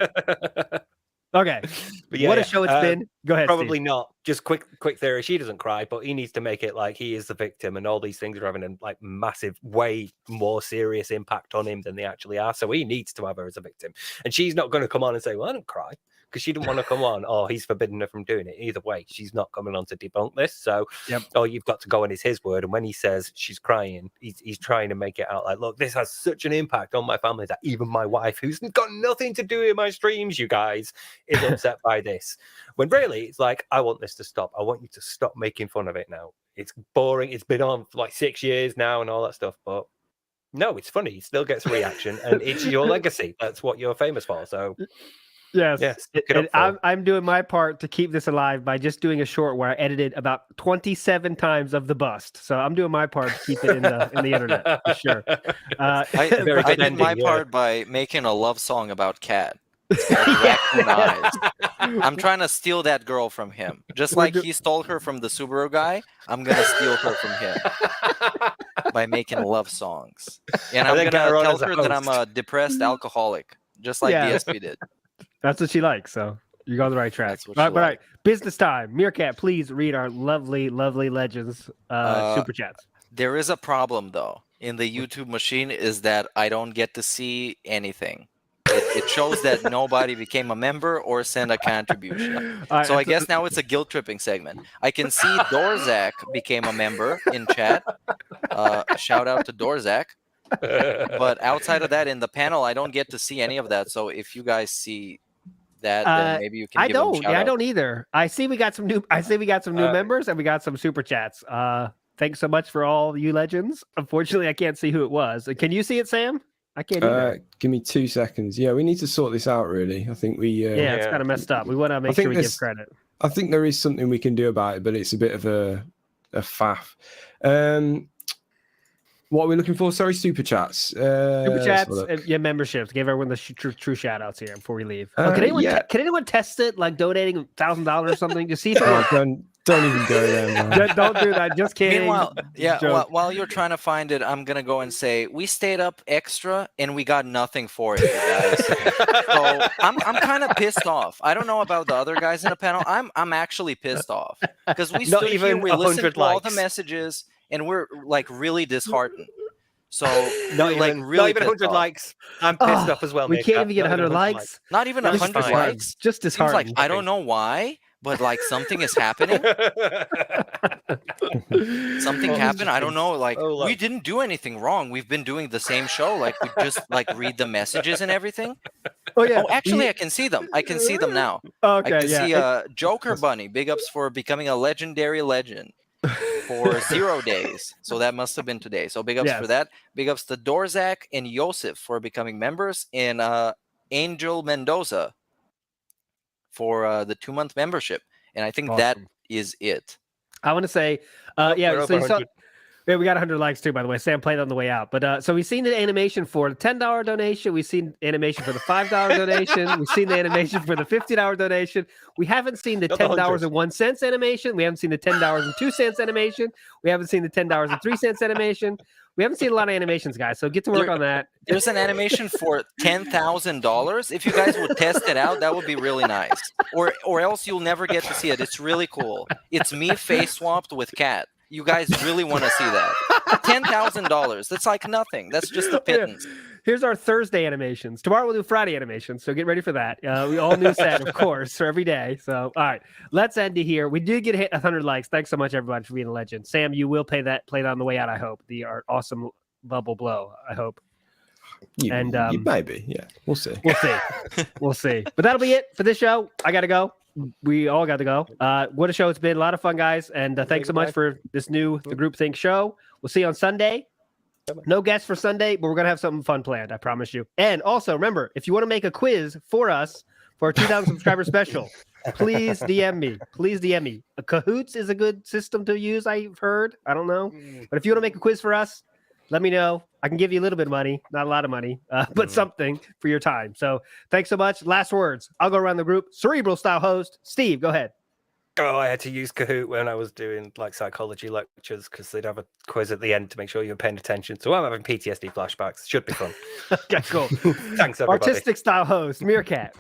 Okay. But What a show it's been. Go ahead, Probably Steve. not. Just quick theory. She doesn't cry, but he needs to make it like he is the victim, and all these things are having a like massive, way more serious impact on him than they actually are. So he needs to have her as a victim, and she's not going to come on and say, "Well, I don't cry," because she didn't want to come on. Oh, he's forbidden her from doing it. Either way, she's not coming on to debunk this. So, all you've got to go on is his word. And when he says she's crying, he's trying to make it out like, look, this has such an impact on my family that even my wife, who's got nothing to do with my streams, you guys, is upset by this. When really, it's like, I want this to stop. I want you to stop making fun of it now. It's boring. It's been on for like 6 years now and all that stuff. But no, it's funny. It still gets a reaction, and it's your legacy. That's what you're famous for. So. Yes. Stick it up, Phil. I'm doing my part to keep this alive by just doing a short where I edited about 27 times of the bust. So I'm doing my part to keep it in the internet for sure. I did my part by making a love song about Cat. It's called Raccoon Eyes. I'm trying to steal that girl from him. Just like he stole her from the Subaru guy, I'm gonna steal her from him by making love songs. And I'm gonna tell her that I'm a depressed alcoholic, just like DSP did. That's what she likes. So you go on the right track. All right, right. Business time. Meerkat, please read our lovely, lovely legends super chats. There is a problem though in the YouTube machine is that I don't get to see anything. It shows that nobody became a member or sent a contribution. So I guess now it's a guilt tripping segment. I can see Dorzak became a member in chat. Shout out to Dorzak. But outside of that, in the panel, I don't get to see any of that. So if you guys see that, then maybe you can. I don't. Yeah, I don't either. I see we got some new. Members and we got some super chats. Thanks so much for all you legends. Unfortunately, I can't see who it was. Can you see it, Sam? I can't either. Give me 2 seconds. Yeah, we need to sort this out. Really, I think we. It's kind of messed up. We want to make sure we give credit. I think there is something we can do about it, but it's a bit of a faff. What are we looking for? Sorry, super chats. Super chats, memberships. Give everyone the true shout outs here before we leave. Can anyone test it? Like donating $1,000 or something to see if don't even go there, man. Don't do that. Just kidding. Meanwhile, while you're trying to find it, I'm gonna go and say we stayed up extra and we got nothing for it, guys. So I'm kind of pissed off. I don't know about the other guys in the panel. I'm actually pissed off because we stood here, we listened to all the messages, and we're like really disheartened. So not even 100 off. likes. I'm pissed off as well. We can't even get 100 likes. Not even 100 likes. Just disheartened. Like I don't know why. But like something is happening. Something happened. I don't know. Like we didn't do anything wrong. We've been doing the same show. Like we just like read the messages and everything. Oh yeah. Oh, actually, I can see them. I can see them now. Okay. I can see Joker Bunny. Big ups for becoming a legendary legend for 0 days. So that must have been today. So big ups for that. Big ups to Dorzak and Yosef for becoming members, and Angel Mendoza for the 2-month membership, and I think that is it. I want to say, so you saw, we got 100 likes too, by the way. Sam played on the way out, but so we've seen the animation for the $10 donation, we've seen animation for the $5 donation, we've seen the animation for the $50 donation. We haven't seen the $10.01 animation. We haven't seen the $10.02 animation. We haven't seen the $10.03 animation. We haven't seen a lot of animations, guys, so get to work on that. There's an animation for $10,000. If you guys would test it out, that would be really nice. Or else you'll never get to see it. It's really cool. It's me face swapped with Cat. You guys really want to see that? $10,000. That's like nothing. That's just a pittance. Here's our Thursday animations. Tomorrow we'll do Friday animations, so get ready for that. We all new set, of course, for every day. So, all right, let's end it here. We did get hit 100 likes. Thanks so much, everybody, for being a legend. Sam, you will play that on the way out, I hope. Our awesome bubble blow, I hope. And maybe, yeah, we'll see. We'll see. We'll see. But that'll be it for this show. I got to go. We all got to go. What a show it's been. A lot of fun, guys. And thanks so much for this the Group Think show. We'll see you on Sunday. No guests for Sunday, but we're going to have something fun planned. I promise you. And also, remember, if you want to make a quiz for us for our 2,000 subscriber special, please DM me. Please DM me. Cahoots is a good system to use, I've heard. I don't know. But if you want to make a quiz for us, let me know. I can give you a little bit of money, not a lot of money, but something for your time. So thanks so much. Last words. I'll go around the group. Cerebral style host. Steve, go ahead. Oh, I had to use Kahoot when I was doing like psychology lectures because they'd have a quiz at the end to make sure you were paying attention. So I'm having PTSD flashbacks. Should be fun. Okay, cool. Thanks, everybody. Artistic style host, Meerkat.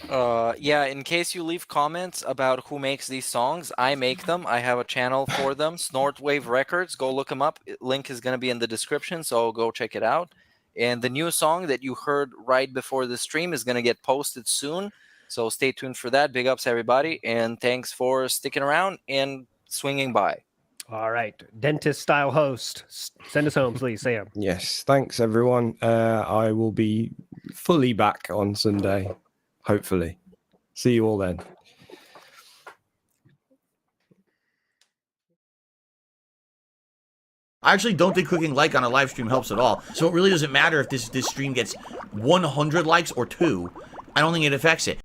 Yeah, in case you leave comments about who makes these songs, I make them. I have a channel for them, Snortwave Records. Go look them up. Link is going to be in the description, so go check it out. And the new song that you heard right before the stream is going to get posted soon. So stay tuned for that. Big ups, everybody. And thanks for sticking around and swinging by. All right. Dentist style host. Send us home, please, Sam. Yes, thanks everyone. I will be fully back on Sunday, hopefully. See you all then. I actually don't think clicking like on a live stream helps at all. So it really doesn't matter if this stream gets 100 likes or 2. I don't think it affects it.